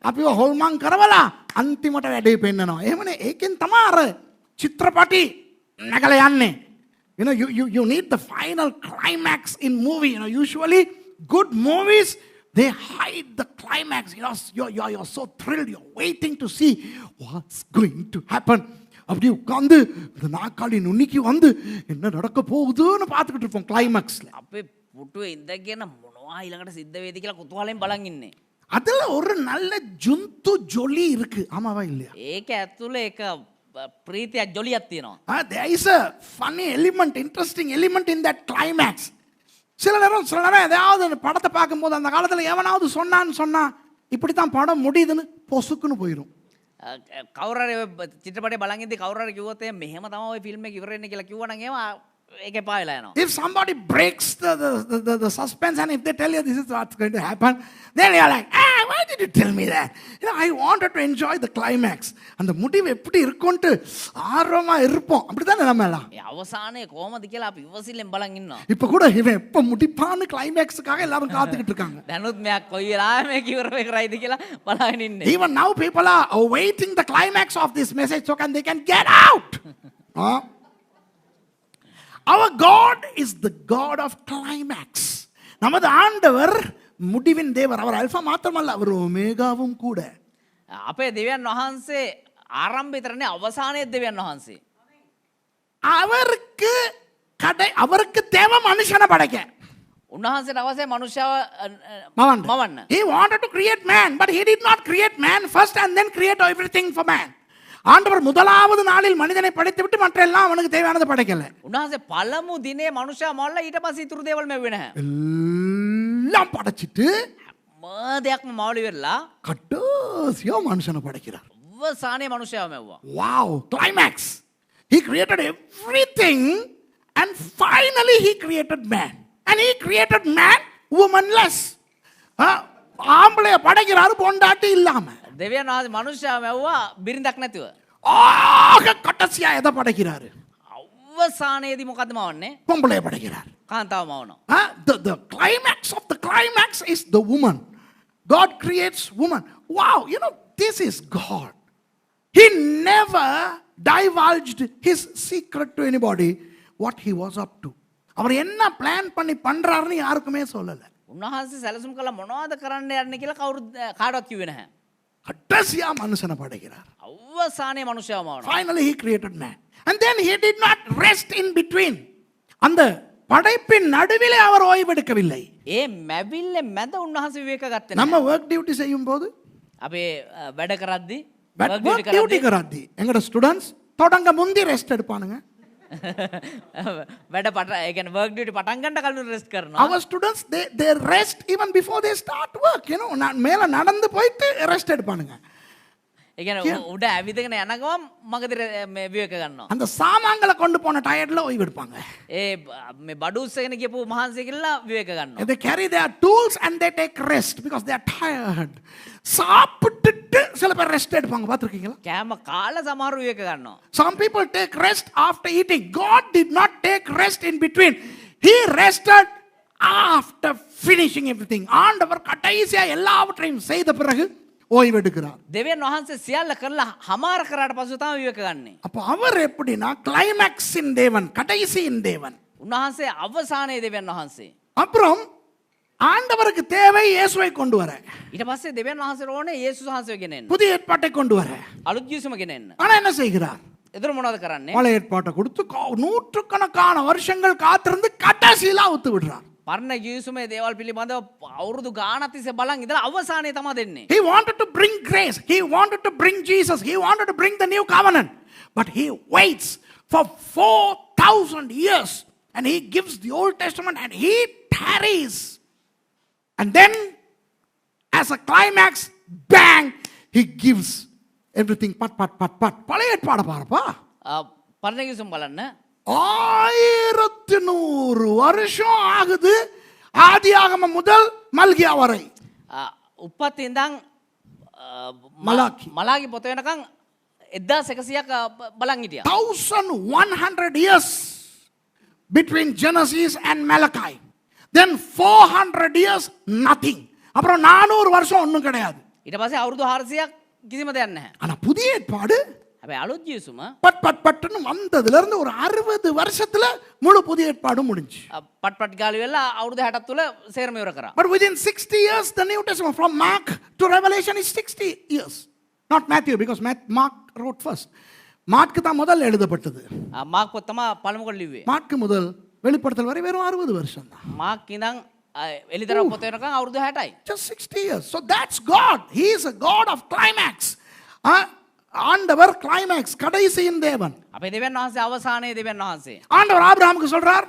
අපිව හොල්මන් කරවලා අන්තිමට වැඩේ පෙන්නනවා. එහෙමනේ, ඒකෙන් තමයි අර චිත්‍රපටි නැගලා යන්නේ. You know, you need the final climax in movie. You know, usually good movies, they hide the climax. You know, you're so thrilled, you're waiting to see what's going to happen. அப்படி உட்காந்து இந்த நாக்காளி நுண்ணிக்கு வந்து என்ன நடக்க போகுதுன்னு பார்த்துக்கிட்டு இருப்போம் கிளைமேக்ஸ்ல. අපේ පුටුවේ ඉඳගෙන මොනවා ඊළඟට සිද්ධ වෙයිද කියලා කුතුහලයෙන් බලන් ඉන්නේ. அதுல ஒரு நல்ல ஜுந்து ஜொலி இருக்கு, ஆமாவா இல்லையா? ඒක ඇතුලේ එක ප්‍රීතියක් ජොලියක් තියෙනවා. There is a funny element, interesting element in that climax. சில நேரம் ஏதாவது படத்தை பார்க்கும்போது அந்த காலத்தில் எவனாவது சொன்னா இப்படித்தான் படம் முடியுதுன்னு பொசுக்குன்னு போயிடும். කවුරුහරි චිත්‍රපටය බලන් ඉඳි කවුරුහරි කිව්වොත් මෙහෙම තමයි ඔය ෆිල්ම් එක ඉවර වෙන්නේ කියලා කිව්වනම් එහෙම ඒක එපා වෙලා යනවා. If somebody breaks the suspense and if they tell you this is what's going to happen, then you're like, why did you tell me that? You know, I wanted to enjoy the climax. அந்த முடிவு எப்படி இருக்கும்னு ஆர்வமா இருப்போம். அப்படிதானே நம்ம எல்லாம். අවසානයේ කොහමද කියලා අපි ඉවසිල්ලෙන් බලන් ඉන්නවා. இப்ப கூட இவன் எப்ப முடிப்பான்னு கிளைமேக்ஸுக்காக எல்லாரும் காத்துக்கிட்டு இருக்காங்க. දැනුත් මෙයා කොයි වෙලාවෙ මේක ඉවර කරයිද කියලා බලන් ඉන්නේ. Even now people are awaiting the climax of this message so they can get out. Our God is the God of climax. நமது ஆண்டவர் முடிவின் தேவர். அவர் அல்பா மாத்திரமல்ல, அவர் ஒமேகாவும் கூட. අපේ දෙවියන් වහන්සේ ආරම්භය විතරනේ අවසානයේ දෙවියන් වහන්සේ. அவருக்கு தேவை மனுஷனை படைக்க. උන්වහන්සේට අවශ්‍ය මනුෂ්‍යව மவන්න. මවන්න. He wanted to create man, but he did not create man first and then create everything for man. ஆண்டவர் முதலாவது நாளில் மனிதனை படைத்துவிட்டு மற்ற எல்லாம் அவனுக்கு தேவையானதை படைக்கல. උන්වහන්සේ පළමු දිනේ මනුෂ්‍යව මවලා ඊට පස්සේ ඉතුරු දේවල් මෙව්වේ නැහැ. எல்லாம் படைச்சிட்டு දෙයක්ම මවලි වෙලා கடைசியா மனுஷனை படைக்கிறார். අවසානයේ මනුෂ්‍යව මෙව්වා. Wow, climax. He created everything and finally he created man. And he created man womanless. ஆம்பளைய படைக்கிறாரு பொண்டாட்டி இல்லாம. දෙවියන් වහන්සේ මනුෂ්‍යව මෙව්වා බිරිඳක් නැතුව. ஆக கடைசியா எதை படைக்கிறாரு? අවසානයේදී මොකද්ද මවන්නේ? பொம்பளைய படைக்கிறார். කාන්තාව මවනවා. The climax of the climax is the woman. God creates woman. Wow, you know, this is God. He never divulged his secret to anybody, what he was up to. அவர் என்ன பிளான் பண்ணி பண்றாருன்னு யாருக்குமே சொல்லல. උන්වහන්සේ සැලසුම් කළා මොනවද කරන්න යන්නේ කියලා කාටවත් කිව්වේ නැහැ. கடைசியா மனுஷனை படைக்கிறார். අවසානයේ මනුෂ්‍යව මවනවා. Finally he created man. And then he did not rest in between. அந்த படைப்பின் நடுவிலே அவர் ஓய்வெடுக்கவில்லை. ඒ මැවිල්ල මැද උන්වහන්සේ විවේක ගත්තේ நம்ம ஒர்க் டியூட்டி செய்யும் போது අපේ වැඩ කරද්දී ஒர்க் டியூட்டி கராத்தி எங்கட ஸ்டூடண்ட்ஸ் தொடங்க முந்தி ரெஸ்ட் எடுப்பானுங்க. වැඩ පට ඒ කියන්නේ work duty පටන් ගන්න කලින් rest කරනවා. Our students they rest even before they start work, you know. மேல நடந்து போயிட்டு ரெஸ்ட் எடுப்பானுங்க. ඒ කියන්නේ උඩ ඇවිදගෙන යන ගමන් මගදී මේ විවේක ගන්නවා. அந்த சாமான்களை கொண்டு போன டயர்ட்ல ஓய்வு எடுப்பாங்க. ඒ මේ බඩු උස්සගෙන ගියපු මහන්සිය කියලා විවේක ගන්නවා. They carry their tools and they take rest because they are tired. சாப்பிட்டுட்டு சில பேர் ரெஸ்ட் எடுப்பாங்க, பாத்துருக்கீங்களா? කෑම කාලා සමහර විවේක ගන්නවා. Some people take rest after eating. God did not take rest in between. He rested after finishing everything. ஆண்டவர் கடைசியா எல்லாவற்றையும் செய்த பிறகு ஓய்வெடுக்கிறார். දෙවියන් වහන්සේ සියල්ල කරලා හමාර කරාට පසු තමයි විවේක ගන්නෙ. அப்போ அவர் எப்படின்னா கிளைமேக்ஸின் தேவன், கடைசியின் தேவன். උන්වහන්සේ අවසානයේ දෙවියන් වහන්සේ. அப்புறம் ஆண்டவருக்கு தேவை இயேசுவை கொண்டு வர, ඊට පස්සේ දෙවියන් වහන්සේට ඕනේ යේසුස් වහන්සේව ගෙන එන්න. புதிய ஏற்பாட்டை கொண்டு வர. අලුත් ජීවිතම ගෙන එන්න. ஆனா என்ன செய்கிறார்? එතන මොනවද කරන්නේ? பழைய ஏற்பாட்டை கொடுத்து நூற்றுக்கணக்கான வருஷங்கள் காத்திருந்து கடைசியில அவுத்து விடுறார். පරණ ජීවිතමේ දේවල් පිළිබඳව අවුරුදු ගාණක් තිස්සේ බලන් ඉඳලා අවසානයේ තමයි දෙන්නේ. He wanted to bring grace. He wanted to bring Jesus. He wanted to bring the new covenant. But he waits for 4,000 years. And he gives the Old Testament and he tarries. And then, as a climax, bang, he gives everything. Pat. பழைய ஏற்பாடு பாருப்பா. පරණ ජීවිතම බලන්න. 1100 வருஷம் ஆகுது ஆதியாகமம் முதல் மல்கியா வரை. උපත් ඉඳන් මලාකි. මලාකි පොත වෙනකන් 1100ක් බලන් හිටියා. 1100 years between Genesis and Malachi. Then 400 years nothing. அப்புறம் 400 வருஷம் ஒண்ணும் கிடையாது. ඊට පස්සේ අවුරුදු 400ක් කිසිම දෙයක් නැහැ. ஆனா புதிய ஏற்பாடு හැබැයි අලුත් ජීවිතම பட்டுன்னு வந்ததுல இருந்து ஒரு 60 வருஷத்துல முழு புதிய ஏற்பாடும் முடிஞ்சு. පට් ගාලි වෙලා අවුරුදු 60ක් තුල සේරම ඉවර කරා. But within 60 years the New Testament from Mark to Revelation is 60 years. Not Matthew because Mark wrote first. Mark தான் முதல்ல எழுதப்பட்டது. මාක් පොත් තමයි පළමු කොට ලිව්වේ. மார்க் முதல் வெளிப்படுத்தல் வரை வெறும் 60 வருஷம் தான். මාක් ඉඳන් එලිදර පොත වෙනකන් අවුරුදු 60යි. Just 60 years. So that's God. He is a God of climax. ஆண்டவர் கிளைமேக்ஸ், கடைசியின் தேவன். අපේ දෙවියන් වහන්සේ අවසානයේ දෙවියන් වහන්සේ. ஆண்டவர் ஆபிரகாமுக்கு சொல்றார்,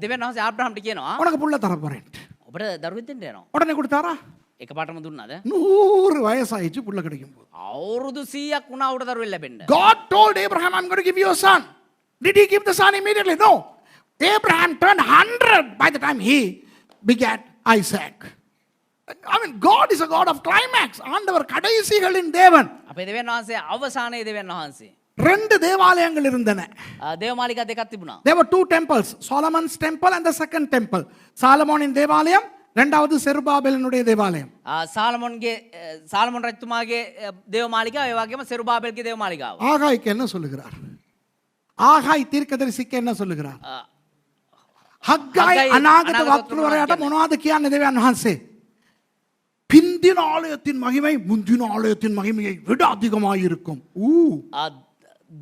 දෙවියන් වහන්සේ ආබ්‍රහම්ට කියනවා உனக்கு புள்ள தர போறேன். ඔබට දරුවෙක් දෙන්න යනවා. உடனே கொடுத்தாரா? එකපාරටම දුන්නාද? 100 வயசாயிச்சு புள்ள கிடைக்கும் போது. අවුරුදු 100ක් වුණා උට දරුවෙක් ලැබෙන්න. God told Abraham, I'm going to give you a son. Did he give the son immediately? No. Abraham turned 100 by the time he begat Isaac. I mean, God is a God of climax. ஆண்டவர் கடைசிகளின் தேவன். අපේ දෙවියන් වහන්සේ අවසානයේ දෙවියන් වහන්සේ. ரெண்டு தேவாலயங்கள் இருந்தன. දේවමාලිකා දෙකක් තිබුණා. There were two temples, Solomon's temple and the second temple. சாலமோனின் தேவாலயம், இரண்டாவது செருபாபேலினுடைய தேவாலயம். சாலமோன் රජතුමාගේ දේවමාලිකාව, ඒ වගේම සෙරුබාබෙල්ගේ දේවමාලිකාව. ஆகாய்க்கு என்ன சொல்லுகிறார்? ஆகாய் தீர்க்கதரிசிக்கு என்ன சொல்லுகிறார்? ஹக்காய் அநாகத வக்ரவரையாட்ட මොනවද කියන්නේ දෙවියන් වහන්සේ? பிந்தின ஆலயத்தின் மகிமை முந்தின ஆலயத்தின் மகிமையை விட அதிகமாக இருக்கும்.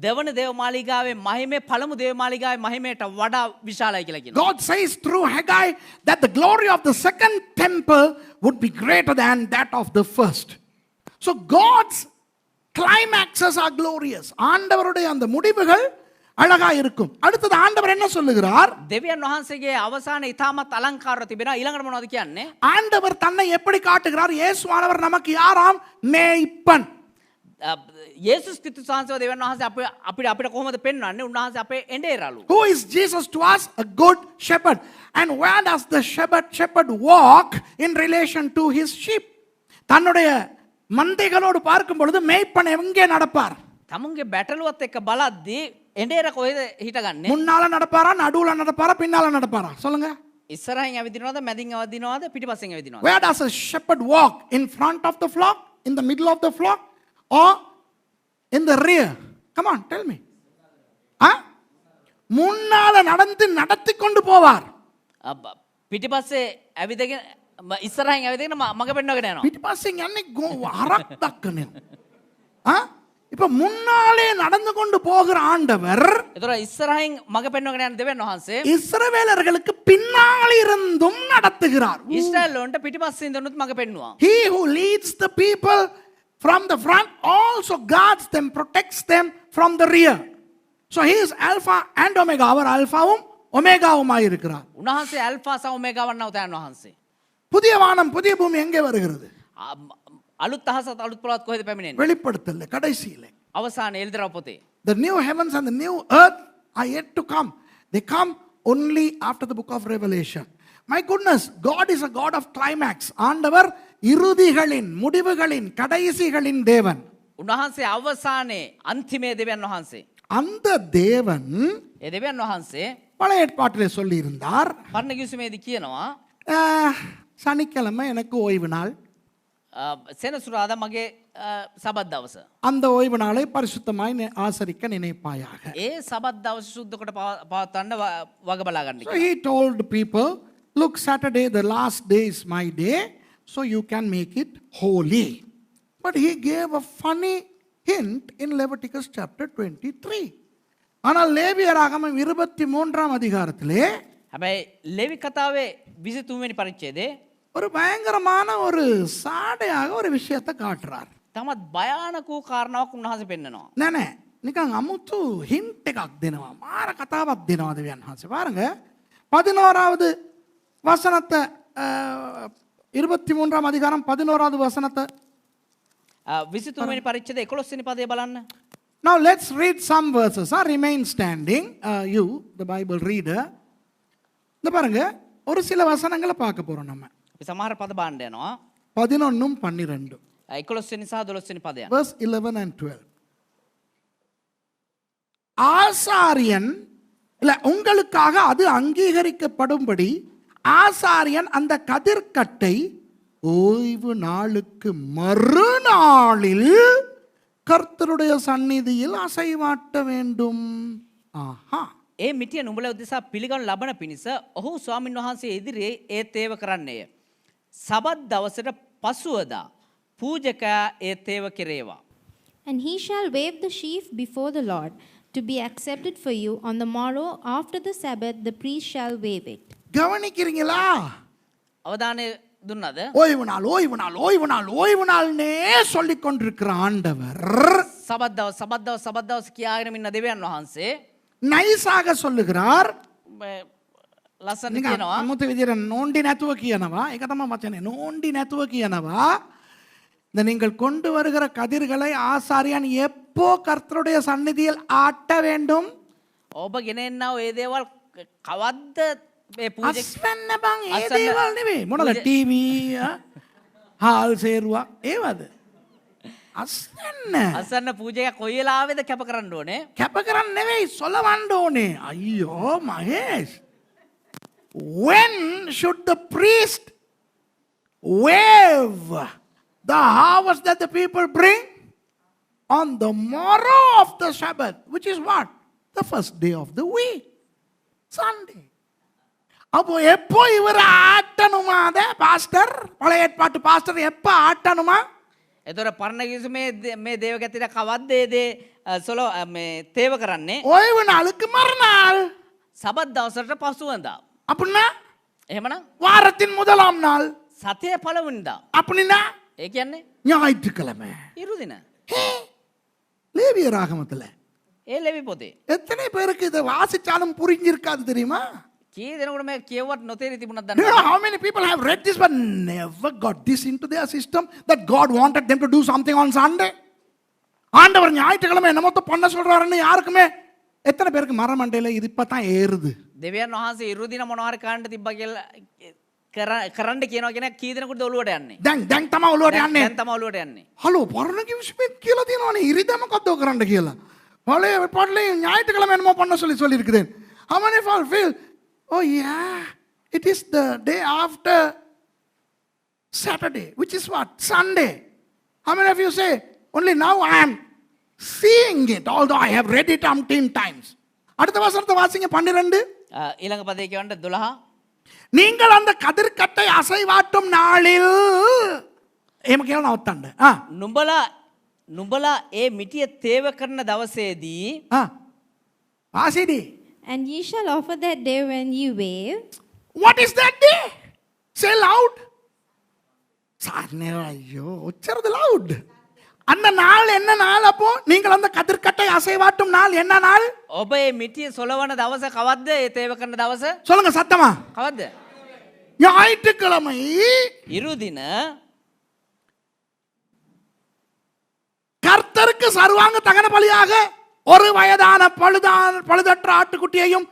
දෙවන දේවමාලිකාවේ මහිමේ පළමු දේවමාලිකාවේ මහිමයට වඩා විශාලයි කියලා කියනවා. God says through Haggai that the glory of the second temple would be greater than that of the first. So God's climaxes are glorious. ஆண்டவருடைய அந்த முடிவுகள் அழகா இருக்கும். அடுத்தது ஆண்டவர் என்ன சொல்லுகிறார்? දෙවියන් වහන්සේගේ අවසාන ඉතාමත් අලංකාරව තිබෙනවා. ඊළඟට මොනවද කියන්නේ? ஆண்டவர் தன்னை எப்படி காட்டுகிறார்? இயேசுவானவர் நமக்கு யாராம்? மேய்ப்பன். යේසුස් ක්‍රිස්තුස් වහන්සේව දෙවියන් වහන්සේ අපිට කොහොමද පෙන්වන්නේ? උන්වහන්සේ අපේ එඬේරලු. Who is Jesus to us? A good shepherd. And where does the shepherd walk in relation to his sheep? தன்னுடைய மந்தைகளோடு பார்க்கும் பொழுது மேய்ப்பன் எங்கே நடப்பார்? තමුන්ගේ බැටළුවත් එක්ක බලද්දී එඬේර කොහෙද හිටගන්නේ? முன்னால நடப்பாரா, நடுவுல நடப்பாரா, பின்னால நடப்பாரா? சொல்லுங்க. ඉස්සරහින් ඇවිදිනවද, මැදින් ඇවිදිනවද, පිටිපස්සෙන් ඇවිදිනවද? Where does a shepherd walk? In front of the flock, in the middle of the flock, or in the rear? Come on, tell me. முன்னால நடத்தி கொண்டு போவார். පිටිපස්සේ ඇවිදගෙන ඉස්සරහින් ඇවිදගෙන මග පෙන්නගෙන යනවා. පිටිපස්සෙන් යන්නේ හරක් දක්කනේ. இப்ப முன்னாலே நடந்து கொண்டு போகிற ஆண்டவர் ඒතර ඉස්සරහින් මග පෙන්නගෙන යන දෙවියන් වහන්සේ இஸ்ரவேலர்களுக்கு பின்னால் இருந்தும் நடத்துகிறார். ඉස්රායල් වලට පිටිපස්සේ ඉඳනුත් මග පෙන්නුවා. He who leads the people from the front also guards them, protects them from the rear. So he is Alpha and Omega. அவர் அல்பாவும் ஒமேகாவுமாய் இருக்கிறார். උන්වහන්සේ ඇල්ෆා සහ ඔමේගා වන්නව තයන් වහන්සේ. புதிய வானம் புதிய பூமி எங்கே வருகிறது? අලුත් අහසත් අලුත් පොළොවත් කොහෙද පැමිණෙන්නේ? வெளிப்படுத்தல கடைசியிலே. අවසාන එළිදරව් පොතේ. The new heavens and the new earth are yet to come. They come only after the book of Revelation. My goodness, God is a God of climax. ஆண்டவர் இறுதிகளின், முடிவுகளின், கடைசிகளின் தேவன். උන්වහන්සේ අවසානයේ අන්තිමේ දෙවියන් වහන්සේ. அந்த தேவன் ඒ දෙවියන් වහන්සේ பழைய ஏற்பாட்டிலே சொல்லி இருந்தார், පරණ කිවිසුමේදී කියනවා சனிக்கிழமை எனக்கு ஓய்வு நாள். සෙනසුරාදා මගේ සබත් දවස. அந்த ஓய்வு நாளை பரிசுத்தமாய் ஆசரிக்க நினைப்பாயாக. ඒ සබත් දවස සුද්ධ කොට පවත්වන්න වග බලා ගන්න. So he told people, look, Saturday, the last day is my day, so you can make it holy. But he gave a funny hint in Leviticus chapter 23. ஆனால் லேவியராகமம் 23ஆம் அதிகாரத்திலே හැබැයි ලෙවි කතාවේ 23 වෙනි පරිච්ඡේදයේ ஒரு பயங்கரமான ஒரு சாடையாக ஒரு விஷயத்தை காட்டுறார். තමත් භයානක වූ කාරණාවක් උන්වහන්සේ පෙන්නනවා. නෑ නිකන් අමුතු හින්ට් එකක් දෙනවා. මාර කතාවක් දෙනවා දෙවියන් වහන්සේ. பாருங்க 11வது வசனத்தை 23ஆம் அதிகாரம் 11வது வசனத்தை 23 වෙනි පරිච්ඡේදයේ 11 වෙනි පදය බලන්න. Now let's read some verses. Remain standing. You, the Bible reader. இந்த பாருங்க ஒரு சில வசனங்களை பார்க்க போறோம் நம்ம. අපි සමහර පද බලන්න යනවා. 11ம் 12. 11 වෙනි සහ 12 වෙනි පදයන්. Verse 11 and 12. ஆசாரியன் இல்ல உங்களுக்காக அது அங்கீகரிக்கப்படும்படி ஆசாரியன் அந்த கதிர்க்கட்டை ஓய்வு நாளுக்கு மறுநாளில் கர்த்தருடைய சந்நிதியில் அசைவாட்ட வேண்டும். ஆஹா. ඒ මිටිය නුඹල උදෙසා පිළිගනු ලබන පිණිස ඔහු ස්වාමින් වහන්සේ ඉදිරියේ ඒ තේව කරන්නේය. සබත් දවසට පසුවදා පූජකයා ඒ තේව කෙරේවා. And he shall wave the sheaf before the Lord to be accepted for you. On the morrow after the Sabbath, the priest shall wave it. கவனிக்கிறீங்களா? අවධානය දුන්නද? ஓய்வு நாள் ஓய்வு நாள் ஓய்வு நாள் ஓய்வு நாள்னே சொல்லிக் கொண்டிருக்கிற ஆண்டவர் සබත් දවස් කියාගෙන ඉන්න දෙවියන් වහන්සේ நைஸாக சொல்லுகிறார். ලස්සන නිකන් කියනවා. අමුතු විදිහට නෝන්ඩි නැතුව කියනවා. ඒක තමයි වචනේ. නෝන්ඩි නැතුව කියනවා. இந்த நீங்கள் கொண்டு வருகிற கதிர்களை ஆசாரியன் எப்போ கர்த்தருடைய சந்நிதியில் ஆட்ட வேண்டும்? ඔබ ගෙනෙන්නව ඒ දේවල් කවද්ද මේ පූජක අස්වැන්න බං ඒ දේවල් නෙවෙයි. මොනද ටීවී හාල් සේරුවා ඒවද? අස්වැන්න. අසන්න පූජකයා කොයි වෙලාවෙද කැප කරන්න ඕනේ? කැප කරන්න නෙවෙයි සොලවන්න ඕනේ. අයියෝ Mahesh. When should the priest wave the harvest that the people bring? On the morrow of the Sabbath, which is what? The first day of the week. Sunday. அப்போ எப்போ இவர் ஆட்டணுமா அத பாஸ்டர்? பழைய ஏற்பாட்டு பாஸ்டர் எப்போ ஆட்டணுமா? එතකොට පරණ කිවිසුමේ මේ දේව ගැතිර කවද්ද ඒ දේ සොල මේ තේව කරන්නේ? ஓய்வு நாளுக்கு மறுநாள். සබත් දවසට පසුවදා. அப்படின்னா එහෙමනම් வாரத்தின் முதலாம் நாள். සතියේ පළවෙනිදා. அப்படின்னா ඒ කියන්නේ ஞாயிற்றுக்கிழமை. ඉරුදින. லேவியராகமத்துல ඒ ලෙවි පොතේ. எத்தனை பேருக்கு இதை வாசிச்சாலும் புரிஞ்சிருக்காது தெரியுமா? කී දෙනෙකුට මේ කියවත් නොතේරි තිබුණාද Do you know දන්නවද? how many people have read this but never got this into their system that God wanted them to do something on Sunday? ஆண்டவர் ஞாயிற்றுக்கிழமை என்னமோ பண்ண சொல்றாருன்னு யாருக்குமே எத்தனை பேருக்கு மரமண்டையில இது இப்பதான் ஏறுது? දෙවියන් වහන්සේ ඉරුදින මොනවාරි කාණ්ඩ තිබ්බා කියලා කරන්න කියනවා කියන කී දෙනෙකුට ඔළුවට යන්නේ? දැන් තමයි ඔළුවට යන්නේ. දැන් තමයි ඔළුවට යන්නේ. හලෝ පරණ කිවිසුමෙත් කියලා තියෙනවනේ ඉරිදා මොකද්ද කරන්න කියලා. பழைய பாடலையும் ஞாயிற்றுக்கிழமை என்னமோ பண்ண சொல்லி இருக்குதேன். How many of all feel, oh yeah, it is the day after Saturday, which is what? Sunday. How many of you say, only now I am seeing it, although I have read it umpteen times. அடுத்த வசனத்தை வாசிங்க 12. ඊළඟ පදේ කියවන්න 12. நீங்கள் அந்த கதிர்க்கட்டை அசைவாட்டும் நாளில் එහෙම කියලා නවත්තන්න. නුඹලා ඒ මිටිය තේව කරන දවසේදී வாசிடி. And ye shall offer that day when ye wave. What is that day? Say loud. ஐயோ உச்சறது loud. அந்த நாள் என்ன நாள்? அப்போ நீங்கள் அந்த கதிர்க்கட்டை அசைவாட்டும் நாள் என்ன நாள்? ඔබ ඒ මිටිය සොලවන දවස කවද්ද? ඒ තේව කරන දවස சொல்லுங்க சத்தமா. කවද්ද? ஞாயிற்றுக்கிழமை. ඉරුදින கர்த்தருக்கு சர்வாங்க தகன பலியாக ஒரு வயதான பழுதற்ற ஆட்டுக்குட்டியையும்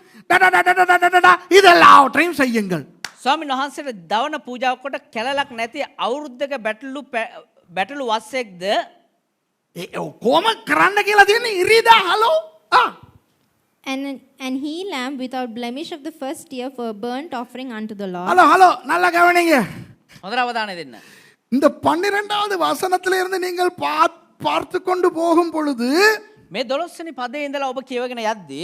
இதெல்லாவற்றையும் செய்யுங்கள். ස්වාමීන් වහන්සේට දවන පූජාවක් කොට කැලලක් නැති අවුරුද්දක බැටළු වස්සෙක්ද කොම කරන්න කියලා තියෙන්නේ ඉරිදා hello. And he lamb without blemish of the first year for a burnt offering unto the Lord. Hello நல்லா கவனிங்க. හොඳට අවධානය දෙන්න. இந்த 12வது வசனத்திலிருந்து நீங்கள் பார்த்து கொண்டு போகும் பொழுது මේ 12 වෙනි පදයේ ඉඳලා ඔබ කියවගෙන යද්දී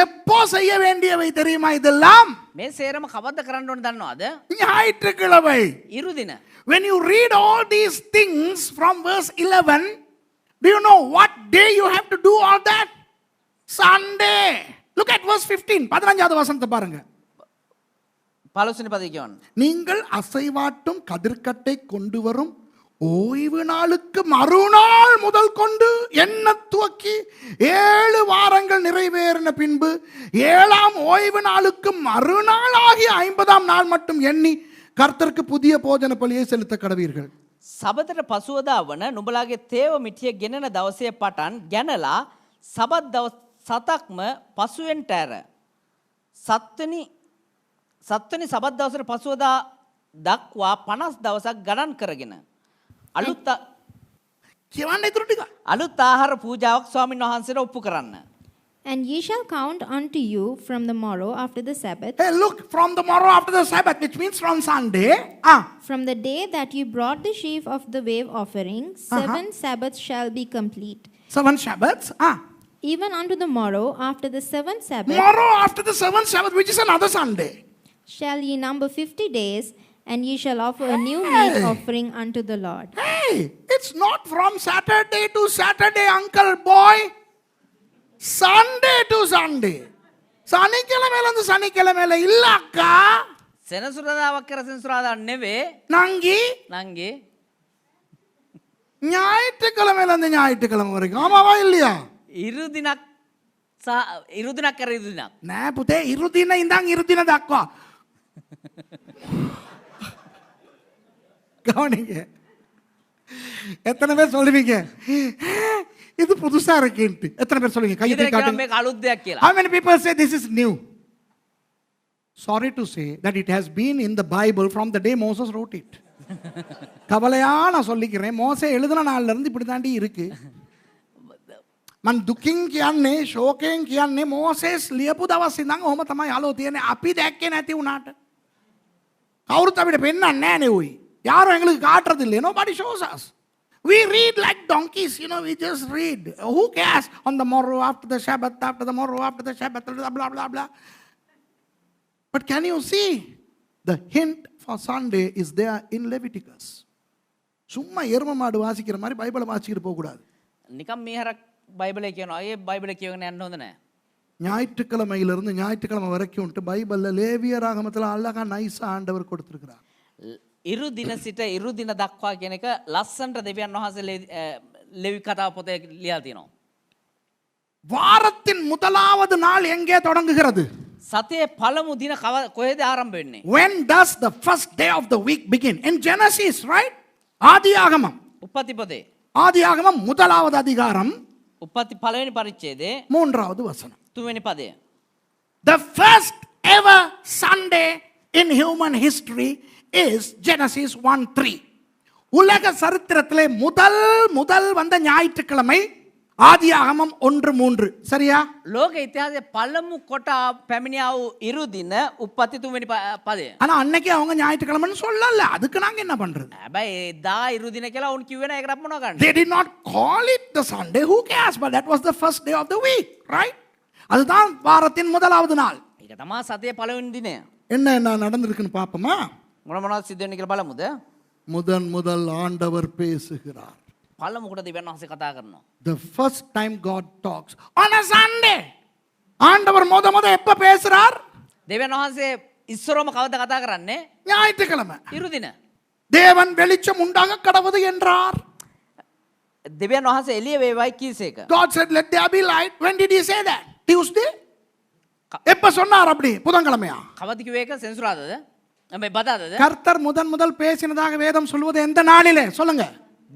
எப்போ செய்ய வேண்டியவை தெரியுமா இதெல்லாம்? මේ සේරම කවද්ද කරන්න ඕනේ දන්නවද? ஞாயிற்றுக்கிழமை. ඉරු දින. When you read all these things from verse 11, do you know what day you have to do all that? Sunday. Look at verse 15. 15வது வசனத்தை பாருங்க. 15 වෙනි පදේ කියවන්න. நீங்கள் அசைவாட்டும் கதிர்க்கட்டை கொண்டு வரும் ஓய்வு நாளுக்கு மறுநாள் முதல் கொண்டு என்ன துவக்கி 7 வாரங்கள் நிறைவேறின பின்பு 7ஆம் ஓய்வு நாளுக்கு மறுநாள் ஆகிய 50ஆம் நாள் மட்டும் எண்ணி கர்த்தருக்கு புதிய போஜன பலியை செலுத்த கடவீர்கள். සබතට පසුවදා වන නුඹලාගේ තේව මිටිය ගෙනෙන දවසේ පටන් ගැනලා සබත් දවස් 7ක්ම පසුවෙන්ට ඇර. 7වෙනි සබත් දවසට පසුවදා දක්වා 50 දවසක් ගණන් කරගෙන කියවන්න ඉතුරු ටික. අලුත් ආහාර පූජාවක් ස්වාමින් වහන්සේට ඔප්පු කරන්න. And ye shall count unto you from the morrow after the Sabbath, Hey, look, from the morrow after the Sabbath, which means from Sunday. from the day that you brought the sheaf of the wave offering, 7 Sabbaths shall be complete. 7 Sabbaths. Even unto the morrow after the 7th Sabbath Tomorrow after the 7th Sabbath, which is another Sunday. shall ye number 50 days, and ye shall offer a new meat offering unto the Lord. Hey, it's not from Saturday to Saturday, uncle boy. Sunday to Sunday. சனிக்கிழமையிலிருந்து சனிக்கிழமையில இல்ல அக்கா. සෙනසුරාදාවක් කර සෙනසුරාදා නෙවේ. நங்கி නංගි ஞாயிற்றுக்கிழமையிலிருந்து ஞாயிற்றுக்கிழமை வரைக்கும். ஆமாவா இல்லையா? ඉරු දිනක් ඉරු දිනක් කර ඉරු දිනක්. නෑ පුතේ ඉරුදින ඉඳන් ඉරුදින දක්වා. கவனிங்க. எத்தனை பேர் சொல்லுவீங்க இது புதுசா இருக்குன்ட்டு? எத்தனை பேர் சொல்லுவீங்க? கையை தூக்கி காட்டுங்க. මේක අලුත් දෙයක් කියලා. How many people say this is new? Sorry to say that it has been in the Bible from the day Moses wrote it. கவலையா நான் சொல்லிக்கிறேன், மோசே எழுதின நாள்ல இருந்து இப்படி தாண்டி இருக்கு. මන් දුකින් කියන්නේ ශෝකයෙන් කියන්නේ මෝසෙස් ලියපු දවස් ඉඳන් ඔහොම තමයි අලෝ තියෙන්නේ. අපි දැක්කේ නැති වුණාට කවුරුත් අපිට පෙන්නන්නේ නැහැ නේ උයි. யாரும் எங்களுக்கு காட்டுறது இல்லையே. Nobody shows us. We read like donkeys, we just read. Who cares? On the morrow after the Sabbath, after the morrow after the Sabbath, blah, blah, blah, blah. But can you see? The hint for Sunday is there in Leviticus. சும்மா எரும மாடு வாசிக்கிற மாதிரி பைபிளை வாசிக்கிட்டு போகக்கூடாது. නිකම් මීහරක් බයිබලේ කියනවා. ඒ බයිබලේ කියවගෙන යන්න හොඳ නැහැ. ஞாயிற்றுக்கிழமையிலிருந்து ஞாயிற்றுக்கிழமை வரைக்கும் பைபிளில் லேவியராகமத்தில் அழகா நைஸா ஆண்டவர் கொடுத்திருக்கிறார். ඉරු දින සිට ඉරු දින දක්වා කියන එක ලස්සනට දෙවියන් වහන්සේ ලෙවි කතාව පොතේ ලියලා තියෙනවා. வாரத்தின் முதலாவது நாள் எங்கே தொடங்குகிறது? සතියේ පළමු දින කොහෙද ආරම්භ වෙන්නේ? When does the first day of the week begin? In Genesis, right? ஆதியாகமம். උප්පත්ති පොතේ. ஆதியாகமம் முதலாவது அதிகாரம் උප්පත්ති පළවෙනි පරිච්ඡේදයේ 3வது வசனம். 3 වෙනි පදය. The first ever Sunday in human history is Genesis 1:3. உலக சரித்திரத்திலே முதல் வந்த ஞாயிற்றுக்கிழமை ஆதியாகமம் 1:3. சரியா? ලෝක ඉතිහාසයේ පළමු කොට පැමිණියා වූ ඉරු දින උප්පත්ති 3 වෙනි පදය. ஆனா அன்னைக்கு அவங்க ஞாயிற்றுக்கிழமைன்னு சொல்லல. அதுக்கு நாங்க என்ன பண்றது? හැබැයි එදා ඉරු දින කියලා උන් කිව්වේ නැහැ. ඒකට මොනව කරන්නේ? They did not call it the Sunday. Who cares? But that was the first day of the week, right? அதுதான் வாரத்தின் முதலாவது நாள். ඒක තමයි සතියේ පළවෙනි දිනය. என்ன நடந்திருக்குன்னு பாப்போமா? මොනවද සිද්ධ වෙන්නේ කියලා බලමුද? முதல் ஆண்டவர் பேசுகிறார். පළමු කොට දෙවියන් වහන්සේ කතා කරනවා. The first time God talks on a Sunday. ஆண்டவர் முத எப்ப பேசுறார்? දෙවියන් වහන්සේ ඉස්සරම කවද කතා කරන්නේ? ஞாயிற்றுக்கிழமை. ඉරු දින. தேவன் வெளிச்சம் உண்டாக கடவுது என்றார். දෙවියන් වහන්සේ එළිය වේවයි කීසේක. God said let there be light. When did he say that? Tuesday? எப்ப சொன்னார் அப்படி? புதன்கிழமையா? කවද කිව්වේ ඒක සෙන්සුරාදාද? මේ බදාදාද? கர்த்தர் முதல் பேசினதாக வேதம் சொல்வது எந்த நாளிலே? சொல்லுங்க.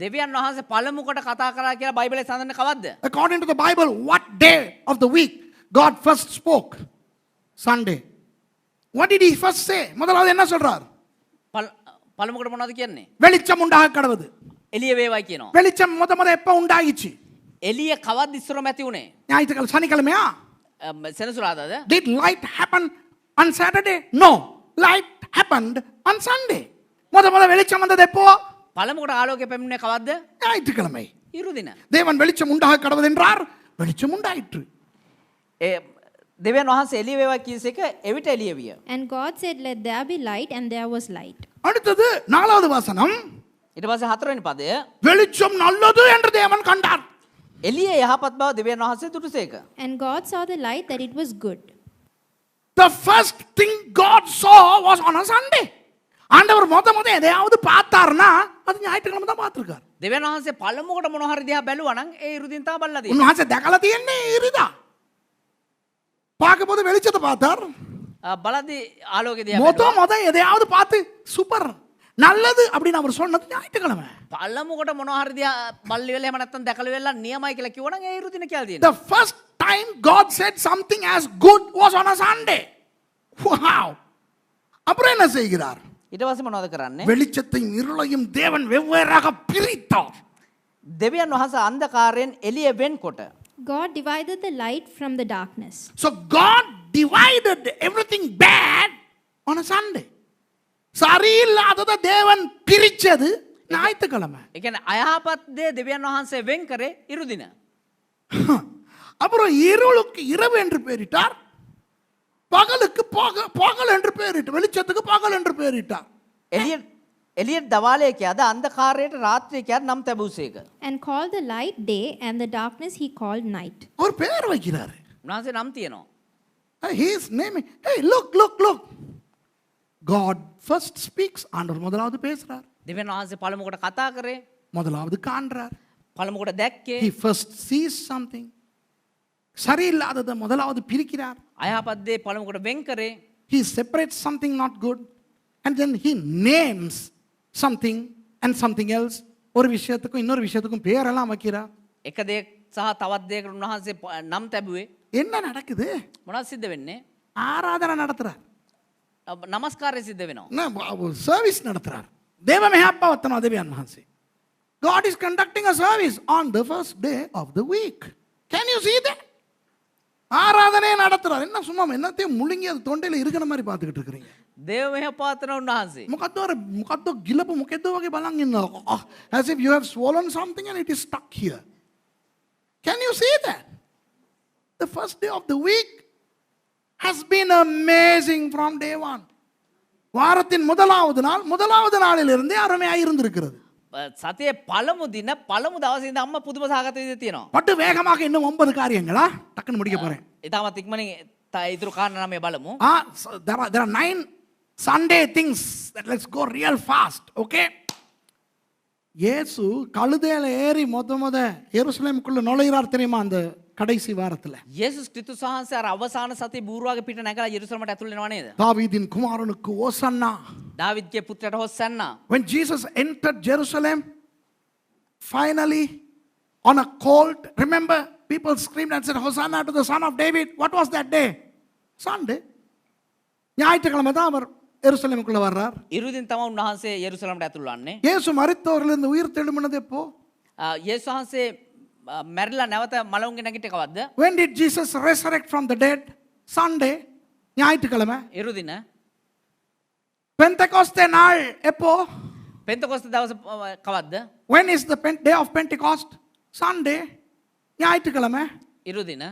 දෙවියන් වහන්සේ පළමු කොට කතා කරා කියලා බයිබලයේ සඳහන් කවද්ද? According to the Bible, what day of the week God first spoke? Sunday. What did he first say? முதலாவது என்ன சொல்றார்? පළමු කොට මොනවද කියන්නේ? வெளிச்சம் உண்டாக கடவுது. එළිය වේවයි කියනවා. வெளிச்சம் முத எப்ப உண்டாயிச்சு? එළිය කවද්ද ඉස්සරම ඇති උනේ? ஞாயிற்றுக்கிழமை சனிக்கிழமையா? සෙනසුරාදාද? Did light happen on Saturday? No. Light happened on Sunday. முத வெளிச்சம் வந்தது எப்போ? පළමුවට ආලෝකය පැමිණුනේ කවද්ද? ஞாயிற்றுக்கிழமை. ඉරුදින. தேவன் வெளிச்சம் உண்டாக கடவுள் என்றார், வெளிச்சம் உண்டாயிற்று. ඒ දෙවියන් වහන්සේ එළිය වේවා කියස එක එවිට එළිය විය. And God said, "Let there be light," and there was light. அடுத்தது 4வது வசனம், ඊට පස්සේ 4 වෙනි පදය வெளிச்சம் நல்லது என்று தேவன் கண்டார். එළිය යහපත් බව දෙවියන් වහන්සේ දුටුසේක. And God saw the light that it was good. The first thing God saw was on a Sunday. ஆண்டவர் முத எதையாவது பார்த்தாருன்னா அது ஞாயிற்றுக்கிழமை தான் பார்த்திருக்கார். දෙවියන් වහන්සේ පළමුවට මොන හරි දිහා බැලුවා නම් ඒ ඉරුදින් තමයි බලලා තියෙන්නේ. உன்வாச දැකලා තියන්නේ ඉරිදා. பார்க்கும்போது வெளிச்சத்தை பார்த்தார். බලද්දී ආලෝකය දිහා බැලුවා. முத எதையாவது பார்த்து சூப்பர் நல்லது அப்படின்னு அவர் சொன்னது ஞாயிற்றுக்கிழமை. පළමුවට මොන හරි දිහා බල්ලි වෙලා එහෙම නැත්නම් දැකලා වෙලා නියමයි කියලා කිව්වනම් ඒ ඉරුදින කියලා තියෙනවා. The first time God said something as good was on a Sunday. Wow. அப்புறம் என்ன செய்கிறார்? ඊට පස්සේ මොනවද කරන්නේ? வெளிச்சத்தையும் இருளையும் தேவன் வெவ்வேறாக பிரித்தார். දෙවියන් වහන්සේ අන්ධකාරයෙන් එළිය වෙන්කොට God divided the light from the darkness. So God divided everything bad on a Sunday. சரியில்லாதத தேவன் பிரிச்சது ஞாயிற்றுக்கிழமை. ඒ කියන්නේ අයහපත් දේ දෙවියන් වහන්සේ වෙන් කරේ ඉරුදින. அப்புறம் இருளுக்கு இரவு என்று பெயரிட்டார், பகலுக்கு பகல் என்று பெயரிட்டார், வெளிச்சத்துக்கு பகல் என்று பெயரிட்டார். එළියට දවාලය කියද අන්ධකාරයට රාත්‍රිය කියද නම් තැබූසේක. And called the light day, and the darkness he called night. ஒரு பேர் வைக்கிறார். උන්වහන්සේ නම් තියෙනවා. He is naming, hey, look. God first speaks. ஆண்டவர் முதலாவது பேசுறார். දෙවියන් වහන්සේ පළමුවට කතා කරේ. முதலாவது காண்றார். පළමුවට දැක්කේ. He first sees something. சரியில்லாதத முதலாவது பிரிக்கிறார். අයහපත් දේ පළමුවට වෙන් කරේ. He separates something not good and then he names something and something else. ஒரு விஷயத்துக்கும் இன்னொரு விஷயத்துக்கும் பேரெல்லாம் வைக்கிறார். එක දෙයක් සහ තවත් දෙයකට උන්වහන්සේ නම් තැබුවේ. என்ன நடக்குது? මොනවද සිද්ධ වෙන්නේ? ஆராதனை நடத்துறார். නමස්කාරය සිද්ධ වෙනවා. சர்வீஸ் நடத்துறார். தேவ மஹாப்பவத்தன தேவியன் மහන්සේ. God is conducting a service on the first day of the week. Can you see that? ஆராதனை நடத்துறார். என்ன சும்மா என்னத்தையும் முழுங்கி அது தொண்டையில இருக்கிற மாதிரி பார்த்துக்கிட்டு இருக்கிறீங்க. දේව මෙහෙපාතන උන්වහන්සේ. මොකද්ද ගිලපු මොකද්ද වගේ බලන් ඉන්නවා. As if you have swollen something and it is stuck here. Can you see that? The first day of the week has been amazing from day one. வாரத்தின் முதலாவது நாளிலிருந்தே அருமையாக இருந்திருக்கிறது. සතියේ පළමු දින පළමු දවසේ ඉඳන් අම්මා පුදුම සහගත විදිහට තියෙනවා. பட்டு வேகமாக இன்னும் 9 காரியங்களா டக்குன்னு முடிக்க போறேன். ඊටමත් ඉක්මනින් ඉතුරු කාරණා 9 බලමු. There are 9 Sunday things that let's go real fast. Okay? இயேசு கழுதையில ஏறி முத எருசலேமுக்குள்ள நுழைகிறார் தெரியுமா அந்த கடைசி வாரத்துல. යේසුස් ක්‍රිස්තුස් වහන්සේ අර අවසාන සතියේ බූරුවාගේ පිට නැගලා යෙරුසලමට ඇතුල් වෙනවා නේද? தாவீதின் குமாரனுக்கு ஓசன்னா. දාවිද්ගේ පුත්‍රයාට හොස්සන්න. When Jesus entered Jerusalem finally on a colt, remember people screamed and said Hosanna to the son of David. What was that day? Sunday. ஞாயிற்றுக்கிழமை தான் அவர் எருசலேமுக்குள்ள வர்றார். ඉරුදින් තමයි උන්වහන්සේ යෙරුසලමට ඇතුල් වන්නේ. இயேசு மரித்தோரிலிருந்து உயிர் தெழும்பினது எப்போ? යේසුස් වහන්සේ මැරිලා නැවත මලවුන්ගේ නැගිට කවද්ද? When did Jesus resurrect from the dead? Sunday. ஞாயிற்றுக்கிழமை. ඉරුදින. பெந்தெகோஸ்தே நாள் எப்போ? පෙන්තකොස්ත දවස කවද්ද? When is the day of Pentecost? Sunday. ஞாயிற்றுக்கிழமை. ඉරුදින.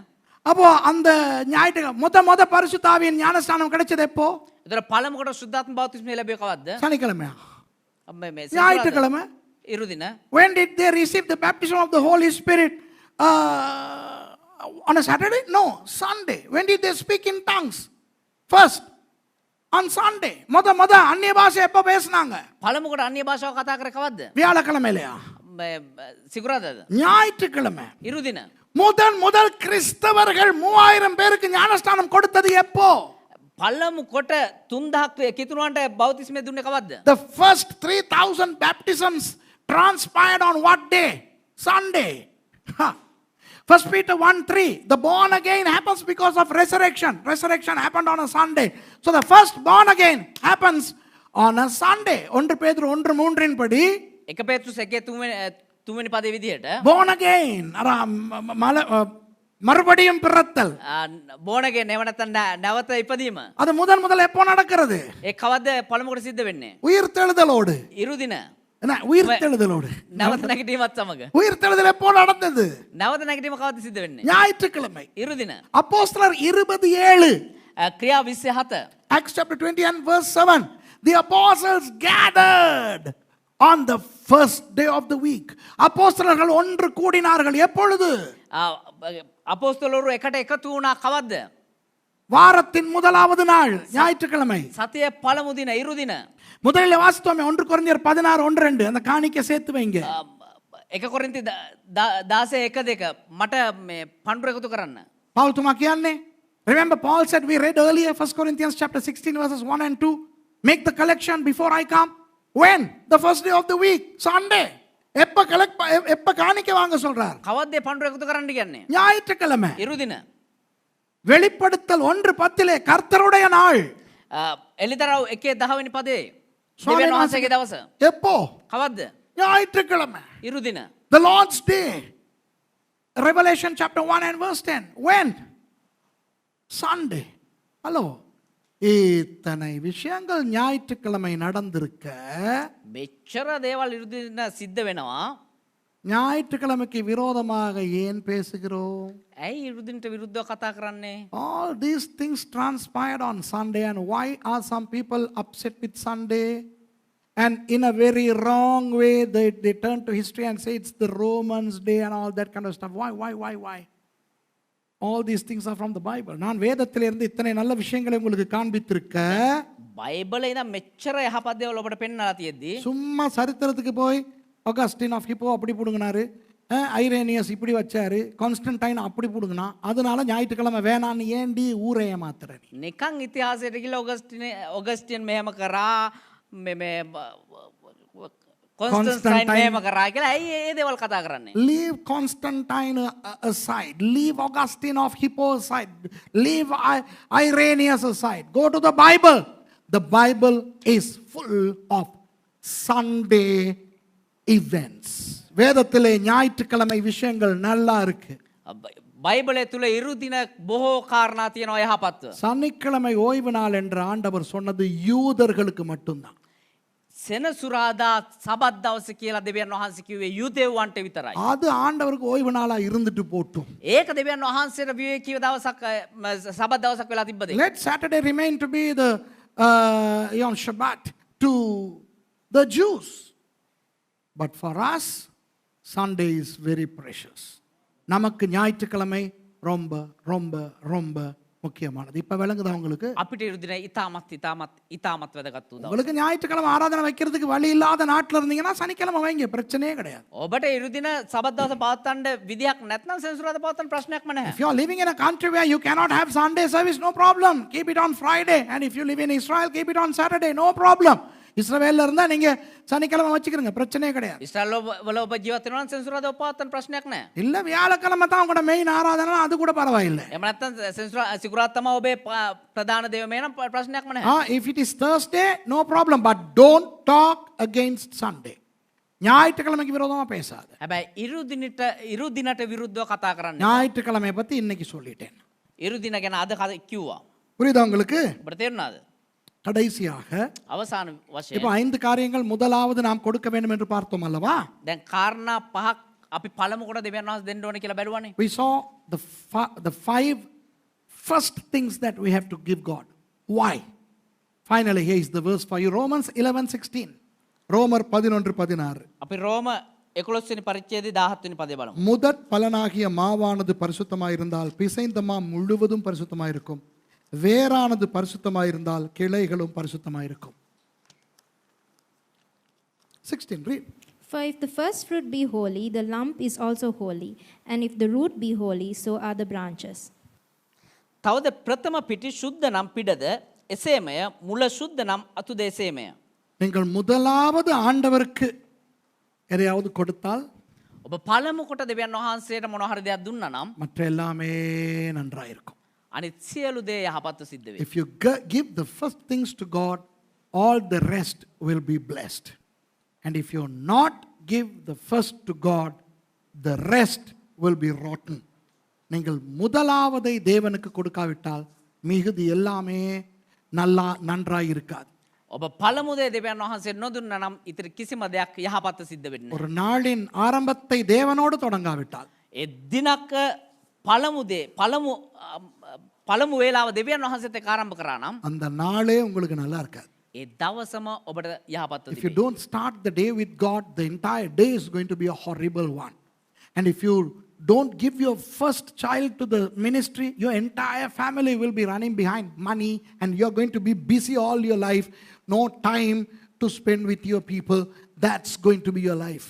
அப்போ அந்த ஞாயிற்றுக்கிழமை முத பரிசுத்த ஆவியின் ஞானஸ்நானம் கிடைச்சது எப்போ? ඒතර පළමුවට සුද්ධාත්ම බෞතිස්මය ලැබුවේ කවද්ද? சனிக்கிழமையா? මේ ஞாயிற்றுக்கிழமை. ඉරුදින. When did they receive the baptism of the Holy Spirit? On a Saturday? No, Sunday. When did they speak in tongues? First. On Sunday. முத அந்நிய பாஷை எப்போ பேசுனாங்க? පළමුවට අන්‍ය භාෂාව කතා කරේ කවද්ද? வியாழக்கிழமையிலையா? සිකුරාදාද? ஞாயிற்றுக்கிழமை. ඉරුදින. முதல் கிறிஸ்தவர்கள் 3000 பேருக்கு ஞானஸ்நானம் கொடுத்தது எப்போ? පළමු කොට 3000 කිතුණුවන්ට බෞතිස්මය දුන්නේ කවද්ද? The first 3000 baptisms transpired on what day? Sunday. First Peter 1:3, the born again happens because of resurrection. Resurrection happened on a Sunday. So the first born again happens on a Sunday. 1 பேதுரு 1:3 படி 1 පේතෘස් 1 තුන්වෙනි පදේ විදිහට born again மறுபடியும் பிறத்தல். බෝනගේ නැවනතන් නැවත ඉපදීම. அது முதல் எப்போ நடக்கிறது? ඒ කවද්ද පළමුවට සිද්ධ වෙන්නේ? உயிர்த்தெழுதலோடு. ඉරුදින. என்ன உயிர்த்தெழுதலோடு? නැවත නැගිටීමත් සමග. உயிர்த்தெழுதல் எப்போ நடந்தது? නැවත නැගිටීම කවද්ද සිද්ධ වෙන්නේ? ஞாயிற்றுக்கிழமை. ඉරුදින. அப்போஸ்தலர் 27. ක්‍රියා 27. Acts chapter 20 and verse 7. The apostles gathered on the first day of the week. அப்போஸ்தலர்கள் ஒன்று கூடினார்கள் எப்பொழுது? අපෝස්තලවරු එකට එකතු වුණා කවද්ද? வாரத்தின் முதலாவது நாள் ஞாயிற்றுக்கிழமை. සතියේ පළමු දින ඉරුදින. முதலில் வாசித்தோமே 1 கொரிந்தியர் 16:1-2 அந்த காணிக்கை சேர்த்து வைங்க. 1 කොරින්ති 16:1-2 මට මේ පඬුර එකතු කරන්න. பவுல் துமா කියන්නේ remember Paul said we read earlier 1 Corinthians chapter 16 verses 1 and 2 make the collection before I come. When? The first day of the week, Sunday. எப்ப காணிக்கை வாங்க சொல்றார்? කවද්ද පඬුර එකතු කරන්න කියන්නේ? ஞாயிற்றுக்கிழமை. ඉරුදින. வெளிப்படுத்தல் 1:10 கர்த்தருடைய நாள். එලිතරව් 1:10 වෙනි පදේ. ස්වාමීන් දෙවියන් වහන්සේගේ දවස. எப்போ? කවද්ද? ஞாயிற்றுக்கிழமை. ඉරුදින. The Lord's day. Revelation chapter 1 and verse 10. When? Sunday. Hello, இத்தனை விஷயங்கள் ஞாயிற்றுக்கிழமை நடந்திருக்க මෙච්චර දේවල් ඉරුදින සිද්ධ වෙනවා. ஞாயிற்றுக்கிழமைக்கு விரோதமாக ஏன் பேசுகிறோம்? ඇයි ඉරුදිනට විරුද්ධව කතා කරන්නේ? All these things transpired on Sunday, and why are some people upset with Sunday? And in a very wrong way they turn to history and say it's the Romans day and all that kind of stuff. Why? All these things are from the Bible. நான் வேதத்திலிருந்து இத்தனை நல்ல விஷயங்களை உங்களுக்கு காண்பித்திருக்க බයිබලේ ඉඳන් මෙච්චර යහපත් දේවල් ඔබට පෙන්වලා තියෙද්දි சும்மா சரித்திரத்துக்கு போய் ஆகஸ்டின் ஆஃப் ஹிப்போ அப்படி புடுங்கினாரு, ஐரேனியஸ் இப்படி வச்சாரு, கான்ஸ்டன்டைன் அப்படி புடுங்கினா, அதனால ஞாயிற்றுக்கிழமை வேணான்னு ஏண்டி ஊரை ஏமாத்துற நீ? නිකන් ඉතිහාසයට ගිහලා ඔගස්ටින් මෙහෙම කරා මේ කොන්ස්ටන්ටයින් මෙහෙම කරා කියලා ඇයි ඒ දේවල් කතා කරන්නේ? Leave Constantine aside, leave Augustine of Hippo aside, leave Irenaeus aside, go to the Bible. The Bible is full of Sunday events. வேதத்திலே ஞாயிற்றுக்கிழமை விஷயங்கள் நல்லா இருக்கு. பைபிளே තුල ඉරුදින බොහෝ කාරණා තියෙනවා යහපත්ව. சனிக்கிழமை ஓய்வு நாள் என்று ஆண்டவர் சொன்னது யூதர்களுக்கு மட்டும்தான். සෙනසුරාදා සබත් දවස කියලා දෙවියන් වහන්සේ කිව්වේ යුදෙව්වන්ට විතරයි. அது ஆண்டவருக்கு ஓய்வு நாளா இருந்துட்டு போட்டும். ඒක දෙවියන් වහන්සේට විවේකීව දවසක් සබත් දවසක් වෙලා තිබ්බද? Let Saturday remain to be the Yom Shabbat to the Jews. But for us, Sunday is very precious. நமக்கு ஞாயிற்றுக்கிழமை ரொம்ப ரொம்ப ரொம்ப முக்கியமானது. இப்ப விளங்குதா உங்களுக்கு? අපිට ඉරුදින ඉතාමත් වැදගත් වූ දවස. உங்களுக்கு ஞாயிற்றுக்கிழமை ஆராதனை வைக்கிறதுக்கு வழி இல்லாத நாட்டில் இருந்தீங்கன்னா சனிக்கிழமை வைங்க, பிரச்சனையே கிடையாது. ඔබට ඉරුදින සබත් දවස පවත්වන්න විදියක් නැත්නම් සෙනසුරාදා පවත්වන්න ප්‍රශ්නයක්ම නැහැ. If you are living in a country where you cannot have Sunday service, no problem. Keep it on Friday. And if you live in Israel, keep it on Saturday. No problem. இஸ்ரவேல்ல இருந்தா நீங்க சனிக்கிழமை வச்சுக்கிறீங்க, பிரச்சனையே கிடையாது. Israel வல ඔබ ජීවත් වෙනවා නම් සෙනසුරාදා පවත්වන්න ප්‍රශ්නයක් නැහැ. இல்ல வியாழக்கிழமை தான் உங்களோட மெயின் ஆராதனை, அது கூட பரவாயில்லை. එහෙම නැත්නම් සිකුරාදා තමයි ඔබේ ප්‍රධාන දේවමය නම් ප්‍රශ්නයක්ම නැහැ. If it is Thursday, no problem, but don't talk against Sunday. ஞாயிற்றுக்கிழமைக்கு விரோதமா பேசாத. හැබැයි ඉරුදිනට විරුද්ධව කතා කරන්න. ஞாயிற்றுக்கிழமையை பத்தி இன்னைக்கு சொல்லிட்டேன். ඉරුදින ගැන අද කිව්වා. புரியுதா உங்களுக்கு? ඔබට තේරුණාද? கடைசியாக අවසාන වශයෙන් இப்போ 5 காரியங்கள் முதலாவது நாம் கொடுக்க வேண்டும் என்று பார்த்தோம் அல்லவா? දැන් කාරණා පහක් අපි පළමු කොට දෙවියන් වහන්සේ දෙන්න ඕනේ කියලා බැලුවානේ. We saw the 5 first things that we have to give God. Why? Finally, here is the verse for you. Romans 11:16. ரோமர் 11:16. අපි රෝම 11 වෙනි පරිච්ඡේදයේ 17 වෙනි පදේ බලමු. முதற் பலனாகிய மாவானது பரிசுத்தமாயிருந்தால் பிசைந்த மா முழுவதும் பரிசுத்தமாயிருக்கும். வேரானது பரிசுத்தமாயிருந்தால் கிளைகளும் பரிசுத்தமாயிருக்கும். 16 read. For if the first fruit be holy, the lump is also holy. And if the root be holy, so are the branches. තවද ප්‍රථම පිටි සුද්ධ නම් පිටද එසේමය මුල සුද්ධ නම් අතු දෙසේමය. நீங்கள் முதலாவது ஆண்டவருக்கு எதையாவது கொடுத்தால் ඔබ පළමු කොට දෙවියන් වහන්සේට මොන හරි දෙයක් දුන්නා නම් மற்ற எல்லாமே நன்றாயிருக்கும். අනිත් සියලු දේ යහපත්ව සිද්ධ වෙයි. If you give the first things to God, all the rest will be blessed. And if you not give the first to God, the rest will be rotten. நீங்கள் முதலாவதை தேவனுக்கு கொடுக்காவிட்டால் மிகுதி எல்லாமே நன்றாய் இருக்காது. ඔබ පළමුදේ දෙවියන් වහන්සේ නොදුන්න නම් ඉතිරි කිසිම දෙයක් යහපත සිද්ධ වෙන්නේ නැහැ. ஒரு நாளின் ஆரம்பத்தை தேவனோடு தொடங்காவிட்டால் ඒ දිනක පළමුදේ පළමු වේලාව දෙවියන් වහන්සේත් එක්ක ආරම්භ කරා නම් அந்த நாளே உங்களுக்கு நல்லா இருக்காது. ඒ දවසම ඔබට යහපත්ව If you තිබේ. don't start the day with God, the entire day is going to be a horrible one. And if you don't give your first child to the ministry, your entire family will be running behind money and you're going to be busy all your life. No time to spend with your people. That's going to be your life.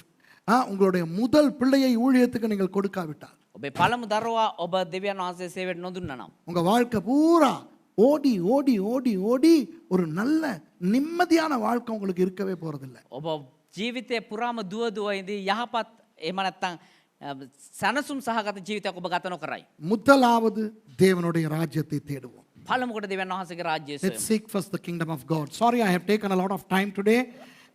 உங்களுடைய முதல் பிள்ளையை ஊழியத்துக்கு நீங்கள் கொடுக்காவிட்டால் ඔබේ පළමු දරුවා ඔබ දෙවියන් වහන්සේ සේවයට නොදුන්නා නම් உங்க வாழ்க்கை பூரா ஓடி ஓடி ஓடி ஓடி ஒரு நல்ல நிம்மதியான வாழ்க்கை உங்களுக்கு இருக்கவே போறதில்லை. ඔබ ජීවිතේ පුරාම දුව දුව ඉඳී යහපත් එහෙම නැත්නම් සනසුම් සහගත ජීවිතයක් ඔබ ගත නොකරයි. முதலாவது தேவனுடைய ராஜ்யத்தை தேடுவோம். පළමුකොට දෙවියන් වහන්සේගේ රාජ්‍යය Let's සොයමු. seek first the kingdom of God. Sorry, I have taken a lot of time today,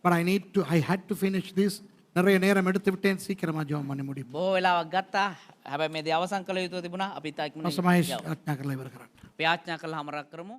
but I had to finish this. நிறைய நேரம் எடுத்து விட்டேன். சீக்கிரமா ஜெபம் பண்ணி முடிப்போம். බොහෝ වෙලාවක් ගත්තා. හැබැයි මේ දේ අවසන් කළ යුතු තිබුණා. අපි තාක්මනේ மகேஷ் ஆத்மாக்கர்லை வருகிறார். අපි ආඥා කළාම රැක් කරමු.